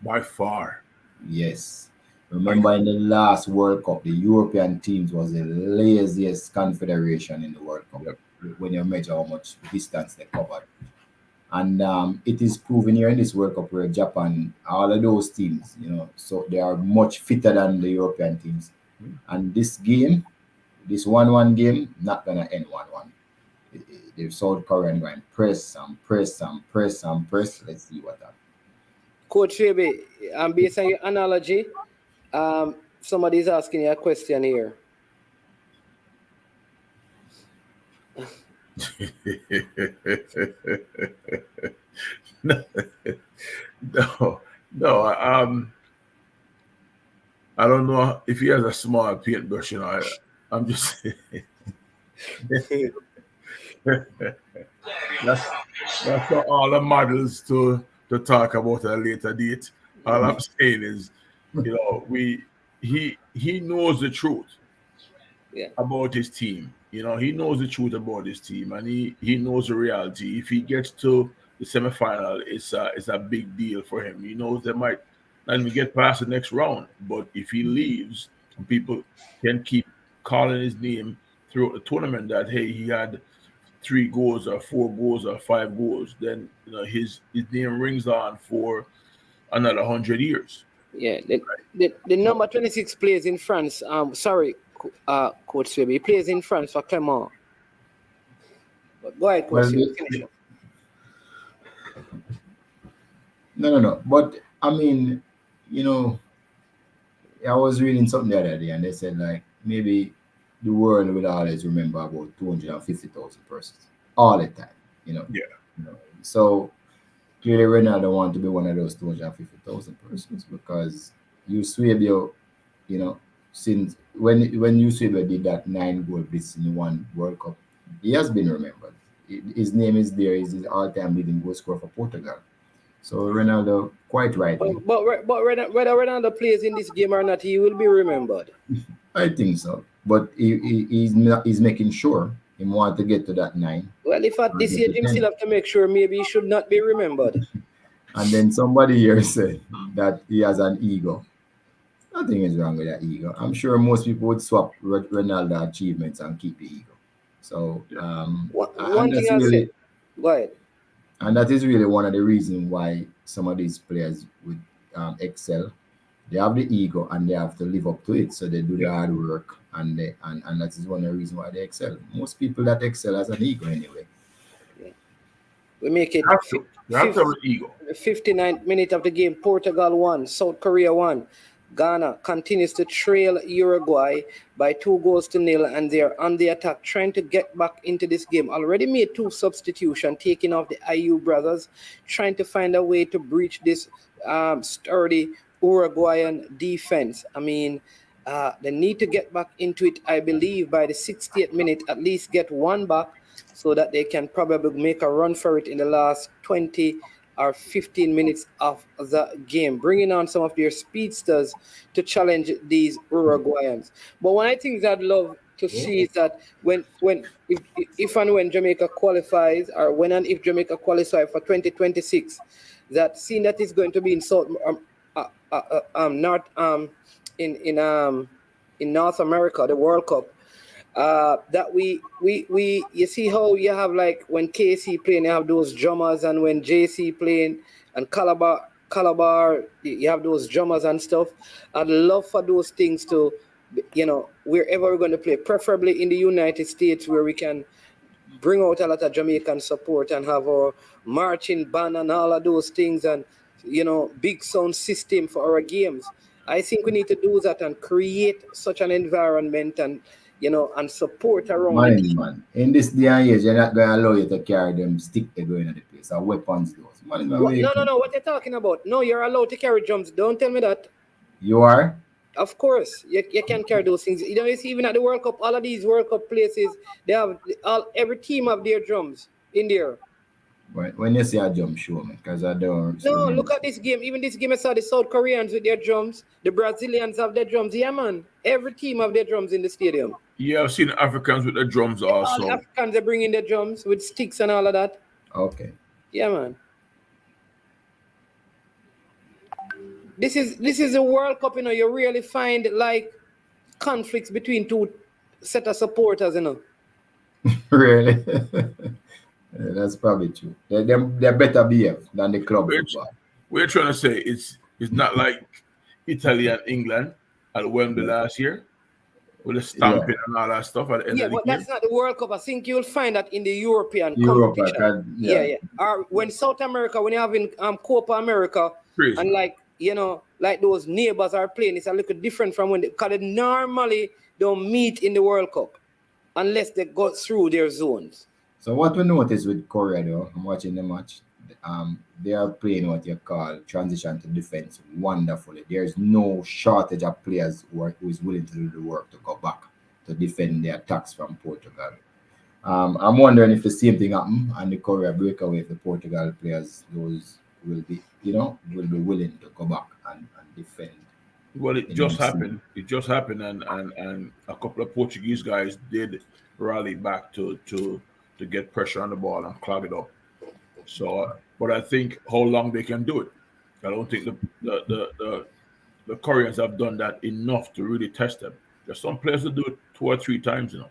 Speaker 8: by far.
Speaker 7: Yes, Remember in the last World Cup, the European teams was the laziest confederation in the World Cup.
Speaker 8: Yep.
Speaker 7: When you measure how much distance they covered. And it is proven here in this World Cup where Japan, all of those teams, so they are much fitter than the European teams. And this game, this 1-1 game, not going to end 1-1. The South Korean going press and press and press and press. Let's see what happens.
Speaker 4: Coach Fabi, based on your analogy, somebody's asking you a question here.
Speaker 8: No. I don't know if he has a small paintbrush, I'm just that's for all the models to talk about at a later date. All I'm saying is, he knows the truth about his team. He knows the truth about his team, and he knows the reality. If he gets to the semifinal, it's a big deal for him. He knows they might not even get past the next round, but if he leaves, people can keep calling his name throughout the tournament that, hey, he had 3 goals or 4 goals or 5 goals, then his name rings on for another 100 years.
Speaker 4: Yeah, the number 26 plays in France. Sorry, Coach Fabi, he plays in France for Clermont. But go ahead, Coach Fabi, finish up.
Speaker 7: No. But I mean, I was reading something the other day, and they said like maybe the world will always remember about 250,000 persons all the time.
Speaker 8: Yeah.
Speaker 7: So clearly, Ronaldo want to be one of those 250,000 persons because Eusebio, since when Eusebio did that 9-goal blitz in one World Cup, he has been remembered. His name is there. He's his all-time leading goal scorer for Portugal. So Ronaldo, quite right.
Speaker 4: But whether Ronaldo plays in this game or not, he will be remembered.
Speaker 7: I think so. But he's making sure he want to get to that 9.
Speaker 4: Well, if at this age him still have to make sure maybe he should not be remembered.
Speaker 7: And then somebody here said that he has an ego. Nothing is wrong with that ego. I'm sure most people would swap Ronaldo achievements and keep the ego. So
Speaker 4: one thing I said, go ahead.
Speaker 7: And that is really one of the reasons why some of these players would excel. They have the ego and they have to live up to it. So they do the hard work, and that is one of the reasons why they excel. Most people that excel has an ego anyway.
Speaker 4: Yeah. We make it 59th minute of the game. Portugal 1, South Korea 1. Ghana continues to trail Uruguay by 2-0, and they're on the attack, trying to get back into this game. Already made 2 substitutions, taking off the IU brothers, trying to find a way to breach this sturdy Uruguayan defense. I mean, they need to get back into it, I believe, by the 60th minute, at least get 1 back, so that they can probably make a run for it in the last 20 or 15 minutes of the game, bringing on some of their speedsters to challenge these Uruguayans. But one of the things I'd love to see is that if and when Jamaica qualifies, or when and if Jamaica qualifies for 2026, that seeing that it's going to be in in North America, the World Cup, that we you see how you have, like, when KC playing, you have those drummers, and when JC playing and Calabar, you have those drummers and stuff. I'd love for those things to, wherever we're going to play, preferably in the United States, where we can bring out a lot of Jamaican support and have our marching band and all of those things, and big sound system for our games. I think we need to do that and create such an environment, and and support around it.
Speaker 7: Man, in this day and age, you're not going to allow you to carry them stick they're going at the place, or weapons those.
Speaker 4: No, what you're talking about? No, you're allowed to carry drums. Don't tell me that.
Speaker 7: You are?
Speaker 4: Of course, you can carry those things. You see, even at the World Cup, all of these World Cup places, they have every team have their drums in there.
Speaker 7: When you say a drum, show me, because I don't.
Speaker 4: No, look at this game. Even this game, I saw the South Koreans with their drums. The Brazilians have their drums. Yeah, man. Every team have their drums in the stadium.
Speaker 8: Yeah, I've seen Africans with their drums also.
Speaker 4: All the Africans are bringing their drums with sticks and all of that.
Speaker 7: Okay.
Speaker 4: Yeah, man. this is a World Cup, you know. You really find like conflicts between two set of supporters, you know.
Speaker 7: Really? Yeah, that's probably true. They're better behave than the club
Speaker 8: Which
Speaker 7: football.
Speaker 8: we're trying to say it's not like Italy and England at Wembley
Speaker 7: Yeah.
Speaker 8: last year with the
Speaker 7: Yeah.
Speaker 8: stamping and all that stuff at the end
Speaker 4: Yeah,
Speaker 8: of the
Speaker 4: but
Speaker 8: game.
Speaker 4: that's not the World Cup. I think you'll find that in the European
Speaker 7: Europe,
Speaker 4: competition. Yeah,
Speaker 7: yeah.
Speaker 4: yeah. Or when South America, when you're having Copa America,
Speaker 8: Crazy.
Speaker 4: and like you know, like those neighbors are playing, it's a little different from when because they normally don't meet in the World Cup unless they go through their zones.
Speaker 7: So what we notice with Korea though, I'm watching the match. They are playing what you call transition to defense wonderfully. There's no shortage of players who is willing to do the work to go back to defend the attacks from Portugal. I'm wondering if the same thing happen and the Korea breakaway if the Portugal players those will be willing to go back and defend.
Speaker 8: Well, it
Speaker 7: in
Speaker 8: just
Speaker 7: them series.
Speaker 8: happened. It just happened, and a couple of Portuguese guys did rally back to get pressure on the ball and clog it up. So, but I think how long they can do it. I don't think the Koreans have done that enough to really test them. There's some players that do it 2 or 3 times, you know.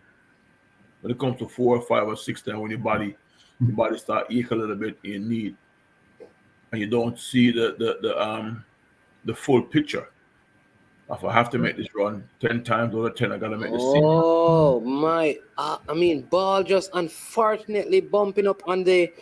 Speaker 8: When it comes to 4 or 5 or 6 times, when your body start ache a little bit, you need, and you don't see the full picture. If I have to make this run 10 times out of 10, I gotta make this same.
Speaker 4: Oh my! I mean, ball just unfortunately bumping up on the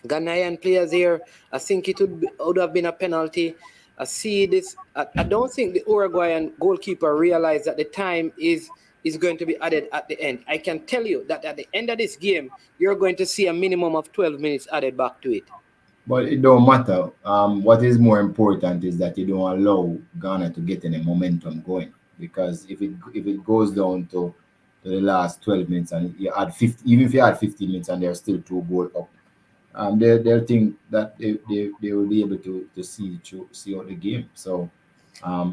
Speaker 4: Ghanaian players here. I think it would have been a penalty. I see this. I don't think the Uruguayan goalkeeper realized that the time is going to be added at the end. I can tell you that at the end of this game, you're going to see a minimum of 12 minutes added back to it.
Speaker 7: But it don't matter. What is more important is that you don't allow Ghana to get any momentum going. Because if it goes down to the last 12 minutes and you add 50, even if you add 15 minutes and they're still 2 goals up, they'll think that they will be able to see out the game. So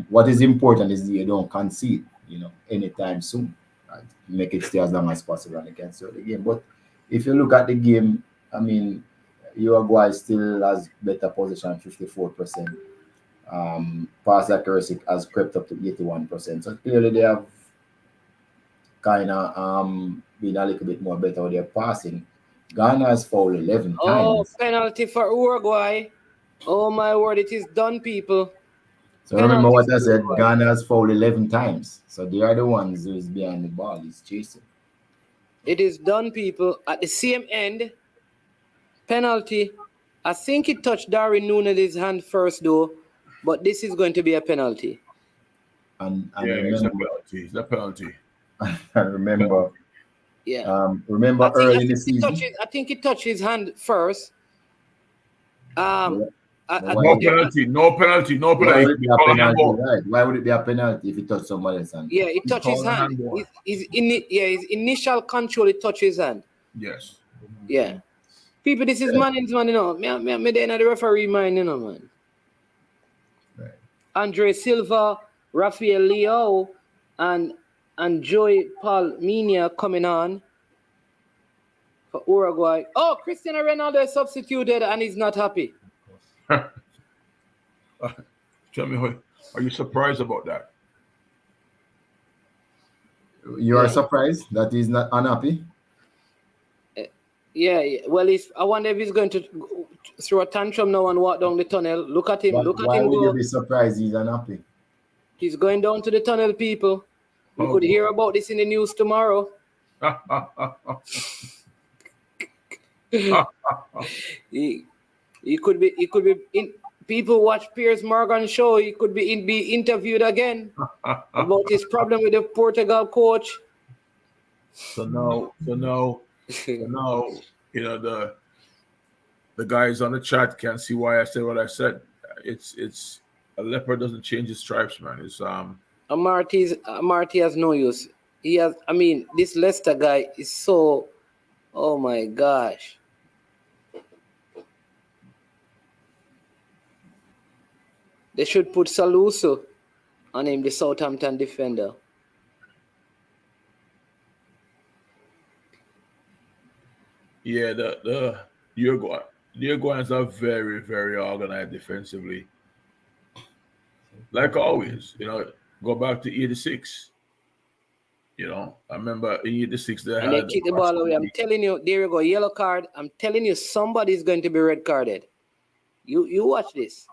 Speaker 7: what is important is that you don't concede, anytime soon. Right? Make it stay as long as possible and you can see out the game. But if you look at the game, I mean, Uruguay still has better position, 54%. Pass accuracy has crept up to 81%. So clearly they have kind of been a little bit more better with their passing. Ghana has fouled 11 times.
Speaker 4: Penalty for Uruguay. Oh my word, it is done, people.
Speaker 7: So remember what I said, Ghana has fouled 11 times. So they are the ones who is behind the ball, he's chasing.
Speaker 4: It is done, people. At the same end, penalty. I think it touched Darwin Núñez's hand first, though, but this is going to be a penalty.
Speaker 7: And
Speaker 8: yeah,
Speaker 7: remember,
Speaker 8: it's a penalty. It's a penalty.
Speaker 7: I remember.
Speaker 4: Yeah.
Speaker 7: Remember early in the season.
Speaker 4: I think it touched his hand first.
Speaker 8: No penalty.
Speaker 7: Why would it be a penalty? Right? Why would it be a penalty if it touched somebody else's hand?
Speaker 4: Yeah, it touched his hand. His initial control, it touched his hand.
Speaker 8: Yes.
Speaker 4: Yeah. People, this is man's man, you know. Me there in the referee mind, you know, man.
Speaker 7: Right.
Speaker 4: Andre Silva, Rafael Leao, and Joy Palminia coming on for Uruguay. Oh, Cristiano Ronaldo is substituted and he's not happy.
Speaker 8: Tell me, are you surprised about that?
Speaker 7: You are surprised that he's not unhappy?
Speaker 4: Yeah. Well, I wonder if he's going to throw a tantrum now and walk down the tunnel. Look at him.
Speaker 7: Why would you be surprised he's unhappy? He's
Speaker 4: going down to the tunnel, people. We could hear about this in the news tomorrow. He could be in. People watch Piers Morgan show. He could be interviewed again about his problem with the Portugal coach.
Speaker 8: So now, you know, the guys on the chat can't see why I said what I said. It's a leopard doesn't change his stripes, man. It's
Speaker 4: Marty has no use. He has. I mean, this Leicester guy is so. Oh my gosh. They should put Saluso on him, the Southampton defender.
Speaker 8: Yeah, the Uruguayans are very, very organized defensively. like always, go back to 86. I remember in 86 they
Speaker 4: And they
Speaker 8: had
Speaker 4: kick the ball away. I'm telling you, there you go, yellow card. I'm telling you, somebody's going to be red carded. You watch this.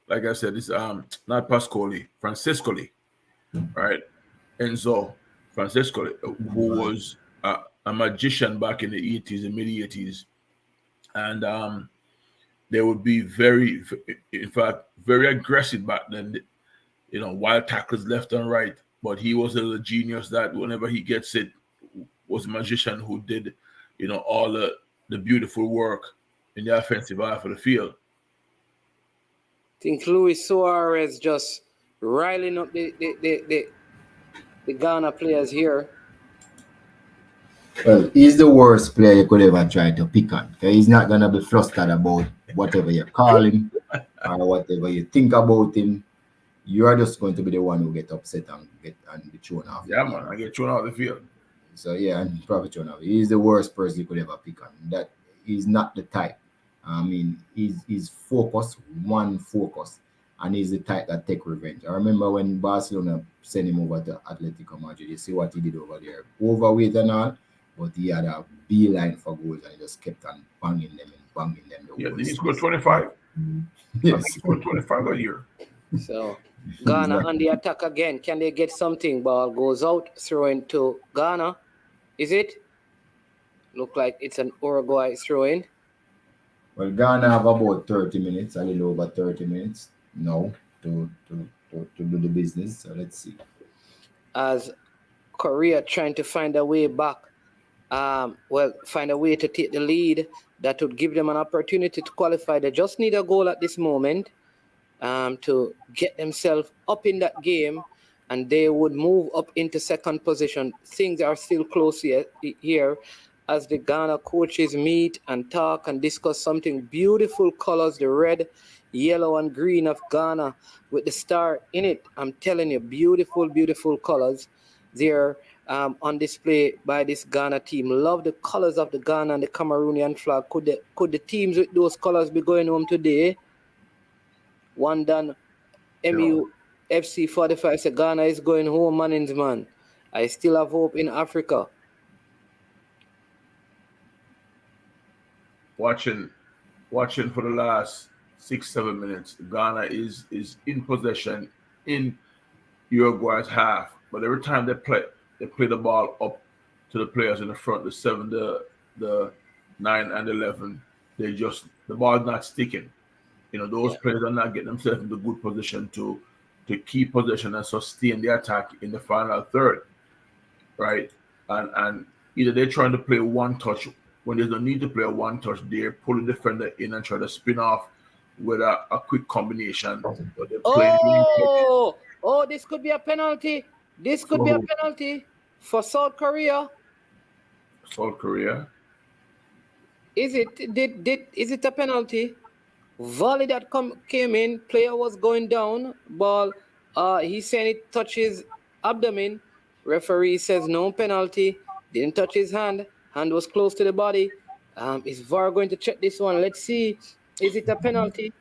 Speaker 8: like I said, it's not Pascoli, Francescoli, right? Enzo Francescoli, who was a magician back in the 80s and mid 80s. And they would be in fact, very aggressive back then. Wild tackles left and right. But he was a genius that whenever he gets it, was a magician who did, all the beautiful work in the offensive half of the field.
Speaker 4: I think Luis Suarez just riling up the Ghana players here.
Speaker 7: Well, he's the worst player you could ever try to pick on. Okay? He's not gonna be flustered about whatever you call him or whatever you think about him. You are just going to be the one who get upset and be thrown off.
Speaker 8: Yeah, man, I get thrown out of the field.
Speaker 7: So yeah, and probably thrown off. He's the worst person you could ever pick on. That he's not the type. I mean, he's focused, one focus, and he's the type that take revenge. I remember when Barcelona sent him over to Atletico Madrid. You see what he did over there, overweight and all, but he had a beeline for goals and he just kept on banging them.
Speaker 8: Yeah, he scored 25.
Speaker 7: Yes,
Speaker 8: he scored 25 a year.
Speaker 4: So Ghana on the attack again. Can they get something? Ball goes out, throw into Ghana. Is it? Look like it's an Uruguay throw in.
Speaker 7: Well, Ghana have about 30 minutes, a little over 30 minutes now to do the business. So let's see.
Speaker 4: As Korea trying to find a way back, find a way to take the lead that would give them an opportunity to qualify. They just need a goal at this moment to get themselves up in that game, and they would move up into second position. Things are still close here as the Ghana coaches meet and talk and discuss something. Beautiful colors, the red, yellow, and green of Ghana with the star in it. I'm telling you, beautiful, beautiful colors there on display by this Ghana team. Love the colors of the Ghana and the Cameroonian flag. Could the teams with those colors be going home today? One done. MU FC 45 said Ghana is going home, man. I still have hope in Africa.
Speaker 8: Watching for the last 6-7 minutes, Ghana is in possession in Uruguay's half. But every time they play the ball up to the players in the front, the 7, the 9, and 11. The ball's not sticking. Those players are not getting themselves into good position to keep possession and sustain the attack in the final third, right? And either they're trying to play one touch when there's no need to play a one touch. They pull the defender in and try to spin off with a quick combination.
Speaker 4: This could be a penalty. This could be a penalty for South Korea.
Speaker 8: South Korea.
Speaker 4: Is it a penalty? Volley that came in, player was going down, ball, he's saying it touches abdomen. Referee says no penalty, didn't touch his hand was close to the body. Is VAR going to check this one? Let's see, is it a penalty?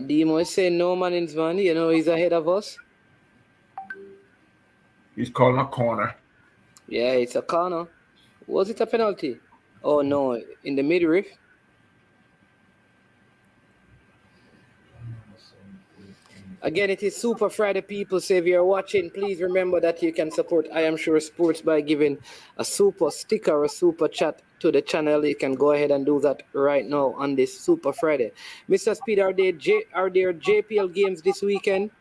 Speaker 4: Demo is saying no, man, he's ahead of us.
Speaker 8: He's calling a corner.
Speaker 4: Yeah, it's a corner. Was it a penalty? Oh no, in the midriff. Again, it is Super Friday, people. So if you're watching, please remember that you can support I Am Sure Sports by giving a super sticker or a super chat to the channel. You can go ahead and do that right now on this Super Friday. Mr. Speed, are there JPL games this weekend?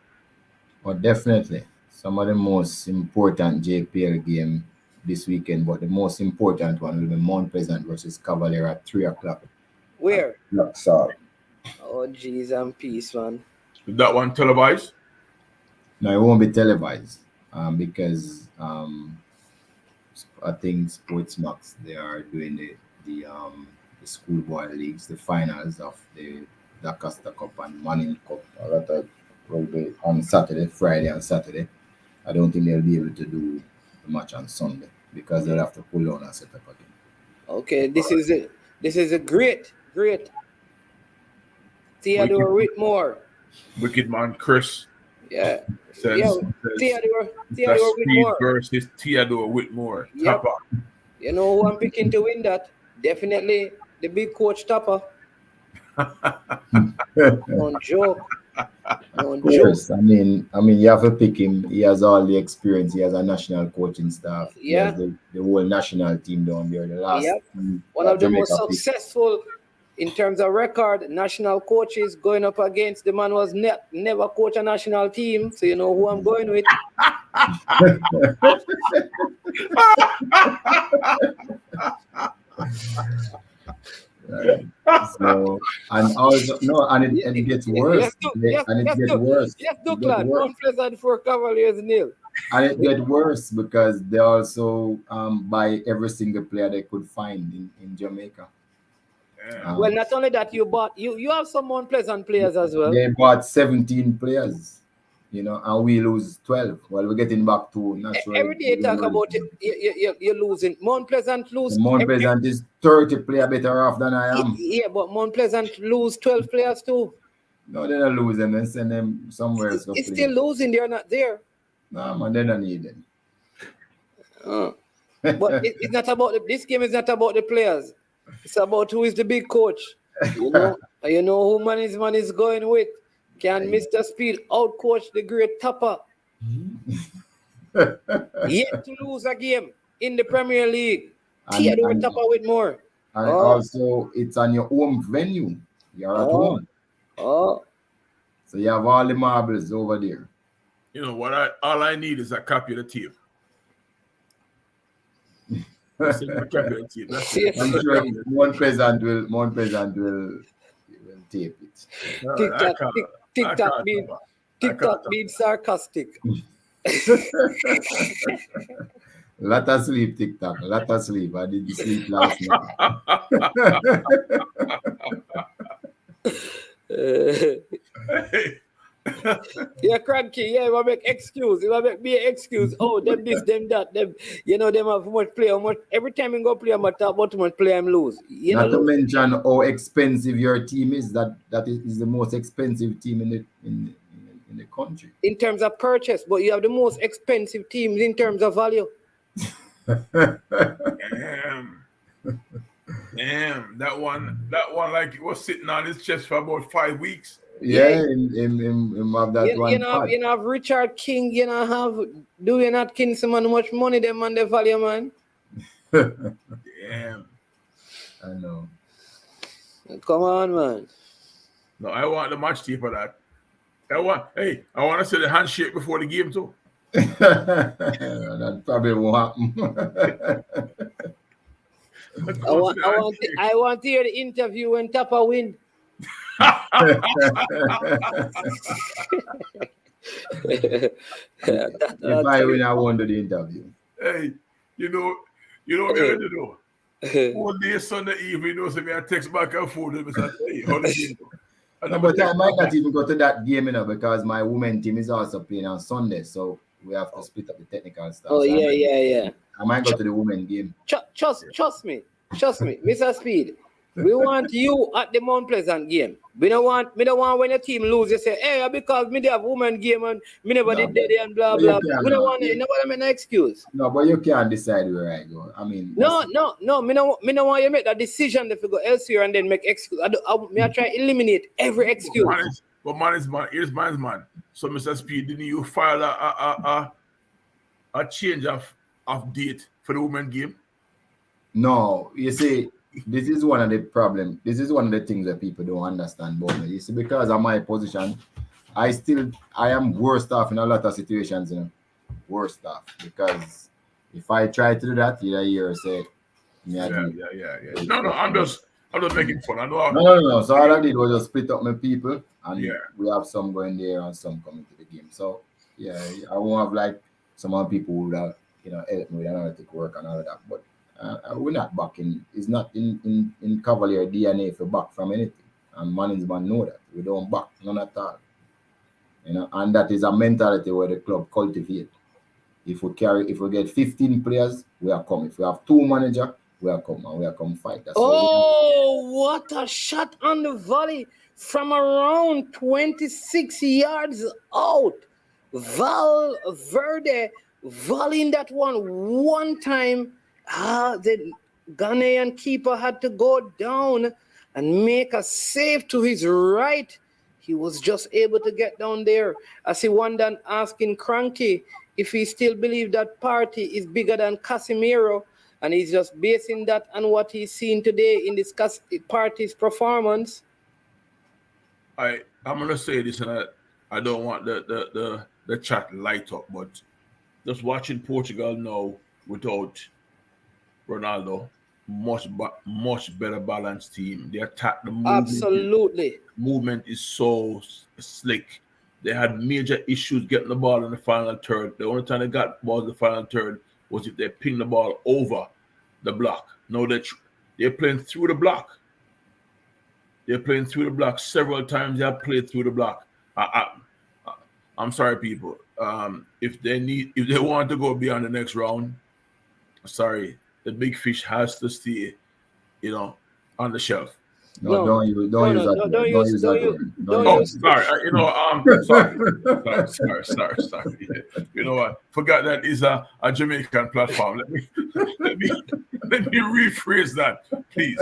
Speaker 7: Oh, definitely. Some of the most important JPL game this weekend, but the most important one will be Mount Pleasant versus Cavalier at 3 o'clock.
Speaker 4: Where?
Speaker 7: Luxor.
Speaker 4: Oh, jeez, and peace, man.
Speaker 8: Is that one televised?
Speaker 7: No, it won't be televised because I think Sportsmax, they are doing the schoolboy leagues, the finals of the Da Costa Cup and Manning Cup. That will be on Friday and Saturday. I don't think they'll be able to do the match on Sunday because they'll have to pull down and set up again.
Speaker 4: Okay, this is This is a great. Theodore Whitmore.
Speaker 8: Wicked man Chris
Speaker 4: Yeah.
Speaker 8: says,
Speaker 4: Yeah.
Speaker 8: says
Speaker 4: Theodore
Speaker 8: Speed
Speaker 4: Whitmore.
Speaker 8: versus Theodore Whitmore.
Speaker 4: Yep.
Speaker 8: Tapper.
Speaker 4: You know who I'm picking to win that? Definitely the big coach Tapper. Don't joke.
Speaker 7: Of course, I mean, you have to pick him. He has all the experience. He has a national coaching staff. He
Speaker 4: Yeah.
Speaker 7: has the whole national team down there. The last team
Speaker 4: One of the
Speaker 7: Jamaica
Speaker 4: most
Speaker 7: picked.
Speaker 4: successful in terms of record national coaches going up against the man was never coach a national team. So you know who I'm going with.
Speaker 7: Right. So, and also and it gets worse. It gets worse.
Speaker 4: Yes, Duckland. Mount Pleasant for Cavaliers nil.
Speaker 7: And it gets worse because they also buy every single player they could find in Jamaica.
Speaker 4: Well, not only that, you have some Mount Pleasant players as well.
Speaker 7: They bought 17 players, and we lose 12. Well, we're getting back to natural.
Speaker 4: Every day you talk about it, you're losing. Mount Pleasant lose.
Speaker 7: Mount Pleasant is 30 players better off than I am.
Speaker 4: Yeah, but Mount Pleasant lose 12 players too.
Speaker 7: No, they're not losing. They send them somewhere else.
Speaker 4: It's still losing. They're not there.
Speaker 7: No, man, they don't need them.
Speaker 4: But it's not about this game is not about the players. It's about who is the big coach. You know who man is going with. Can Mr. Speed outcoach the great Tapper? Yet to lose a game in the Premier League. Theodore Tapper with more.
Speaker 7: And also, it's on your home venue. You're at home. So you have all the marbles over there.
Speaker 8: You know what? All I need is a copy of the tape. I'm
Speaker 7: sure Mount Pleasant will tape it.
Speaker 4: TikTok being sarcastic.
Speaker 7: Let us sleep, TikTok. Let us sleep. I didn't sleep last night.
Speaker 4: Yeah, cranky. Yeah, you make excuse. You make me an excuse. Oh, them this, them that. Them, them have much play. Every time you go play, I'm talk about how much play I'm lose.
Speaker 7: Not to mention how expensive your team is. That is the most expensive team in the country.
Speaker 4: In terms of purchase, but you have the most expensive teams in terms of value.
Speaker 8: Damn, that one like it was sitting on his chest for about 5 weeks.
Speaker 7: Yeah, in have that one.
Speaker 4: You have Richard King, have Dwayne Atkinson, man, much money them man the value, man.
Speaker 8: Damn.
Speaker 7: I know.
Speaker 4: Come on, man.
Speaker 8: No, I want the match tape for that. I want to see the handshake before the game too.
Speaker 7: That probably won't happen.
Speaker 4: I want to hear the interview when Tapper win.
Speaker 7: If I win, I won't do the interview.
Speaker 8: Hey, you know what we're going to do? One day, Sunday evening, I text back and forth and say, hey, how the game go?
Speaker 7: No, but I might not even go to that game, because my women team is also playing on Sunday, so we have to split up the technical stuff.
Speaker 4: Oh, yeah.
Speaker 7: I might go to the women game.
Speaker 4: Trust me, Mr. Speed. We want you at the Mount Pleasant game. We don't want when your team lose, you say, hey, because me have women game and me never did that and blah blah. We don't want nobody make an excuse.
Speaker 7: No, but you can't decide where I go. I mean,
Speaker 4: no. Me don't want you make that decision if you go elsewhere and then make excuse. I try to eliminate every excuse.
Speaker 8: Here's man's man. So Mr. Speed, didn't you file a change of date for the women game?
Speaker 7: No, you see. This is one of the problems. This is one of the things that people don't understand about me. You see, because of my position, I am worse off in a lot of situations, worse off. Because if I try to do that, you'll hear say,
Speaker 8: yeah. No, I'm just making fun. I know.
Speaker 7: No. So all I did was just split up my people, and we have some going there and some coming to the game. So yeah, I won't have like some other people who would have, help me with analytic work and all of that, but. We're not backing. It's not in Cavalier DNA for back from anything. And management know that. We don't back, none at all. And that is a mentality where the club cultivate. If we get 15 players, we are coming. If we have 2 managers, we are come fight. That's
Speaker 4: Oh, what a shot on the volley from around 26 yards out. Valverde volleying that one time. The Ghanaian keeper had to go down and make a save to his right. He was just able to get down there. I see one done asking Cranky if he still believes that Party is bigger than Casemiro, and he's just basing that on what he's seen today in this Party's performance.
Speaker 8: I'm gonna say this, and I don't want the chat light up, but just watching Portugal now without Ronaldo, much better balanced team. They attack the movement.
Speaker 4: Absolutely.
Speaker 8: Movement is so slick. They had major issues getting the ball in the final third. The only time they got the ball in the final third was if they pinged the ball over the block. Now they're playing through the block. They're playing through the block several times. They have played through the block. I'm sorry, people. If they want to go beyond the next round, sorry, the big fish has to stay, on the shelf.
Speaker 7: Don't use that word.
Speaker 8: Sorry. You know what? Forgot that is a Jamaican platform. Let me rephrase that, please.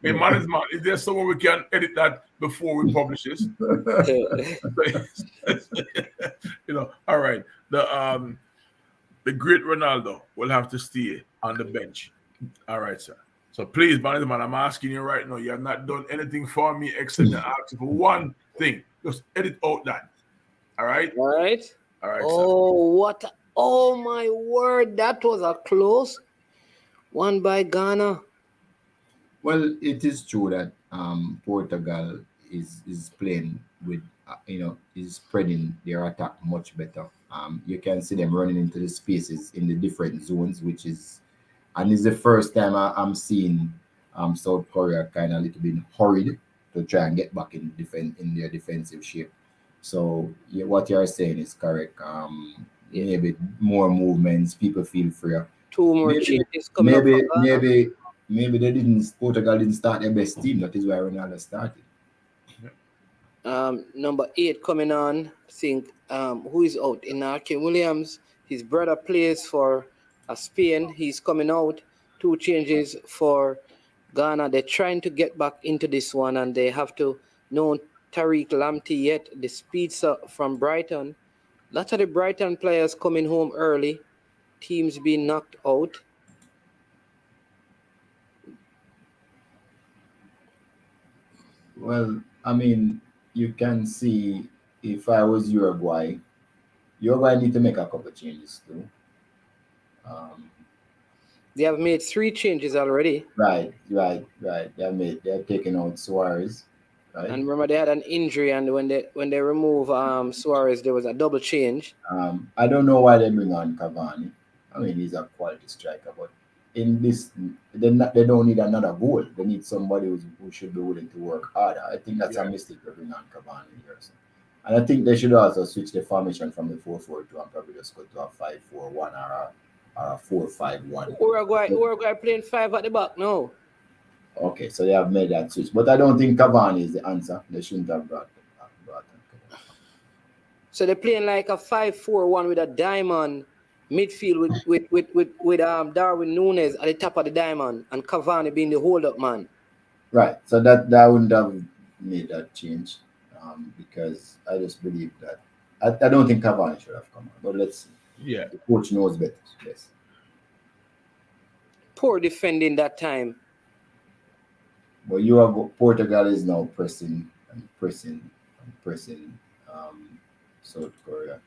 Speaker 8: Man is man. Is there someone we can edit that before we publish this? All right. The great Ronaldo will have to stay on the bench. All right, sir. So please, man, I'm asking you right now. You have not done anything for me except to ask you for one thing. Just edit out that. All right?
Speaker 4: All right.
Speaker 8: Oh,
Speaker 4: sir. Oh, my word. That was a close one by Ghana.
Speaker 7: Well, it is true that Portugal is playing with, is spreading their attack much better. You can see them running into the spaces in the different zones, and it's the first time I'm seeing South Korea kind of a little bit hurried to try and get back in their defensive shape. So what you're saying is correct. Maybe more movements, people feel freer.
Speaker 4: Two more changes coming up.
Speaker 7: Maybe Portugal didn't start their best team. That is why Ronaldo started.
Speaker 4: Number 8 coming on. I think who is out? Inaki Williams. His brother plays for Spain. He's coming out. 2 changes for Ghana. They're trying to get back into this one, and they have to know Tariq Lamptey yet. The speedster from Brighton. Lots of the Brighton players coming home early. Teams being knocked out.
Speaker 7: Well, I mean, you can see if I was Uruguay need to make a couple of changes too.
Speaker 4: They have made 3 changes already.
Speaker 7: Right. They're taking out Suarez. Right.
Speaker 4: And remember, they had an injury, and when they remove Suarez, there was a double change.
Speaker 7: I don't know why they bring on Cavani. I mean, he's a quality striker, but in this, they don't need another goal. They need somebody who should be willing to work harder. I think that's a mistake to bring on Cavani here. So. And I think they should also switch the formation from the 4-4-2 and probably just go to a 5-4-1 or a 4-5-1.
Speaker 4: Uruguay playing 5 at the back now.
Speaker 7: Okay, so they have made that switch. But I don't think Cavani is the answer. They shouldn't have brought him.
Speaker 4: So they're playing like a 5-4-1 with a diamond midfield with Darwin Núñez at the top of the diamond and Cavani being the hold-up man.
Speaker 7: Right. So that wouldn't have made that change because I just believe that I don't think Cavani should have come on. But let's see.
Speaker 8: Yeah.
Speaker 7: The coach knows better. Yes.
Speaker 4: Poor defending that time.
Speaker 7: But Portugal is now pressing South Korea.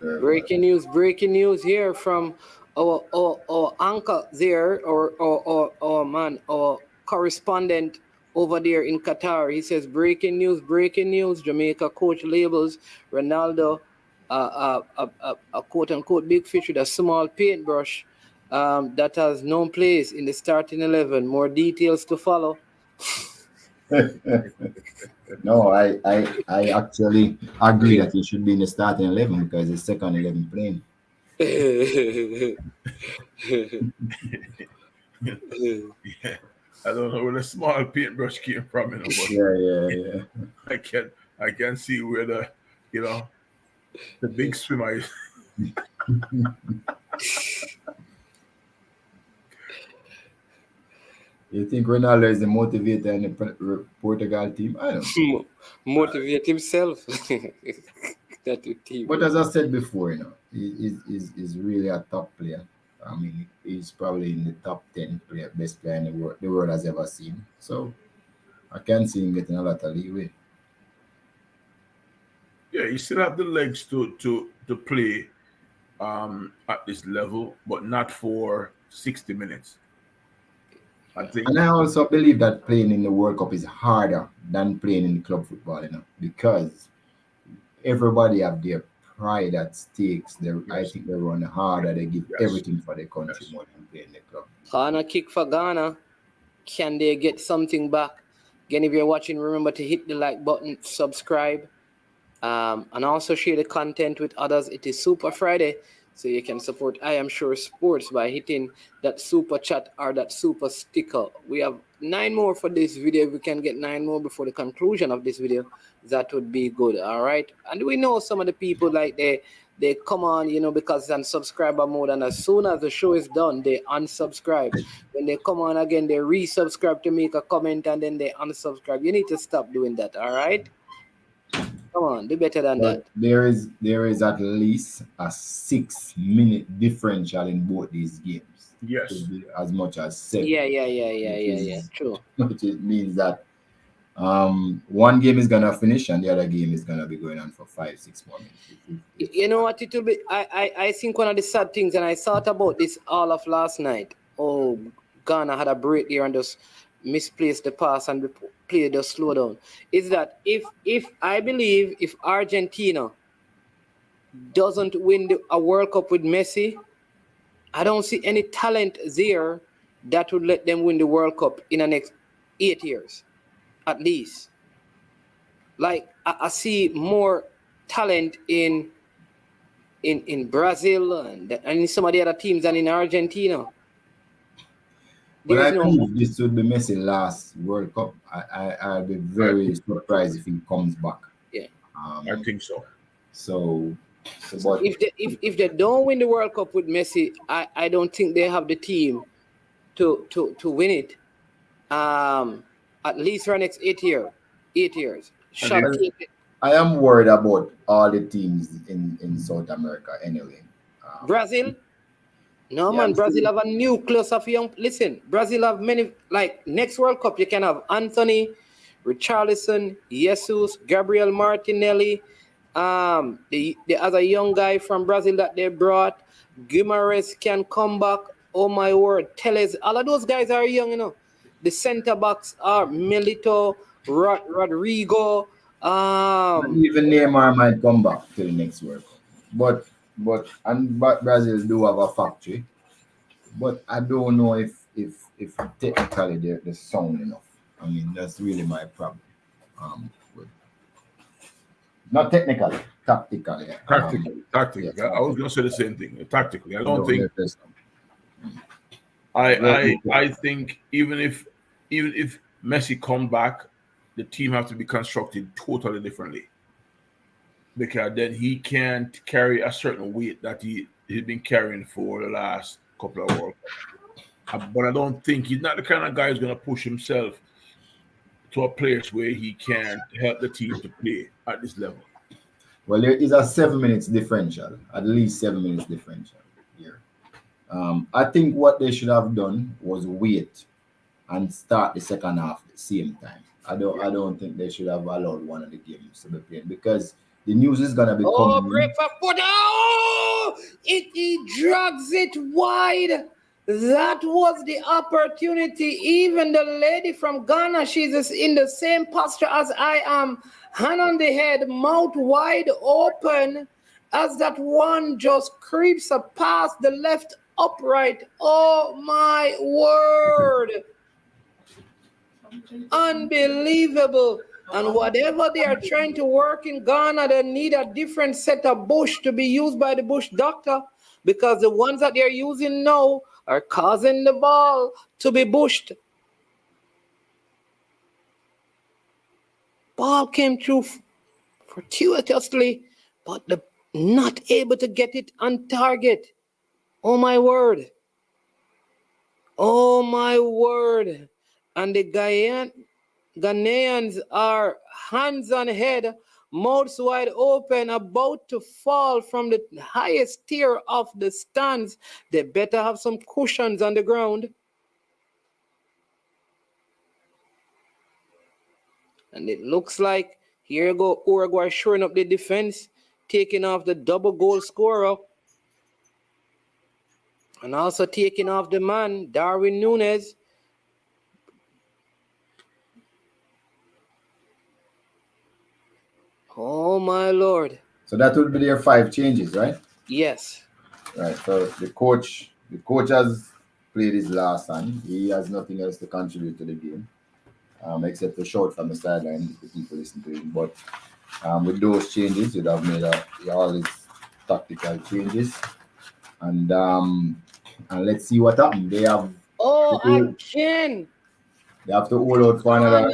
Speaker 4: Breaking news here from our anchor there, our correspondent over there in Qatar. He says, breaking news, Jamaica coach labels Ronaldo a quote-unquote big fish with a small paintbrush that has no place in the starting 11. More details to follow.
Speaker 7: No, I actually agree that he should be in the starting 11 because the second 11 playing.
Speaker 8: Yeah. I don't know where the small paintbrush came from, but
Speaker 7: Yeah.
Speaker 8: I can see where the big swimmer is.
Speaker 7: You think Ronaldo is the motivator in the Portugal team? I don't think.
Speaker 4: Motivate himself. That team.
Speaker 7: But as I said before, he's really a top player. I mean, he's probably in the top 10 best player in the world has ever seen. So I can see him getting a lot of leeway.
Speaker 8: Yeah, you still have the legs to play at this level, but not for 60 minutes.
Speaker 7: And I also believe that playing in the World Cup is harder than playing in club football, because everybody have their pride at stakes. I think they run harder. They give everything for the country more than playing the club.
Speaker 4: Corner kick for Ghana. Can they get something back? Again, if you're watching, remember to hit the like button, subscribe, and also share the content with others. It is Super Friday, so you can support I Am Sure Sports by hitting that super chat or that super sticker. We have 9 more for this video. If we can get 9 more before the conclusion of this video, that would be good. All right. And we know some of the people, like they come on, because it's on subscriber mode, and as soon as the show is done, they unsubscribe. When they come on again, they resubscribe to make a comment, and then they unsubscribe. You need to stop doing that. All right. Come on, do better than that.
Speaker 7: There is at least a 6-minute differential in both these games.
Speaker 8: Yes.
Speaker 7: As much as 7.
Speaker 4: Yeah. True.
Speaker 7: Which means that one game is gonna finish and the other game is gonna be going on for 5-6 more minutes.
Speaker 4: You know what? It will be. I think one of the sad things, and I thought about this all of last night. Oh, Ghana had a break there and just misplaced the pass and the play just slow down. Is that if I believe if Argentina doesn't win a World Cup with Messi, I don't see any talent there that would let them win the World Cup in the next 8 years, at least. Like I see more talent in Brazil and in some of the other teams than in Argentina.
Speaker 7: But I believe this would be Messi last World Cup. I'll be very surprised if he comes back.
Speaker 4: Yeah,
Speaker 8: I think so.
Speaker 7: So but
Speaker 4: if they don't win the World Cup with Messi, I don't think they have the team to win it. At least for the next 8 years.
Speaker 7: I am worried about all the teams in South America anyway.
Speaker 4: Brazil? No, man, Brazil have a nucleus of young. Listen, Brazil have many, like next World Cup, you can have Anthony, Richarlison, Jesus, Gabriel Martinelli, the other young guy from Brazil that they brought, Guimarães can come back. Oh my word, Teles, all of those guys are young, The center backs are Milito, Rodrigo.
Speaker 7: Even Neymar might come back to the next World Cup. But Brazil do have a factory. But I don't know if technically they're sound enough. I mean, that's really my problem. Not technically, tactically.
Speaker 8: Tactically.
Speaker 7: Yeah,
Speaker 8: I was gonna say the same thing. Tactically, I don't think. I think even if Messi come back, the team have to be constructed totally differently, because then he can't carry a certain weight that he's been carrying for the last couple of World Cups. But I don't think he's not the kind of guy who's going to push himself to a place where he can't help the team to play at this level.
Speaker 7: Well, there is a 7 minutes differential, at least 7 minutes differential here. I think what they should have done was wait and start the second half at the same time. I don't think they should have allowed one of the games to be played, because the news is gonna be coming.
Speaker 4: Oh, break for foot! Oh, he drags it wide. That was the opportunity. Even the lady from Ghana, she's in the same posture as I am, hand on the head, mouth wide open, as that one just creeps past the left upright. Oh my word! Unbelievable. And whatever they are trying to work in Ghana, they need a different set of bush to be used by the bush doctor, because the ones that they're using now are causing the ball to be bushed. Ball came through fortuitously, but not able to get it on target. Oh my word. Oh my word. And the Ghanaians are hands on head, mouths wide open, about to fall from the highest tier of the stands. They better have some cushions on the ground. And it looks like here you go Uruguay shoring up the defense, taking off the double goal scorer. And also taking off the man, Darwin Núñez. Oh, my Lord.
Speaker 7: So that would be their 5 changes, right?
Speaker 4: Yes.
Speaker 7: Right. So the coach has played his last hand. He has nothing else to contribute to the game, except to shout from the sideline if people listen to him. But with those changes, you'd have made all his tactical changes. And let's see what happens. They have
Speaker 4: again.
Speaker 7: They have to hold out for another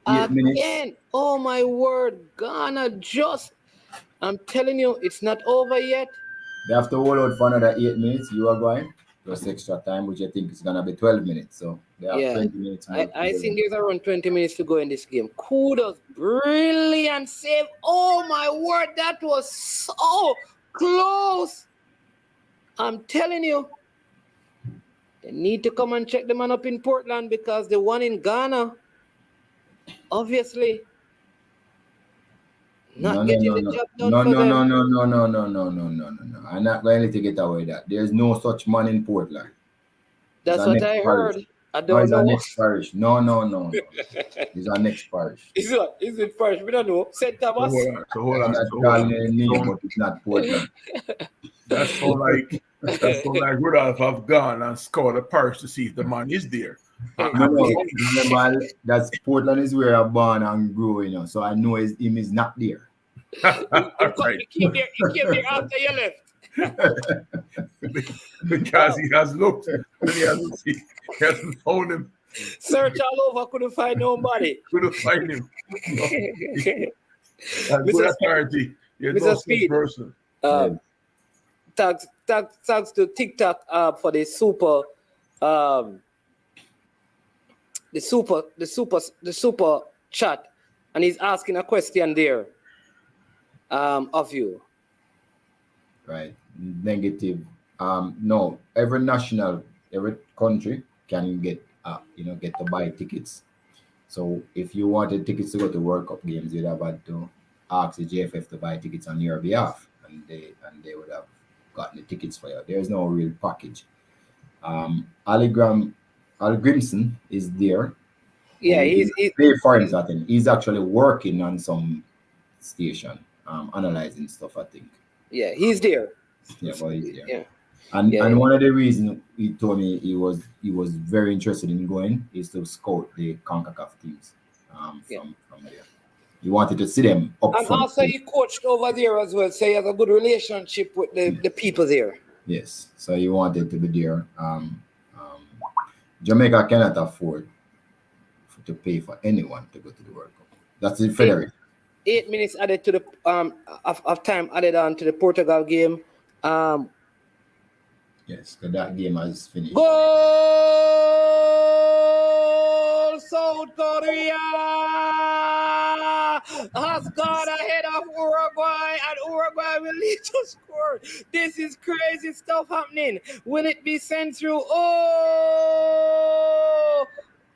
Speaker 7: 8 minutes.
Speaker 4: Again. Oh my word. Ghana I'm telling you, it's not over yet.
Speaker 7: They have to hold out for another 8 minutes. You are going plus extra time, which I think is gonna be 12 minutes. So they have 20 minutes more.
Speaker 4: I think there's around 20 minutes to go in this game. Kudos, brilliant save. Oh my word, that was so close. I'm telling you, they need to come and check the man up in Portland, because the one in Ghana, obviously, not getting the job done for them.
Speaker 7: No. I'm not going to let you get away with that. There's no such man in Portland.
Speaker 4: That's what I heard. I don't know.
Speaker 7: It's our next parish. No. It's our next parish.
Speaker 4: Is it parish? We don't know. St. Thomas.
Speaker 8: Hold on.
Speaker 7: But it's not Portland.
Speaker 8: That's so like Rudolph have gone and scored a parish to see if the man is there.
Speaker 7: Remember, that's Portland is where I'm born and grew, so I know him is not there.
Speaker 4: Right. He came there after you left.
Speaker 8: Because he has looked and he hasn't found him.
Speaker 4: Search all over, couldn't find nobody.
Speaker 8: Couldn't find him.
Speaker 4: Mr.
Speaker 8: Speed.
Speaker 4: Mr. Speed.
Speaker 8: Person.
Speaker 4: Thanks to TikTok for the super the super chat, and he's asking a question there of you.
Speaker 7: Right. Negative. No, every country can get to buy tickets. So if you wanted tickets to go to World Cup games, you'd have had to ask the JFF to buy tickets on your behalf, and they would have gotten the tickets for you. There's no real package. Ali Grimson is there.
Speaker 4: Yeah, he's
Speaker 7: for him that thing. He's actually working on some station, analyzing stuff, I think.
Speaker 4: Yeah, he's there.
Speaker 7: Yeah, but he's there.
Speaker 4: Yeah.
Speaker 7: And one of the reasons he told me he was very interested in going is to scout the CONCACAF teams from there. He wanted to see them up
Speaker 4: and
Speaker 7: front.
Speaker 4: Also he coached over there as well, so he has a good relationship with the people there.
Speaker 7: Yes, so he wanted to be there. Jamaica cannot afford to pay for anyone to go to the World Cup. That's the federation.
Speaker 4: 8 minutes added to the of time added on to the Portugal game.
Speaker 7: Yes, because that game has finished.
Speaker 4: Goal, South Korea has gone ahead of Uruguay, and Uruguay will need to score. This is crazy stuff happening. Will it be sent through?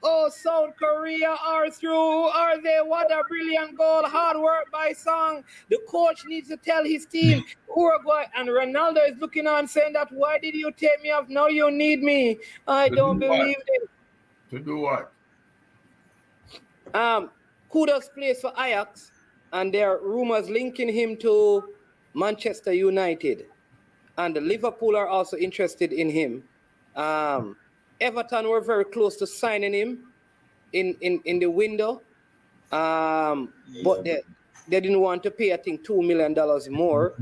Speaker 4: Oh, South Korea are through. Are they? What a brilliant goal. Hard work by Song. The coach needs to tell his team, Uruguay, and Ronaldo is looking on saying that, why did you take me off? Now you need me. I don't believe it.
Speaker 8: To do what?
Speaker 4: Kudos plays for Ajax, and there are rumors linking him to Manchester United. And the Liverpool are also interested in him. Everton were very close to signing him in the window, but they didn't want to pay, I think, $2 million more.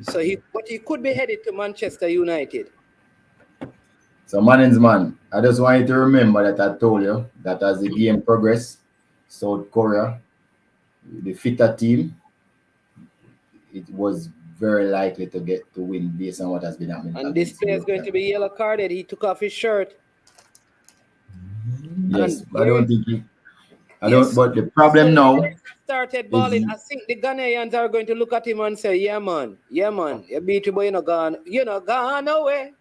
Speaker 4: So he could be headed to Manchester United.
Speaker 7: So, man, I just want you to remember that I told you that as the game progressed, South Korea, the fitter team, it was very likely to win based on what has been happening.
Speaker 4: And this player is going to be yellow carded. He took off his shirt.
Speaker 7: Yes,
Speaker 4: And
Speaker 7: I don't think he. I
Speaker 4: yes,
Speaker 7: don't. But the problem now
Speaker 4: started balling. I think the Ghanaians are going to look at him and say, "Yeah, man, you beat you, but you're not gone away.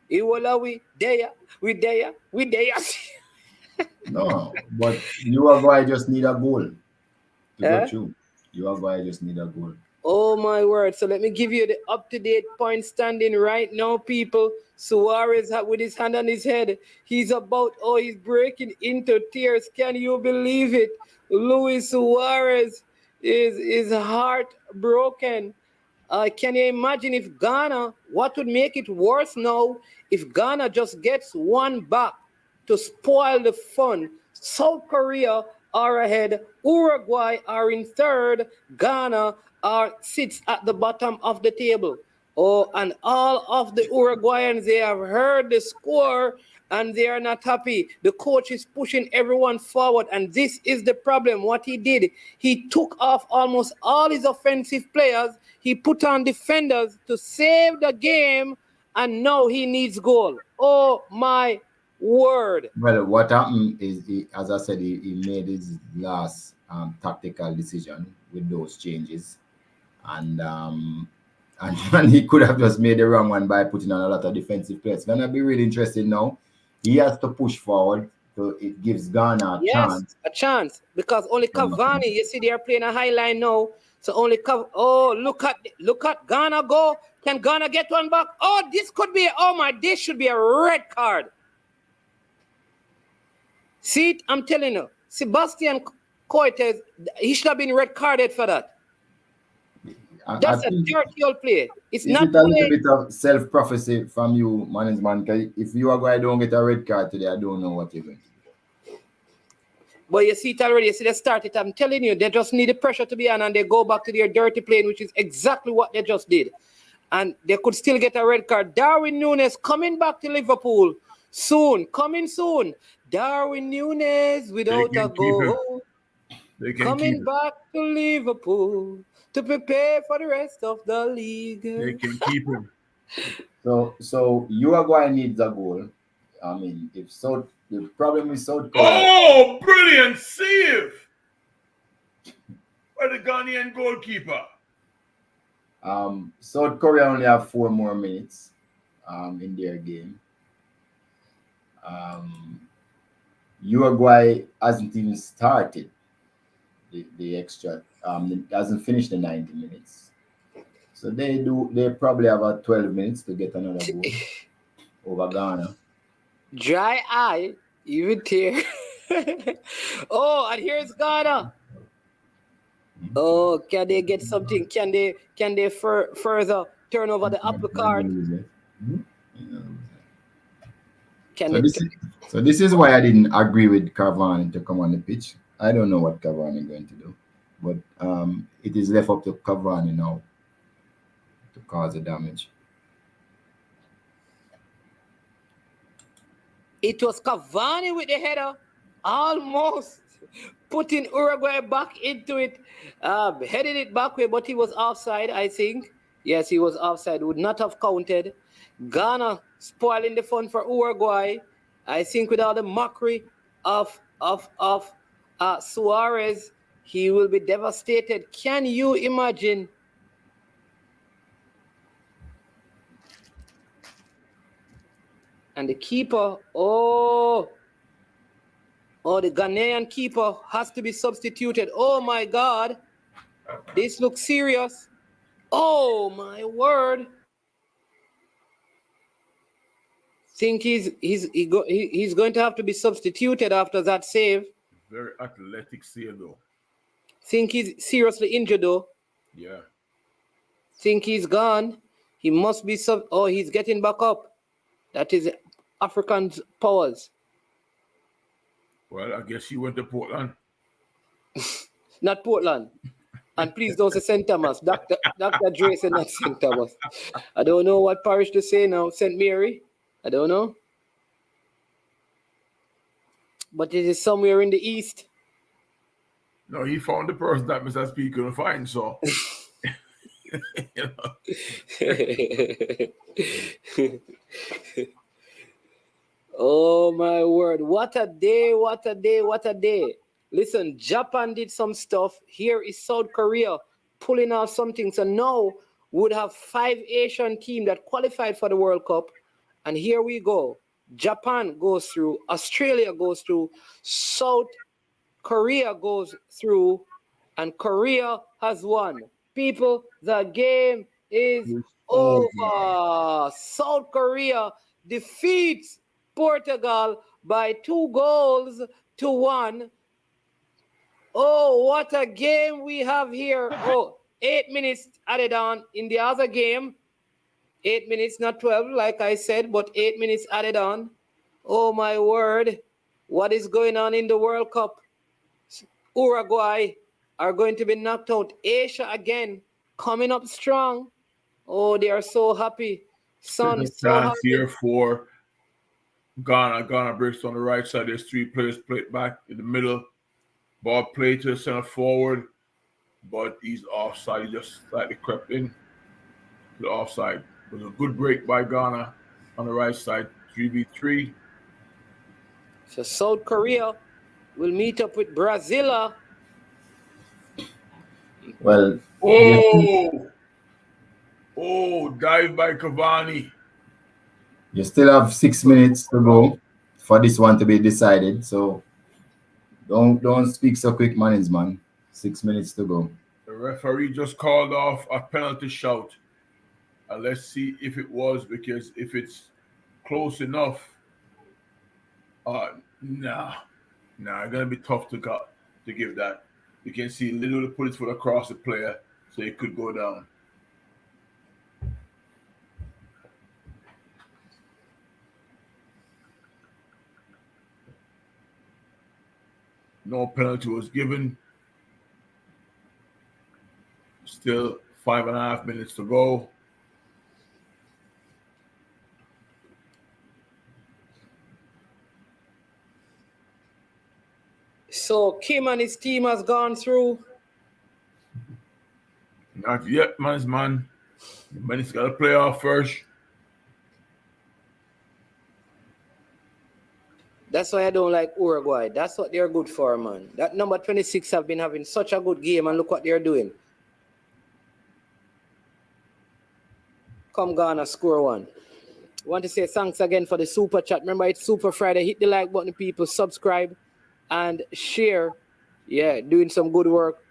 Speaker 4: We there.
Speaker 7: No, but Uruguay just need a goal to go through. Uruguay just need a goal.
Speaker 4: Oh my word. So let me give you the up-to-date point standing right now, people. Suarez with his hand on his head. He's breaking into tears. Can you believe it? Luis Suarez is heartbroken. Can you imagine if Ghana, what would make it worse now, if Ghana just gets one back to spoil the fun? South Korea are ahead, Uruguay are in third, Ghana sits at the bottom of the table. Oh, and all of the Uruguayans, they have heard the score and they are not happy. The coach is pushing everyone forward, and this is the problem. What he did, he took off almost all his offensive players. He put on defenders to save the game, and now he needs goal. Oh, my word.
Speaker 7: Well, what happened is, as I said, he made his last tactical decision with those changes. And he could have just made the wrong one by putting on a lot of defensive players. It's gonna be really interesting now. He has to push forward, so it gives Ghana a
Speaker 4: chance because only Cavani. You see, they are playing a high line now. So only look at Ghana go. Can Ghana get one back? Oh, this should be a red card. See, I'm telling you, Sebastian Coites, he should have been red carded for that. That's a dirty old play. It's not
Speaker 7: a little bit of self-prophecy from you, man. If you are going to don't get a red card today, I don't know what you're going to do.
Speaker 4: But you see it already. You see they started. I'm telling you, they just need the pressure to be on, and they go back to their dirty playing, which is exactly what they just did. And they could still get a red card. Darwin Núñez coming back to Liverpool coming soon. Darwin Núñez without a goal. Coming back to Liverpool to prepare for the rest of the league.
Speaker 8: They can keep him.
Speaker 7: So Uruguay needs a goal. I mean, the problem is South Korea.
Speaker 8: Oh, brilliant save by the Ghanaian goalkeeper.
Speaker 7: South Korea only have 4 more minutes in their game. Uruguay hasn't even started the extra. Hasn't finished the 90 minutes. So they probably have about 12 minutes to get another goal over Ghana.
Speaker 4: Dry eye, even tear. Oh, and here's Ghana. Oh, can they get something? Can they further turn over the apple cart?
Speaker 7: So this is why I didn't agree with Cavani to come on the pitch. I don't know what Cavani is going to do, but it is left up to Cavani now to cause the damage.
Speaker 4: It was Cavani with the header, almost putting Uruguay back into it, heading it backward, but he was offside, I think. Yes, he was offside. Would not have counted. Ghana spoiling the fun for Uruguay. I think with all the mockery of Suarez, he will be devastated. Can you imagine? And the keeper, the Ghanaian keeper has to be substituted. Oh my God, this looks serious. Oh my word. Think he's going to have to be substituted after that save.
Speaker 8: Very athletic save though.
Speaker 4: Think he's seriously injured though.
Speaker 8: Yeah.
Speaker 4: Think he's gone. He must be he's getting back up. That is African powers.
Speaker 8: Well, I guess he went to Portland.
Speaker 4: Not Portland. And please don't say St. Thomas. Dr. Dre said not St. Thomas. I don't know what parish to say now. St. Mary? I don't know. But it is somewhere in the east.
Speaker 8: No, he found the person that Mr. Speed couldn't find, so. You know.
Speaker 4: Oh my word. What a day, what a day, what a day. Listen, Japan did some stuff. Here is South Korea pulling off something. So now we would have 5 Asian teams that qualified for the World Cup. And here we go. Japan goes through, Australia goes through, South Korea goes through, and Korea has won. People, the game is over. South Korea defeats Portugal by 2-1. Oh, what a game we have here. Oh, 8 minutes added on in the other game. 8 minutes, not 12, like I said, but 8 minutes added on. Oh, my word. What is going on in the World Cup? Uruguay are going to be knocked out. Asia again, coming up strong. Oh, they are so happy. Son, so happy.
Speaker 8: Here for Ghana. Ghana breaks on the right side. There's 3 players played back in the middle. Ball played to the center forward, but he's offside. He just slightly crept in to the offside. It was a good break by Ghana on the right side. 3v3.
Speaker 4: So South Korea will meet up with Brazil.
Speaker 7: Well,
Speaker 8: Dive by Cavani.
Speaker 7: you still have 6 minutes to go for this one to be decided. So don't speak so quick, man. 6 minutes to go.
Speaker 8: The referee just called off a penalty shout. And let's see if it was, because if it's close enough, it's gonna be tough to give that. You can see literally put his foot across the player, so it could go down. No penalty was given. Still 5.5 minutes to go.
Speaker 4: So Kim and his team has gone through.
Speaker 8: Not yet, man. Man's got to play off first.
Speaker 4: That's why I don't like Uruguay. That's what they're good for, man. That number 26 have been having such a good game, and look what they're doing. Come Ghana, score 1. Want to say thanks again for the super chat. Remember, it's Super Friday. Hit the like button, people. Subscribe and share. Yeah, doing some good work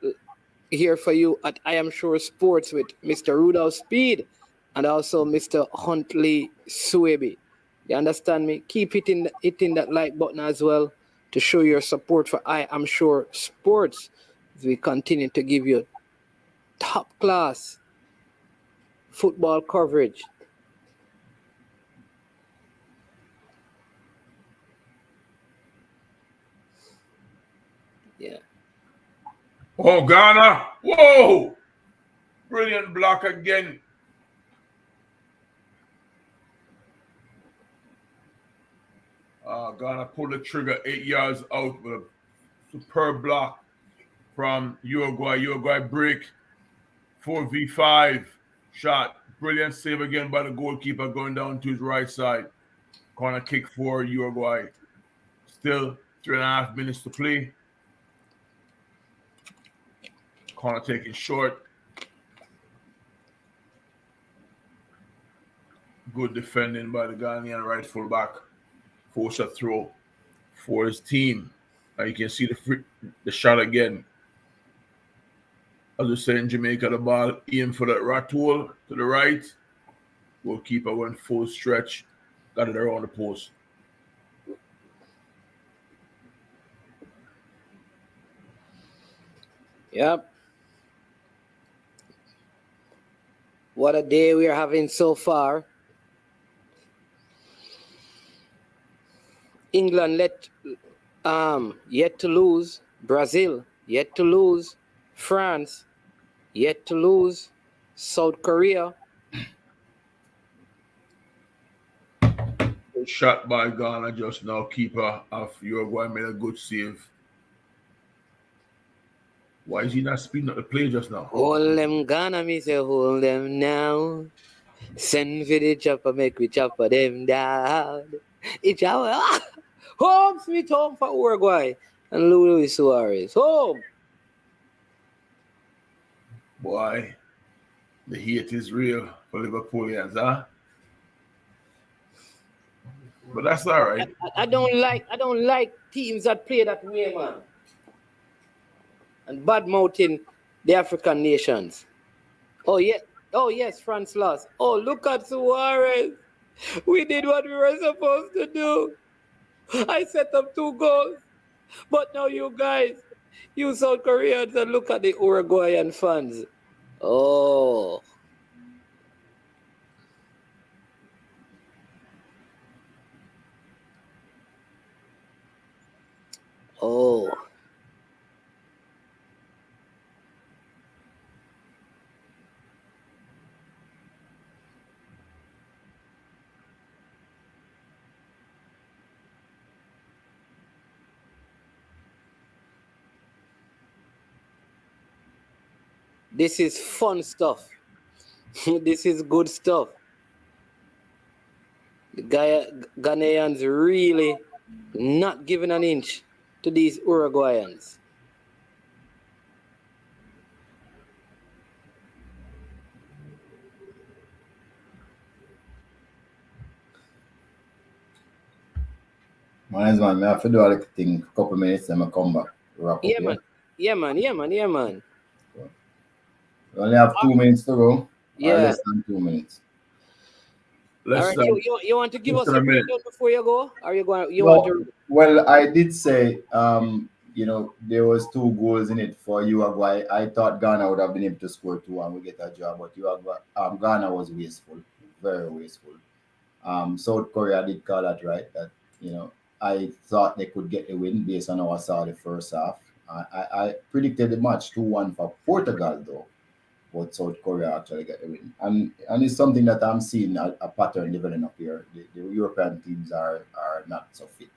Speaker 4: here for you at I Am Sure Sports with Mr. Rudolph Speed and also Mr. Huntley Suebi. You understand me? Keep hitting that like button as well to show your support for I Am Sure Sports as we continue to give you top class football coverage. Yeah.
Speaker 8: Oh, Ghana. Whoa. Brilliant block again. Ghana pulled the trigger 8 yards out with a superb block from Uruguay. Uruguay break. 4v5 shot. Brilliant save again by the goalkeeper going down to his right side. Corner kick for Uruguay. Still 3.5 minutes to play. Corner taken short. Good defending by the Ghanaian right fullback. Force a throw for his team. Now you can see the shot again. As we say in Jamaica, the ball aim for that rat hole to the right. Goalkeeper went full stretch, got it around the post.
Speaker 4: Yep. What a day we are having so far. England yet to lose. Brazil yet to lose. France yet to lose. South Korea
Speaker 8: shot by Ghana just now. Keeper of Uruguay made a good save. Why is he not speeding up the play just now?
Speaker 4: Hold them Ghana, me say hold them now. Send for the chopper, make we chopper them down. It's our home sweet home for Uruguay and Luis Suarez. Home.
Speaker 8: Boy, the hate is real for Liverpoolians, huh? But that's all right.
Speaker 4: I don't like teams that play that way, man. And bad mouthing the African nations. Oh yes, France lost. Oh, look at Suarez. We did what we were supposed to do. I set up 2 goals. But now you guys, you South Koreans, and look at the Uruguayan fans. Oh. Oh. This is fun stuff. This is good stuff. The Ghanaians really not giving an inch to these Uruguayans.
Speaker 7: Man, I have to do a little thing, couple minutes, and I come back.
Speaker 4: Yeah, man.
Speaker 7: We only have 2 minutes to go.
Speaker 4: Yeah.
Speaker 7: Or less than 2 minutes.
Speaker 4: All right, you want to give us a breakdown before you go? Are you going?
Speaker 7: Well, I did say, there was 2 goals in it for Uruguay. I thought Ghana would have been able to score 2 and we get a draw, but Ghana was wasteful, very wasteful. South Korea did call that right. That I thought they could get the win based on how I saw the first half. I predicted the match 2-1 for Portugal though. But South Korea actually get the win. And it's something that I'm seeing a pattern developing up here. The European teams are not so fit.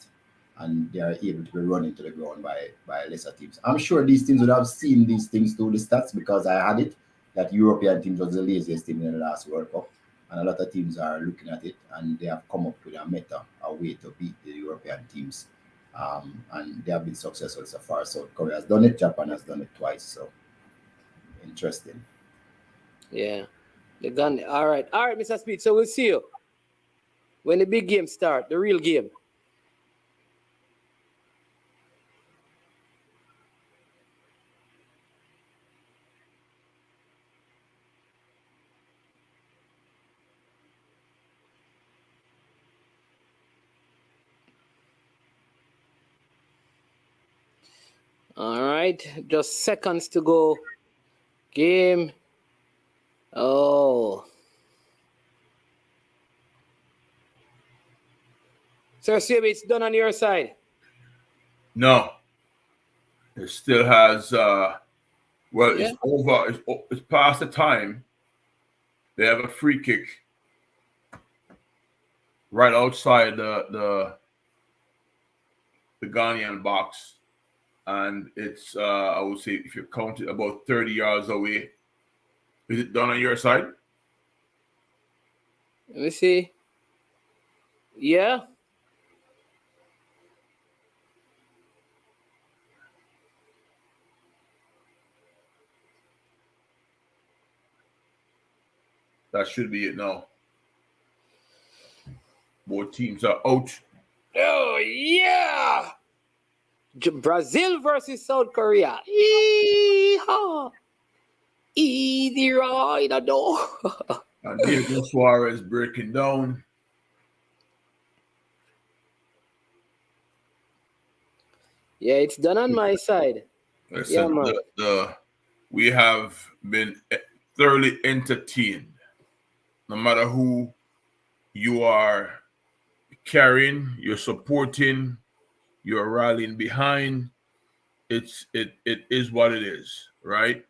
Speaker 7: And they are able to be run into the ground by lesser teams. I'm sure these teams would have seen these things through the stats because I had it, that European teams was the laziest team in the last World Cup. And a lot of teams are looking at it and they have come up with a way to beat the European teams. And they have been successful so far. South Korea has done it, Japan has done it twice. So interesting.
Speaker 4: Yeah. All right, Mr. Speed. So we'll see you when the big game starts, the real game. All right, just seconds to go. Game. Oh. Sir Sibi, it's done on your side.
Speaker 8: No. It still has, it's over. It's past the time. They have a free kick right outside the Ghanaian box. And it's, I would say, if you count it, about 30 yards away. Is it done on your side?
Speaker 4: Let me see. Yeah.
Speaker 8: That should be it now. Both teams are out.
Speaker 4: Oh, yeah. Brazil versus South Korea. Yeehaw. Easy ride, I know.
Speaker 8: And Diego Suarez breaking down.
Speaker 4: Yeah, it's done on my side.
Speaker 8: Listen, we have been thoroughly entertained. No matter who you are carrying, you're supporting, you're rallying behind, it is what it is, right?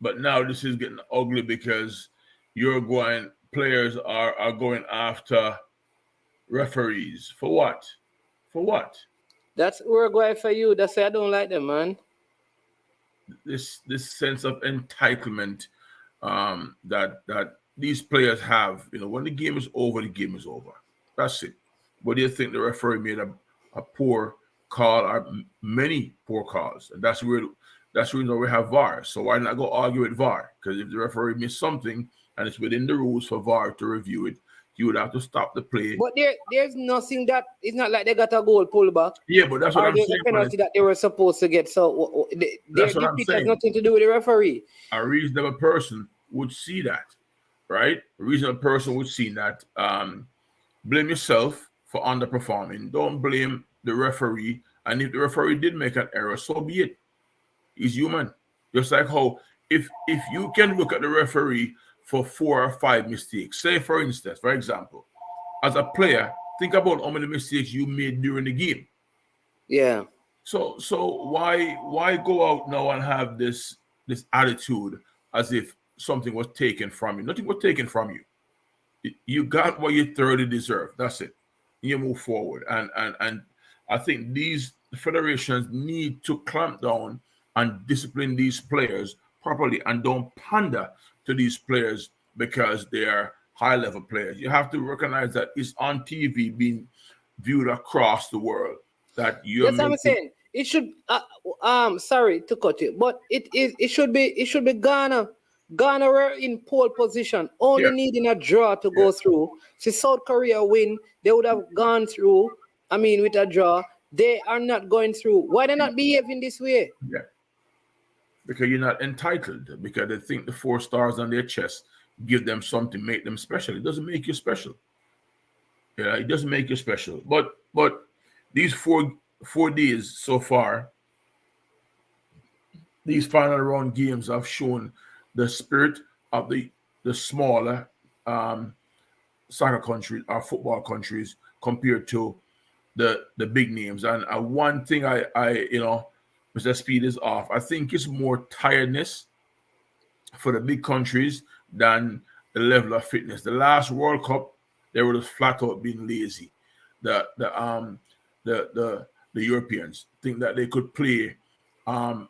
Speaker 8: But now this is getting ugly because Uruguayan players are going after referees. For what? For what?
Speaker 4: That's Uruguay for you. That's why I don't like them, man.
Speaker 8: This sense of entitlement that these players have. When the game is over, the game is over. That's it. What do you think the referee made a poor call or many poor calls? And that's the reason we have VAR. So why not go argue with VAR? Because if the referee missed something and it's within the rules for VAR to review it, you would have to stop the play.
Speaker 4: But there's nothing that it's not like they got a goal pull back.
Speaker 8: Yeah, but that's what I'm saying.
Speaker 4: A penalty that they were supposed to get. So
Speaker 8: that's what I'm saying.
Speaker 4: Has nothing to do with the referee.
Speaker 8: A reasonable person would see that, right? A reasonable person would see that. Blame yourself for underperforming. Don't blame the referee. And if the referee did make an error, so be it. He's human. Just like how if you can look at the referee for 4 or 5 mistakes, say for instance, for example, as a player, think about how many mistakes you made during the game.
Speaker 4: Yeah.
Speaker 8: So why go out now and have this attitude as if something was taken from you? Nothing was taken from you. You got what you thoroughly deserve. That's it. You move forward. And I think these federations need to clamp down and discipline these players properly and don't pander to these players because they are high-level players. You have to recognize that it's on TV being viewed across the world. That you're
Speaker 4: That's what I'm saying. It should. Sorry to cut you, but it should be Ghana. Ghana were in pole position, only needing a draw to go through. See, South Korea win, they would have gone through. I mean, with a draw, they are not going through. Why they not behaving this way?
Speaker 8: Yeah. Because you're not entitled, because they think the 4 stars on their chest give them something, make them special. It doesn't make you special. Yeah, it doesn't make you special. But these 4 days so far, these final round games have shown the spirit of the smaller soccer countries or football countries compared to the big names. And one thing I Mr. Speed is off. I think it's more tiredness for the big countries than the level of fitness. The last World Cup, they were just flat out being lazy. The Europeans think that they could play the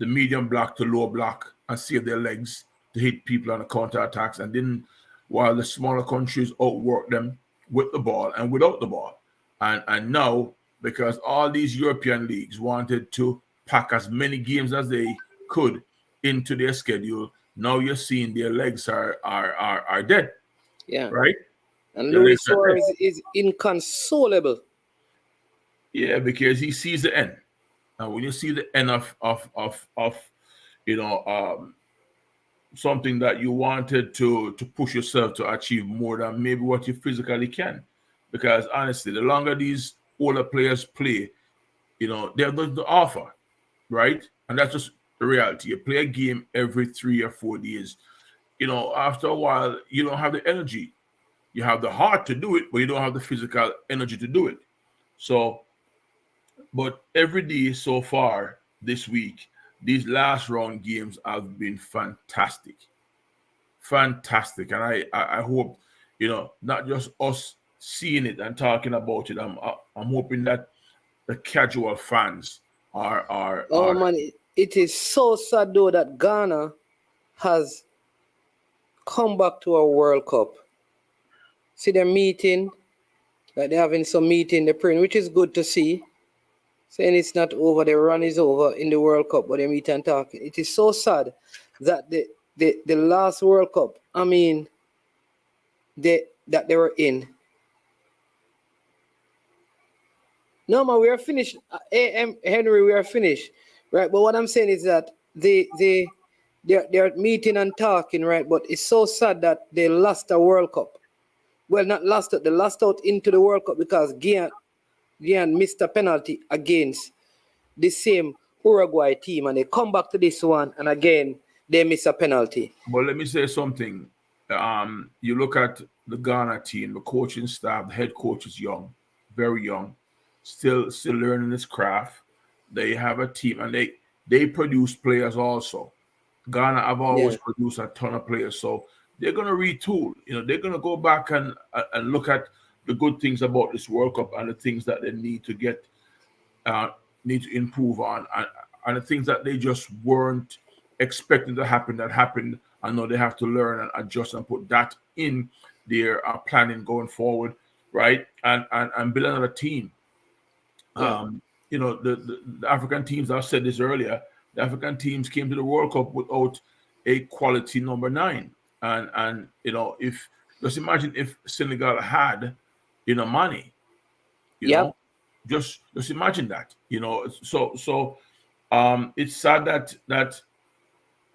Speaker 8: medium block to low block and save their legs to hit people on the counter attacks, and then while the smaller countries outwork them with the ball and without the ball. And now, because all these European leagues wanted to pack as many games as they could into their schedule, now you're seeing their legs are dead.
Speaker 4: Yeah.
Speaker 8: Right?
Speaker 4: And Luis Suarez is inconsolable.
Speaker 8: Yeah, because he sees the end. And when you see the end of something that you wanted to push yourself to achieve more than maybe what you physically can. Because honestly, the longer these older players play, they have nothing to offer, right? And that's just the reality. You play a game every 3 or 4 days. After a while, you don't have the energy. You have the heart to do it, but you don't have the physical energy to do it. So, but every day so far this week, these last round games have been fantastic. Fantastic. And I hope, not just us seeing it and talking about it. I'm hoping that the casual fans are.
Speaker 4: Man, it is so sad though that Ghana has come back to a World Cup. See, they're meeting, like they're having some meeting, they're praying, which is good to see. Saying it's not over, the run is over in the World Cup, but they meet and talk. It is so sad that the last World Cup, that they were in. No, man, we are finished. Henry, we are finished. Right, but what I'm saying is that they're meeting and talking, right? But it's so sad that they lost a World Cup. Well, not lost it, they lost out into the World Cup because Gian missed a penalty against the same Uruguay team, and they come back to this one, and again, they miss a penalty.
Speaker 8: But let me say something. You look at the Ghana team, the coaching staff, the head coach is young, very young, still learning his craft. They have a team, and they produce players also. Ghana have always produced a ton of players, so they're going to retool. They're going to go back and look at the good things about this World Cup and the things that they need to get, need to improve on, and the things that they just weren't expecting to happen that happened. I know they have to learn and adjust and put that in their planning going forward, right? And build another team.
Speaker 4: Yeah.
Speaker 8: The African teams, I said this earlier, the African teams came to the World Cup without a quality number 9. And if just imagine if Senegal had, money,
Speaker 4: Yep.
Speaker 8: just imagine that, so it's sad that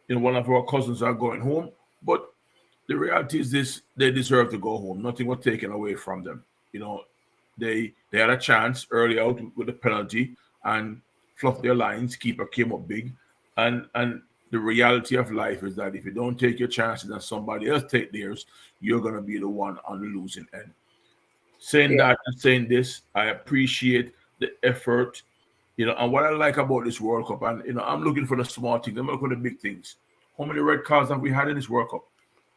Speaker 8: one of our cousins are going home, but the reality is this: they deserve to go home. Nothing was taken away from them. They had a chance early out with a penalty and fluffed their lines. Keeper came up big, and the reality of life is that if you don't take your chances and somebody else take theirs, you're gonna be the one on the losing end. Saying that and saying this, I appreciate the effort, and what I like about this World Cup, and I'm looking for the small things, I'm looking for the big things. How many red cards have we had in this World Cup?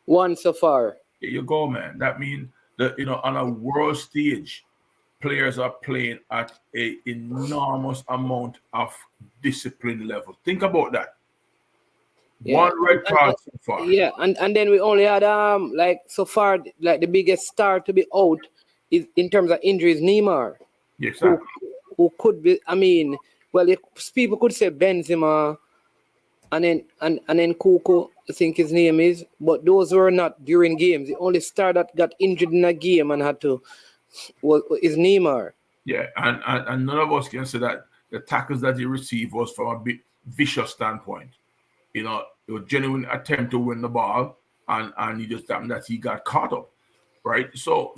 Speaker 4: 1 so far.
Speaker 8: There you go, man. That means that on a world stage, players are playing at a enormous amount of discipline level. Think about that.
Speaker 4: Yeah.
Speaker 8: 1 red card so far.
Speaker 4: Yeah, and then we only had like so far, like the biggest star to be out is in terms of injuries, Neymar.
Speaker 8: Yes, exactly.
Speaker 4: Who could be? I mean, well, people could say Benzema, and then Kuku, I think his name is, but those were not during games. The only star that got injured in a game and had to is Neymar.
Speaker 8: Yeah, and none of us can say that the tackles that he received was from a bit vicious standpoint. It was genuine attempt to win the ball, and he just happened that he got caught up, right? So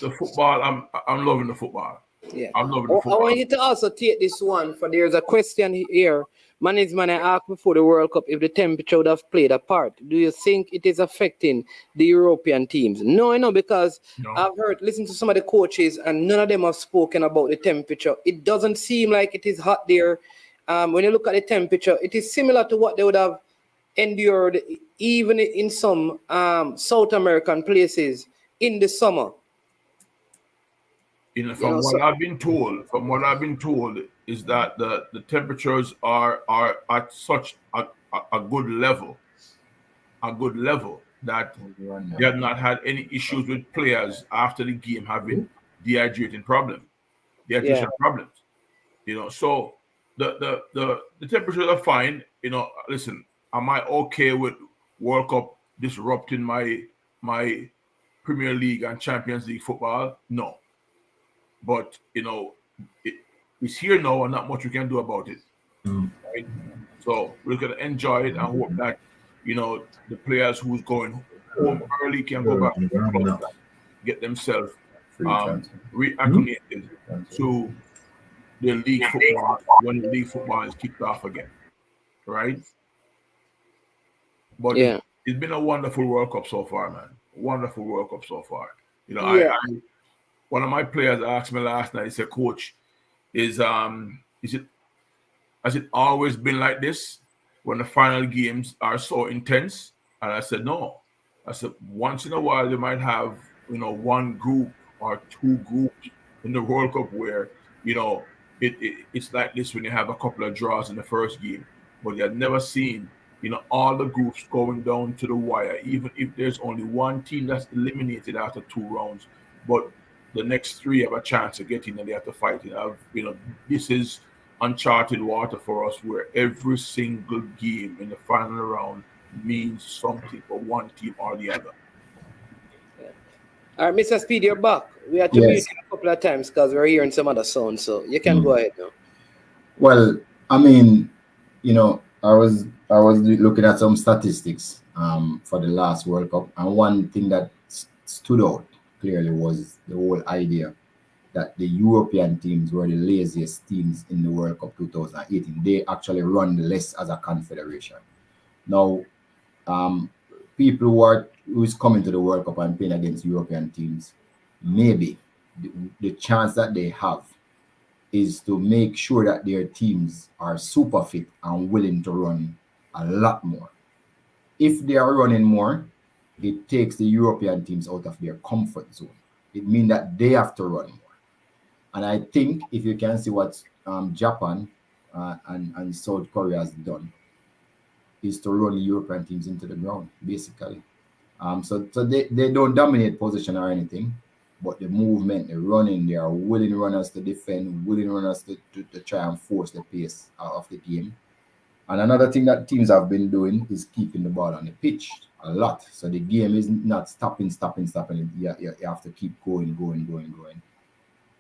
Speaker 8: the football, I'm loving the football.
Speaker 4: Yeah,
Speaker 8: I'm loving the football.
Speaker 4: I want you to also take this one. There's a question here. Management, I asked before the World Cup if the temperature would have played a part. Do you think it is affecting the European teams? No, I know, because I've listened to some of the coaches, and none of them have spoken about the temperature. It doesn't seem like it is hot there. When you look at the temperature, it is similar to what they would have endured even in some South American places in the summer.
Speaker 8: From what I've been told is that the temperatures are at such a good level that they have not had any issues with players after the game having dehydration problems. So the temperatures are fine. Listen, am I okay with World Cup disrupting my Premier League and Champions League football? No. But it's here now, and not much we can do about it. Right? So we're gonna enjoy it and hope that the players who's going home early can go back to the clubs, get themselves reacclimated to the league football when the league football is kicked off again. Right? But it's been a wonderful World Cup so far, man. Wonderful World Cup so far. One of my players asked me last night, he said, Coach, has it always been like this when the final games are so intense? And I said, no. I said, once in a while you might have, one group or two groups in the World Cup where, it's like this when you have a couple of draws in the first game. But you have never seen, all the groups going down to the wire, even if there's only one team that's eliminated after 2 rounds. But the next 3 have a chance of getting and they have to fight it. This is uncharted water for us, where every single game in the final round means something for one team or the other.
Speaker 4: All right, Mr. Speed, you're back. We had to mute you a couple of times because we're hearing some other sound, so you can go ahead now.
Speaker 7: Well, I mean, I was looking at some statistics for the last World Cup, and one thing that stood out clearly was the whole idea that the European teams were the laziest teams in the World Cup 2018. They actually run less as a confederation. Now, people who's coming to the World Cup and playing against European teams, maybe the chance that they have is to make sure that their teams are super fit and willing to run a lot more. if they are running more, it takes the European teams out of their comfort zone. It means that they have to run more. And I think if you can see what Japan and South Korea has done, is to run European teams into the ground, basically. So they don't dominate position or anything, but the movement, the running, they are willing runners to defend, willing runners to try and force the pace of the game. And another thing that teams have been doing is keeping the ball on the pitch a lot. So the game is not stopping. You have to keep going.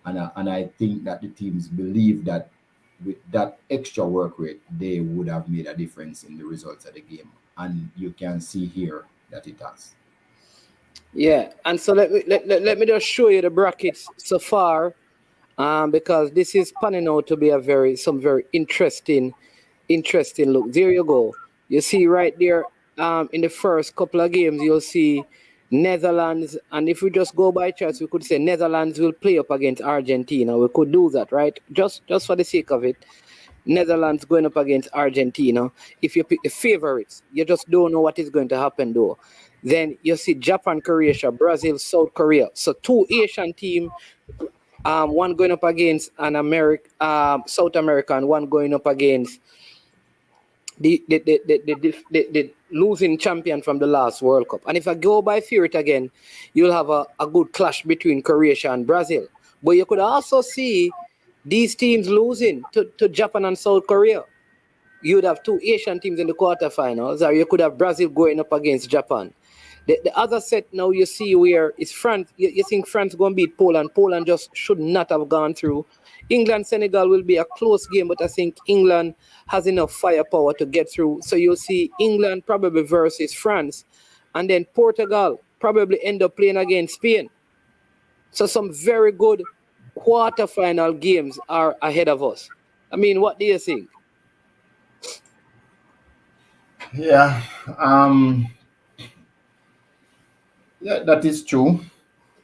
Speaker 7: And I think that the teams believe that with that extra work rate, they would have made a difference in the results of the game. And you can see here that it has.
Speaker 4: Yeah, and so let me just show you the brackets so far, because this is panning out to be some very interesting look. There you go. You see right there, in the first couple of games, you'll see Netherlands, and if we just go by chance, we could say Netherlands will play up against Argentina. We could do that, right? Just for the sake of it. Netherlands going up against Argentina. If you pick the favorites, you just don't know what is going to happen though. Then you see Japan, Croatia, Brazil, South Korea. So two Asian teams, one going up against an South America, and one going up against the losing champion from the last World Cup. And if I go by favorite again, you'll have a good clash between Croatia and Brazil. But you could also see these teams losing to Japan and South Korea. You'd have two Asian teams in the quarterfinals, or you could have Brazil going up against Japan. The other set now you see where is France. You think France going to beat Poland. Poland just should not have gone through. England, Senegal will be a close game, but I think England has enough firepower to get through. So you'll see England probably versus France. And then Portugal probably end up playing against Spain. So some very good quarterfinal games are ahead of us. I mean, what do you think?
Speaker 7: Yeah, that is true.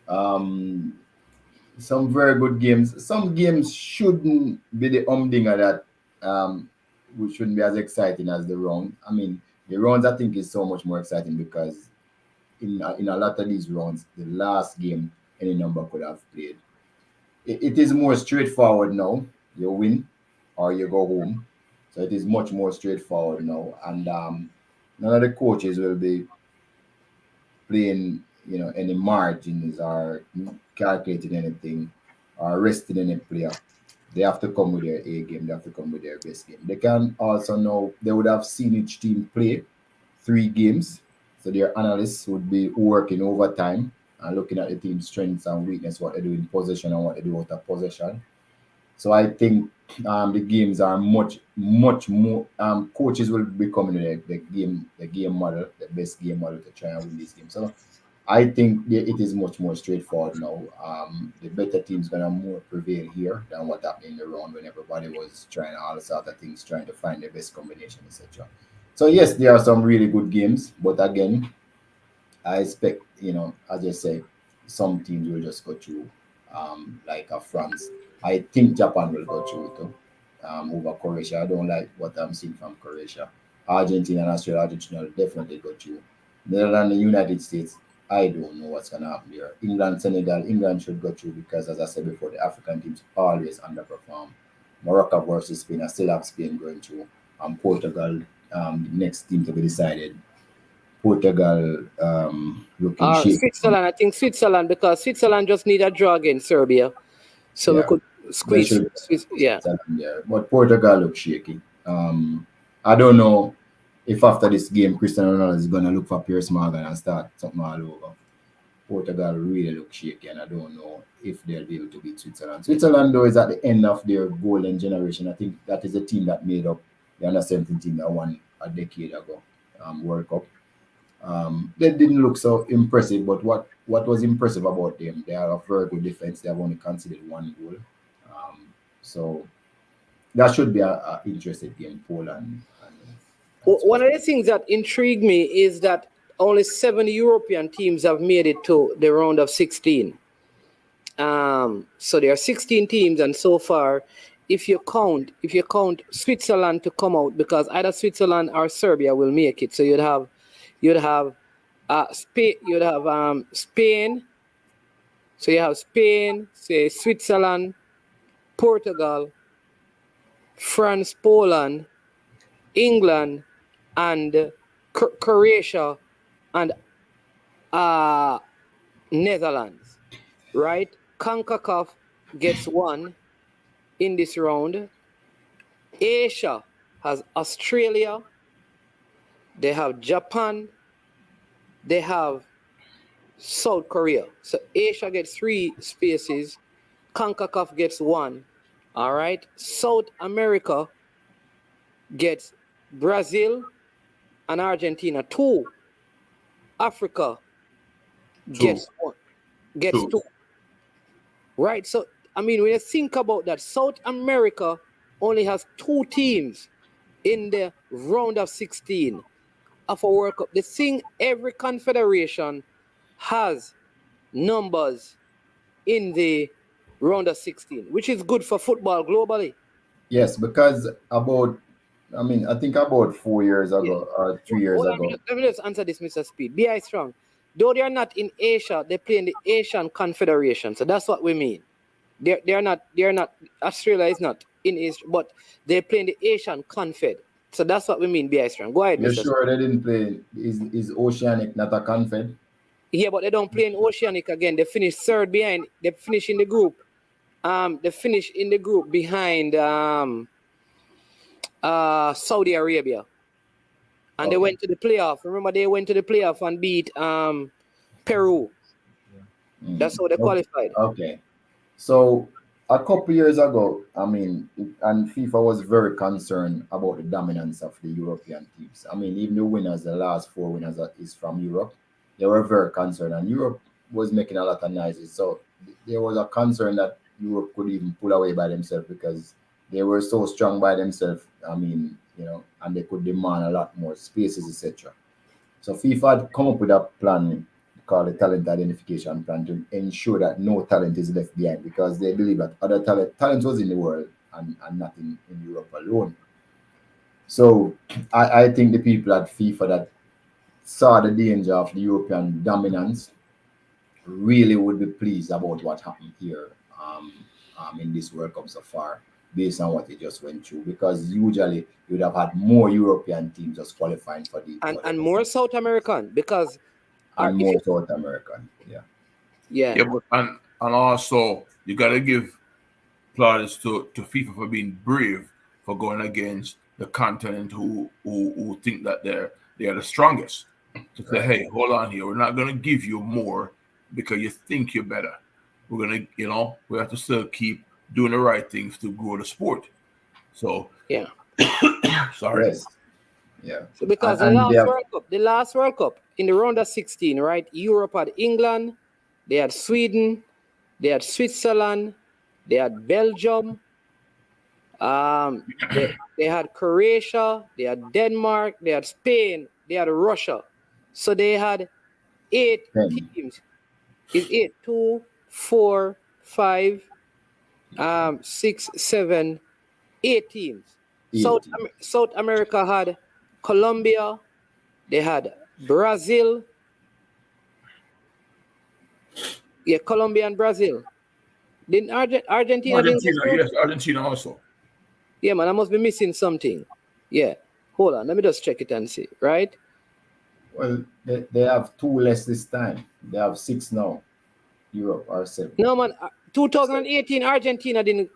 Speaker 7: Some very good games. Some games shouldn't be the humdinger that which shouldn't be as exciting as the round. I mean, the rounds I think is so much more exciting because in a lot of these rounds, the last game any number could have played. It is more straightforward now. You win or you go home. So it is much more straightforward now. And none of the coaches will be playing, any margins or calculating anything or resting any player. They have to come with their A game. They have to come with their best game. They can also know they would have seen each team play 3 games. So their analysts would be working overtime and looking at the team's strengths and weakness, what they do in possession and what they do out of possession. So I think the games are much more. Coaches will be coming to the game model, the best game model to try and win this game. So I think it is much more straightforward now. The better team's gonna more prevail here than what happened in the round when everybody was trying all sorts of things, trying to find the best combination, etc. So yes, there are some really good games, but again, I expect, as I say, some teams will just go through, like France. I think Japan will go through it too, over Croatia. I don't like what I'm seeing from Croatia. Argentina and Australia, Argentina will definitely go through. Netherlands and the United States, I don't know what's going to happen there. England, Senegal, England should go through because, as I said before, the African teams always underperform. Morocco versus Spain, I still have Spain going through. And Portugal, the next team to be decided. Portugal looking shaky.
Speaker 4: Switzerland, I think Switzerland, because Switzerland just need a draw against Serbia. So we could squeeze. Yeah.
Speaker 7: But Portugal looks shaky. I don't know if after this game, Cristiano Ronaldo is going to look for Piers Morgan and start something all over. Portugal really looks shaky, and I don't know if they'll be able to beat Switzerland. Switzerland, though, is at the end of their golden generation. I think that is a team that made up the under-17 team that won a decade ago, World Cup. They didn't look so impressive, but what was impressive about them, they are a very good defense. They have only conceded 1 goal. So that should be an interesting game, Poland.
Speaker 4: One of the things that intrigued me is that only 7 European teams have made it to the round of 16. So there are 16 teams, and so far, if you count Switzerland to come out, because either Switzerland or Serbia will make it, so you'd have You'd have Spain. You'd have Spain. So you have Spain, say Switzerland, Portugal, France, Poland, England, and Croatia, and Netherlands. Right? CONCACAF gets one in this round. Asia has Australia. They have Japan. They have South Korea. So Asia gets 3 spaces. CONCACAF gets 1. All right. South America gets Brazil and Argentina 2. Africa gets 1. Gets 2. Right. So I mean, when you think about that, South America only has 2 teams in the round of 16 of a World Cup. The thing, every confederation has numbers in the round of 16, which is good for football globally.
Speaker 7: Yes, because I think about 4 years ago or 3 years ago.
Speaker 4: Let me just answer this, Mr. Speed. Be strong. Though they are not in Asia, they play in the Asian Confederation. So that's what we mean. They're not. Australia is not in Asia, but they play in the Asian Confed. So that's what we mean. Be strong. Go ahead,
Speaker 7: You're
Speaker 4: Mr.
Speaker 7: sure they didn't play? Is Oceanic not a confed?
Speaker 4: Yeah, but they don't play in Oceanic again. They finished third behind. They finished in the group. They finished in the group behind Saudi Arabia, and they went to the playoff. Remember, they went to the playoff and beat Peru. That's how they qualified.
Speaker 7: Okay, so a couple years ago, and FIFA was very concerned about the dominance of the European teams. Even the winners, the last 4 winners is from Europe. They were very concerned, and Europe was making a lot of noises. So there was a concern that Europe could even pull away by themselves because they were so strong by themselves. And they could demand a lot more spaces, etc. So FIFA had come up with a plan called the talent identification plan to ensure that no talent is left behind, because they believe that other talent was in the world and not in Europe alone. So I think the people at FIFA that saw the danger of the European dominance really would be pleased about what happened here in this World Cup so far, based on what they just went through, because usually you would have had more European teams just qualifying for the
Speaker 4: and more South American, because
Speaker 7: more South American,
Speaker 8: but and also you gotta give plaudits to FIFA for being brave for going against the continent who think that they are the strongest. To say, hey, hold on here, we're not gonna give you more because you think you're better. We're gonna, we have to still keep doing the right things to grow the sport. So sorry.
Speaker 7: Yes. Yeah.
Speaker 4: So because the last World Cup in the round of 16, right? Europe had England, they had Sweden, they had Switzerland, they had Belgium, they had Croatia, they had Denmark, they had Spain, they had Russia. So they had 8 teams. Is 8, 2, 4, 5, 6, 7, 8 teams. South America had Colombia, they had Brazil. Yeah, Colombia and Brazil. Didn't Argentina?
Speaker 8: Yes, Argentina also.
Speaker 4: Yeah, man, I must be missing something. Yeah, hold on, let me just check it and see. Right?
Speaker 7: Well, they have 2 less this time. They have 6 now. Europe are 7.
Speaker 4: No, man. 2018, Argentina didn't.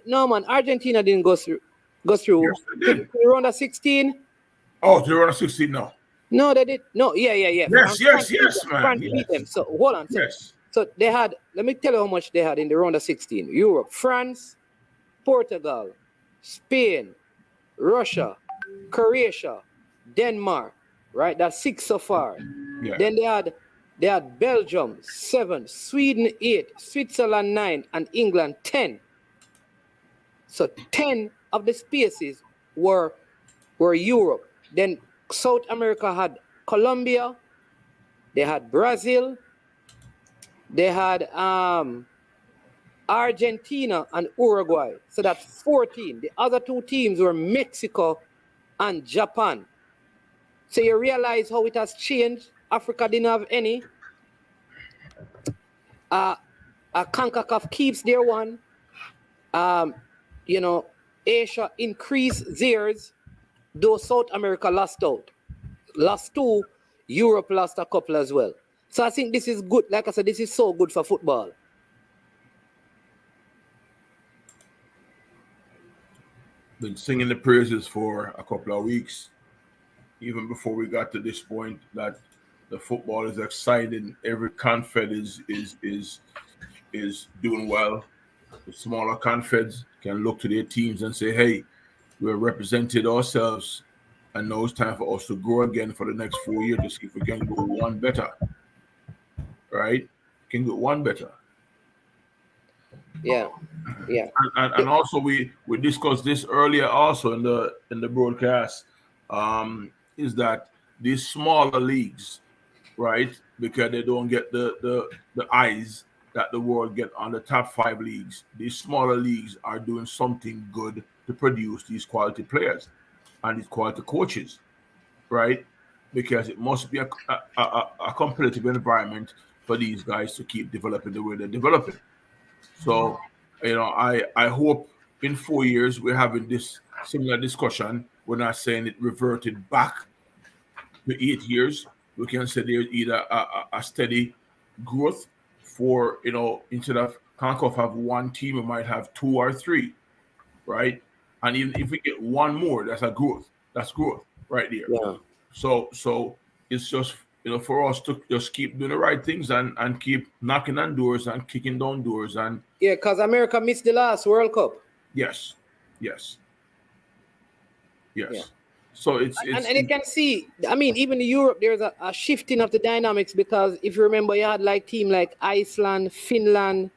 Speaker 4: No, man. Argentina didn't go through.
Speaker 8: Yes, they did.
Speaker 4: To the round of 16.
Speaker 8: Oh, to the round of 16, no.
Speaker 4: No, they did. No, yeah.
Speaker 8: Yes, man.
Speaker 4: France beat them. So hold on. So they had. Let me tell you how much they had in the round of 16. Europe, France, Portugal, Spain, Russia, Croatia, Denmark. Right, that's 6 so far.
Speaker 8: Yeah.
Speaker 4: Then they had Belgium 7, Sweden 8, Switzerland 9, and England 10. So 10 of the spaces were Europe. Then South America had Colombia, they had Brazil, they had Argentina and Uruguay. So that's 14. The other 2 teams were Mexico and Japan. So you realize how it has changed. Africa didn't have any. CONCACAF keeps their one. Asia increased theirs, though South America lost out. Lost two, Europe lost a couple as well. So I think this is good. Like I said, this is so good for football.
Speaker 8: Been singing the praises for a couple of weeks, even before we got to this point, that the football is exciting. Every confed is doing well. The smaller confeds can look to their teams and say, "Hey, we're represented ourselves, and now it's time for us to grow again for the next 4 years to see if we can go one better." Right? Can go one better.
Speaker 4: Yeah.
Speaker 8: And also we discussed this earlier also in the broadcast, is that these smaller leagues, right? Because they don't get the eyes that the world get on the top 5 leagues. These smaller leagues are doing something good to produce these quality players and these quality coaches, right? Because it must be a competitive environment for these guys to keep developing the way they're developing. So, I hope in 4 years we're having this similar discussion. We're not saying it reverted back to 8 years. We can say there's either a steady growth for, instead of CONCACAF have one team, we might have 2 or 3, right? And even if we get one more, that's a growth. That's growth right there.
Speaker 4: Yeah.
Speaker 8: So it's just, for us to just keep doing the right things and keep knocking on doors and kicking down doors. And
Speaker 4: Yeah, because America missed the last World Cup.
Speaker 8: yes.
Speaker 4: Yeah.
Speaker 8: So it's
Speaker 4: and you can see, I mean, even in Europe, there's a shifting of the dynamics, because if you remember, you had like team like Iceland, Finland,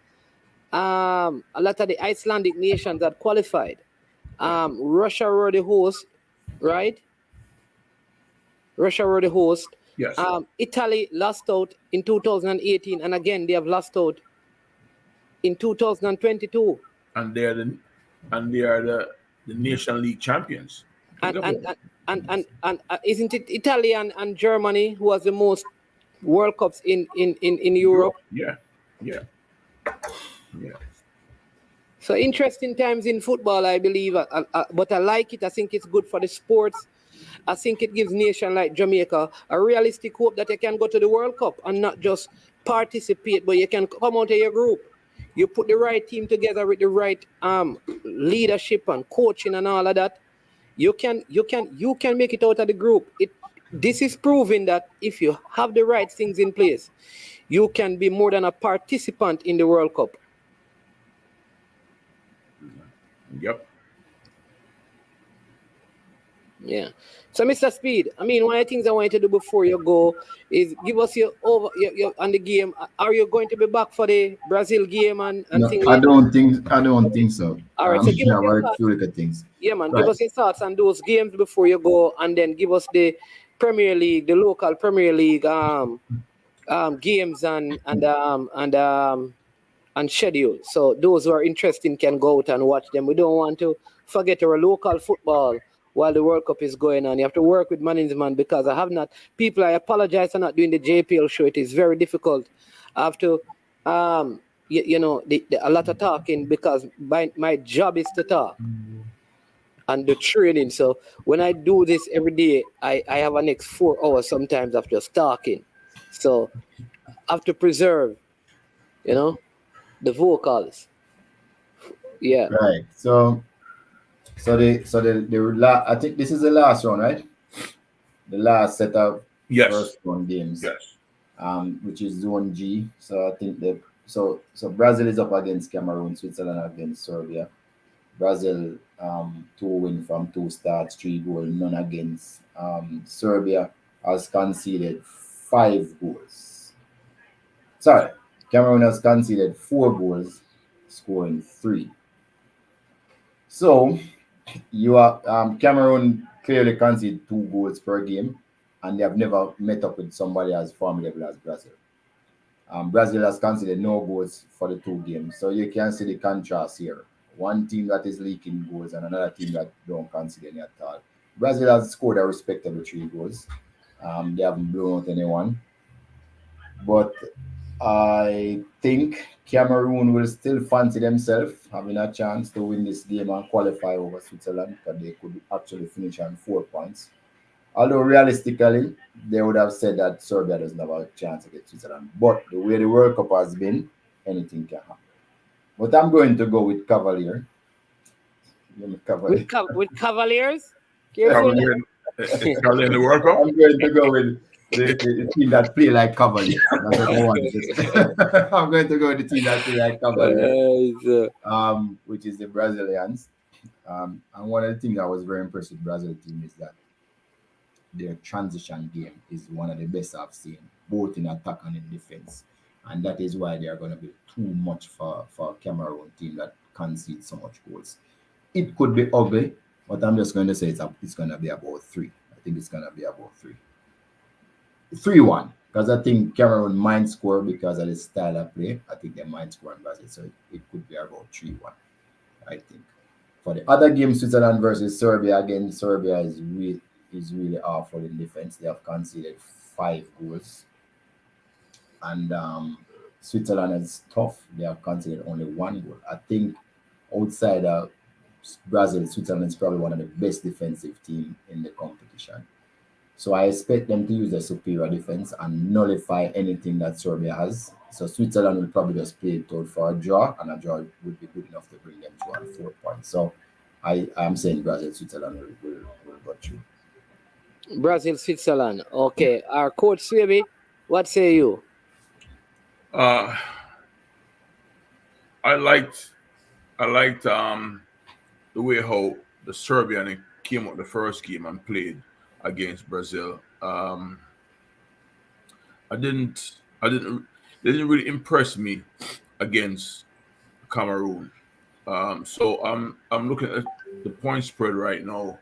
Speaker 4: a lot of the Icelandic nations that qualified. Russia were the host, right? Russia were the host.
Speaker 8: Yes.
Speaker 4: Italy lost out in 2018, and again they have lost out in 2022.
Speaker 8: And they are the Nation League champions.
Speaker 4: And isn't it Italy and Germany who has the most World Cups in Europe?
Speaker 8: Yeah.
Speaker 4: So interesting times in football, I believe. But I like it. I think it's good for the sports. I think it gives nation like Jamaica a realistic hope that they can go to the World Cup and not just participate, but you can come out of your group. You put the right team together with the right leadership and coaching and all of that. You can make it out of the group. This is proving that if you have the right things in place, you can be more than a participant in the World Cup.
Speaker 8: Yep.
Speaker 4: Yeah. So, Mr. Speed, I mean, one of the things I want you to do before you go is give us your on the game. Are you going to be back for the Brazil game and
Speaker 7: No,
Speaker 4: things?
Speaker 7: I don't think so.
Speaker 4: All right, so give us your thoughts.
Speaker 7: Few things.
Speaker 4: Yeah, man.
Speaker 7: Right.
Speaker 4: Give us your thoughts on those games before you go, and then give us the Premier League, the local Premier League games and schedule. So those who are interested can go out and watch them. We don't want to forget our local football while the World Cup is going on. You have to work with management, because I apologize for not doing the JPL show. It is very difficult. I have to, a lot of talking, because my job is to talk and the training. So when I do this every day, I have a next 4 hours sometimes of just talking. So I have to preserve, the vocals. Yeah.
Speaker 7: Right. I think this is the last one, right? The last set of first round games.
Speaker 8: Yes.
Speaker 7: Which is Zone G. So I think so Brazil is up against Cameroon, Switzerland against Serbia. Brazil 2 win from 2 starts, 3 goals, none against. Serbia has conceded 5 goals. Sorry, Cameroon has conceded 4 goals, scoring 3. So you are Cameroon clearly conceded 2 goals per game, and they have never met up with somebody as formidable as Brazil. Brazil has conceded no goals for the 2 games, so you can see the contrast here. One team that is leaking goals and another team that don't concede any at all. Brazil has scored a respectable 3 goals. They haven't blown out anyone. But I think Cameroon will still fancy themselves having a chance to win this game and qualify over Switzerland, because they could actually finish on 4 points. Although realistically, they would have said that Serbia doesn't have a chance against Switzerland. But the way the World Cup has been, anything can happen. But I'm going to go with Cavalier.
Speaker 4: With Cavaliers? Careful.
Speaker 8: Cavalier in the World Cup?
Speaker 7: I'm going to go with the team that play like Cavalier. That's what I want to say. I'm going to go with the team that play like Cavalier, which is the Brazilians. And one of the things I was very impressed with Brazil team is that their transition game is one of the best I've seen, both in attack and in defense. And that is why they are going to be too much for Cameroon team that concedes so much goals. It could be ugly, but I'm just going to say it's going to be about 3. I think it's going to be about 3. 3-1, because I think Cameroon might score because of the style of play. I think they might score in Brazil, so it could be about 3-1, I think. For the other game, Switzerland versus Serbia, again, Serbia is really awful in defense. They have conceded 5 goals. And Switzerland is tough. They have conceded only 1 goal. I think outside of Brazil, Switzerland is probably one of the best defensive teams in the competition. So I expect them to use their superior defense and nullify anything that Serbia has. So Switzerland will probably just play it out for a draw, and a draw would be good enough to bring them to 4 points. So I'm saying Brazil, Switzerland will go through.
Speaker 4: Brazil, Switzerland. Okay. Our coach Swaby, what say you?
Speaker 8: I liked the way how the Serbian came out the first game and played against Brazil. They didn't really impress me against Cameroon. So I'm looking at the point spread right now.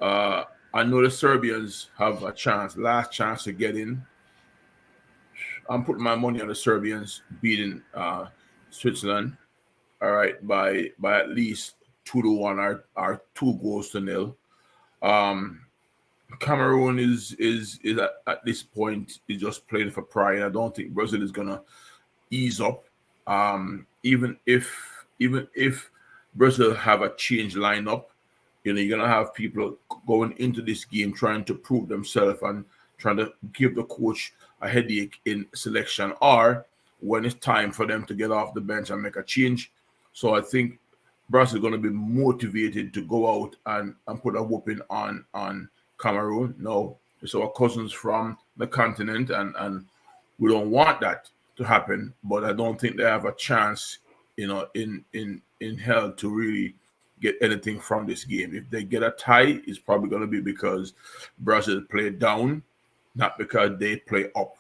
Speaker 8: I know the Serbians have a last chance to get in. I'm putting my money on the Serbians beating Switzerland. All right, by at least 2-1 or 2-0. Cameroon is at this point is just playing for pride. I don't think Brazil is gonna ease up. Even if Brazil have a changed lineup, you're gonna have people going into this game trying to prove themselves and trying to give the coach a headache in selection, or when it's time for them to get off the bench and make a change. So I think Brazil is going to be motivated to go out and put a whooping on Cameroon. No, it's our cousins from the continent, and we don't want that to happen. But I don't think they have a chance, in hell to really get anything from this game. If they get a tie, it's probably going to be because Brazil played down, not because they play up.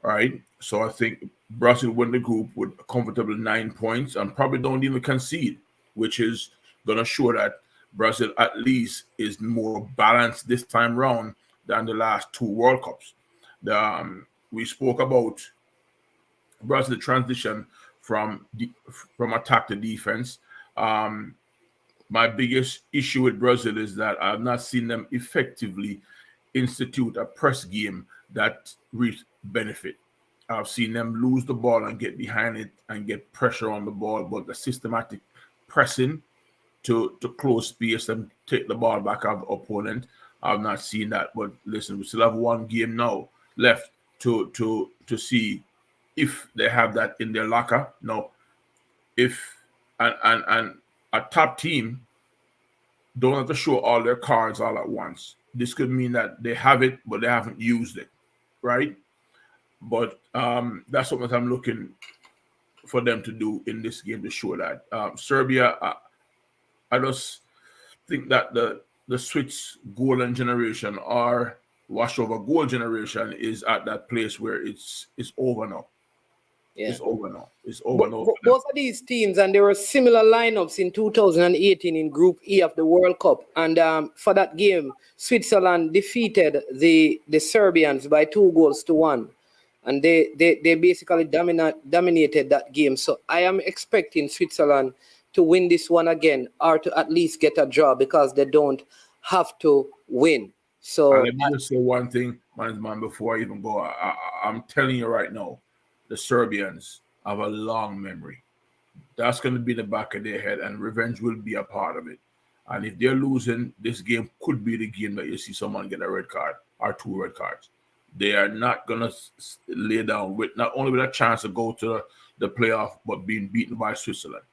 Speaker 8: All right. So I think Brazil win the group with a comfortable 9 points and probably don't even concede, which is going to show that Brazil at least is more balanced this time round than the last 2 World Cups. We spoke about Brazil transition from attack to defense. My biggest issue with Brazil is that I've not seen them effectively institute a press game that reach benefit. I've seen them lose the ball and get behind it and get pressure on the ball, but the systematic pressing to close space and take the ball back of the opponent, I've not seen that. But listen, we still have 1 game now left to see if they have that in their locker. No, if and a top team don't have to show all their cards all at once. This could mean that they have it, but they haven't used it, right? But that's what I'm looking for them to do in this game to show that. Serbia, I just think that the Swiss golden generation or washover goal generation is at that place where it's over now.
Speaker 4: Yeah.
Speaker 8: It's over now. It's over now.
Speaker 4: Both of these teams, and there were similar lineups in 2018 in Group E of the World Cup. And for that game, Switzerland defeated the Serbians by 2-1. And they basically dominated that game. So I am expecting Switzerland to win this one again, or to at least get a draw, because they don't have to win. So
Speaker 8: let me just say one thing, man, before I even go. I'm telling you right now, the Serbians have a long memory. That's going to be the back of their head, and revenge will be a part of it. And if they're losing, this game could be the game that you see someone get a red card or 2 red cards. They are not going to lay down with not only with a chance to go to the playoff, but being beaten by Switzerland.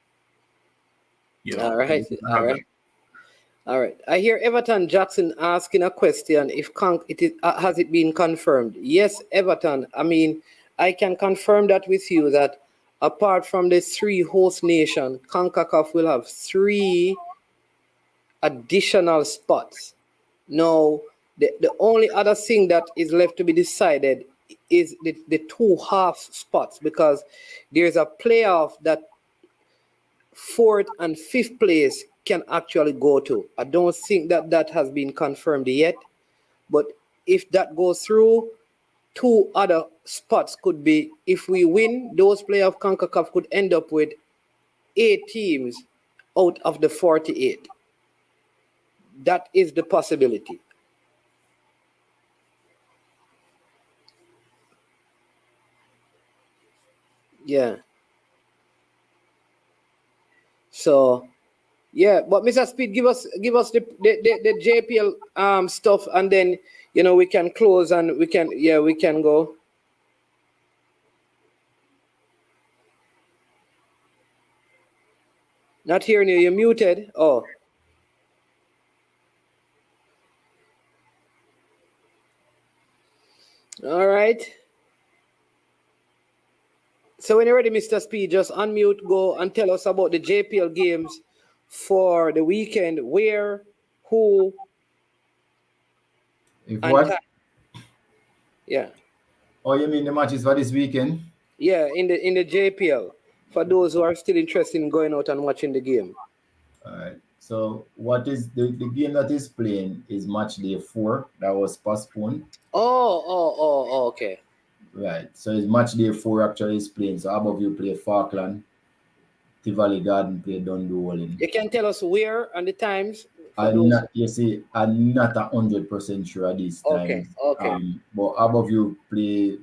Speaker 8: You know,
Speaker 4: all right, all right. All right. I hear Everton Jackson asking a question if has it been confirmed? Yes, Everton. I mean, I can confirm that with you that apart from the 3 host nation, CONCACAF will have 3 additional spots. Now, the only other thing that is left to be decided is the 2 half spots, because there's a playoff that 4th and 5th place can actually go to. I don't think that has been confirmed yet, but if that goes through, 2 other spots could be, if we win, those playoff CONCACAF could end up with 8 teams out of the 48. That is the possibility. Yeah. So, yeah, but Mr. Speed, give us the JPL stuff, and then we can close and we can go. Not hearing you. You're muted. Oh. All right. So when you're ready, Mr. Speed, just unmute, go and tell us about the JPL games for the weekend. Where, who,
Speaker 7: If
Speaker 4: and
Speaker 7: what?
Speaker 4: time. Yeah.
Speaker 7: Oh, you mean the matches for this weekend?
Speaker 4: Yeah, in the JPL, for those who are still interested in going out and watching the game.
Speaker 7: All right. So what is the game that is playing is match day 4 that was postponed.
Speaker 4: Oh, okay.
Speaker 7: Right. So it's match day 4 actually is playing. So above you play Falkland, Tivoli Garden play Dundee.
Speaker 4: You can tell us where and the times.
Speaker 7: I'm not 100% sure at this time.
Speaker 4: Okay.
Speaker 7: But above you play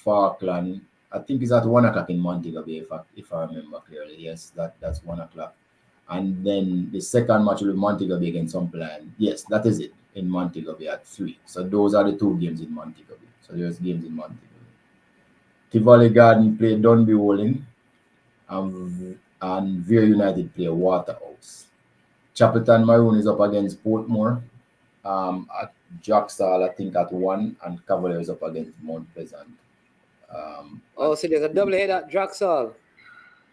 Speaker 7: Falkland, I think it's at 1:00 in Montego Bay, if I remember clearly. Yes, that's 1:00. And then the second match will be Montego Bay against Sunderland. Yes, that is it, in Montego Bay at 3. So those are the 2 games in Montego Bay. So there's games in Montego Bay. Tivoli Garden play Dundee Walling, and Veer United play Waterhouse. Chapelton Maroon is up against Portmore at Jacksall, I think, at 1, and Cavaliers up against Mount Pleasant.
Speaker 4: So there's a double header at Jacksall.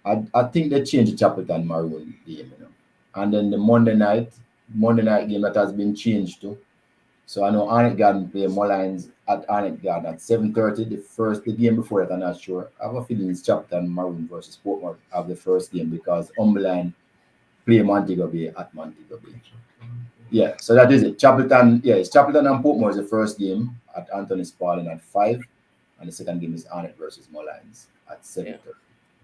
Speaker 7: I think they changed the Chapelton Maroon game, and then the Monday night game that has been changed too. So I know Arnett Garden play Mullines at Arnett Garden at 7:30. The game before that, I'm not sure. I have a feeling it's Chapelton Maroon versus Portmore of the first game, because Umberland play Montego Bay at Montego Bay. Yeah, so that is it. Chapelton, it's Chapelton and Portmore is the first game at Anthony Spalding at 5, and the second game is Arnett versus Mullines at 7:30. Yeah.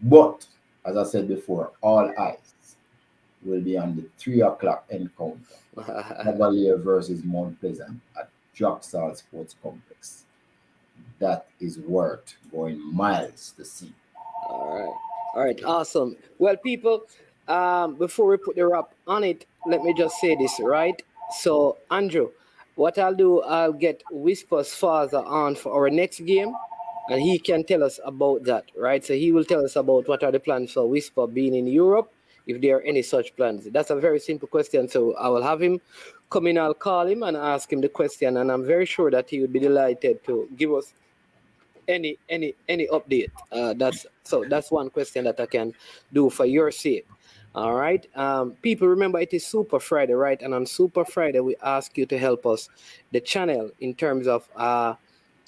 Speaker 7: But as I said before, all eyes will be on the 3:00 encounter. Cavalier versus Mount Pleasant at Jacksall Sports Complex. That is worth going miles to see.
Speaker 4: All right, awesome. Well, people, before we put the wrap on it, let me just say this, right? So, Andrew, what I'll do, I'll get Whisper's father on for our next game, and he can tell us about that, right? So he will tell us about what are the plans for Whisper being in Europe, if there are any such plans. That's a very simple question, so I will have him come in, I'll call him and ask him the question, and I'm very sure that he would be delighted to give us any update. That's one question that I can do for your sake. All right. People, remember it is Super Friday, right? And on Super Friday, we ask you to help us, the channel, in terms of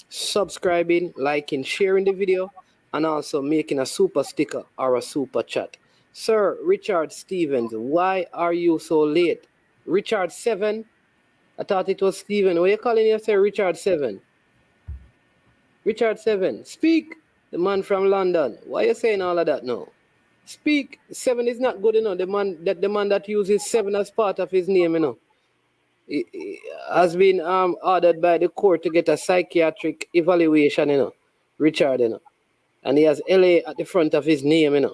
Speaker 4: subscribing, liking, sharing the video, and also making a super sticker or a super chat. Sir Richard Stevens, why are you so late? Richard 7? I thought it was Steven. What are you calling yourself, Richard 7? Richard 7, speak. The man from London. Why are you saying all of that now? Speak. 7 is not good enough. The man that uses 7 as part of his name, has been ordered by the court to get a psychiatric evaluation, Richard, and he has LA at the front of his name,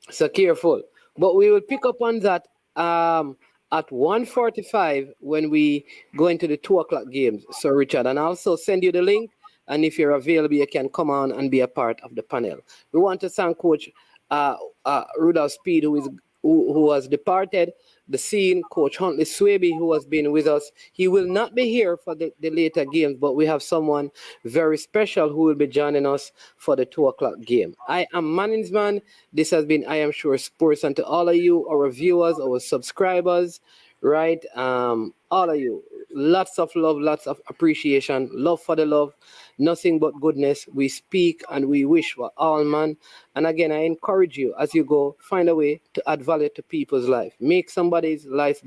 Speaker 4: So careful. But we will pick up on that at 1:45 when we go into the 2 o'clock games, So Richard, and I'll also send you the link. And if you're available, you can come on and be a part of the panel. We want to thank Coach Rudolph Speed, who has departed the scene, Coach Huntley Swaby, who has been with us. He will not be here for the later games, but we have someone very special who will be joining us for the 2 o'clock game. I am Manningsman. This has been I Am Sure Sports, and to all of you, our viewers, our subscribers, right? All of you, lots of love, lots of appreciation, love for the love, nothing but goodness. We speak and we wish for all, man. And again, I encourage you as you go, find a way to add value to people's life. Make somebody's life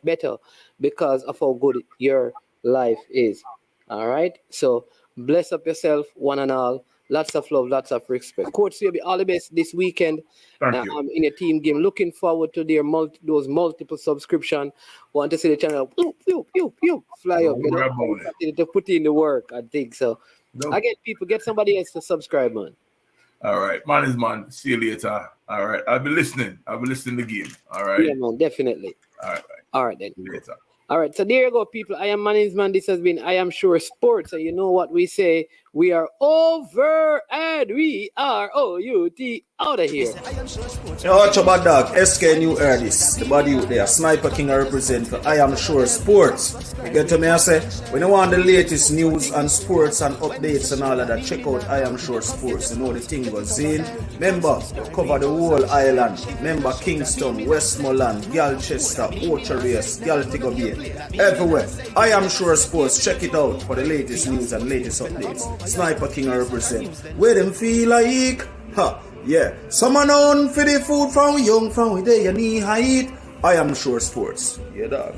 Speaker 4: better because of how good your life is. All right? So bless up yourself, one and all. Lots of love, lots of respect. Coach Swaby, all the best this weekend.
Speaker 8: Thank you.
Speaker 4: In a team game. Looking forward to those multiple subscription. Want to see the channel fly up. Continue to put in the work, I think so. Again, people, get somebody else to subscribe, man.
Speaker 8: All right, man. See you later. All right, I'll be listening. The game. All right.
Speaker 4: Yeah, man, definitely. All right then.
Speaker 8: See you later.
Speaker 4: All right, so there you go, people. I am Manningsman. This has been I Am Sure Sports. So you know what we say. We are over and we are OUT out of here.
Speaker 1: Now watch about dog, SK New heard this. The body out there, Sniper King I represent for I Am Sure Sports. You get to me, I say, when you want the latest news and sports and updates and all of that, check out I Am Sure Sports. You know the thing goes in. Remember, cover the whole island. Remember Kingston, Westmoreland, Galchester, Ocho-Rios, Galtigo Bay. Everywhere. I Am Sure Sports. Check it out for the latest news and latest updates. Sniper King I represent. Where them feel like? Yeah. Someone on for the food from young, from where they knee height. I Am Sure Sports. Yeah, dog.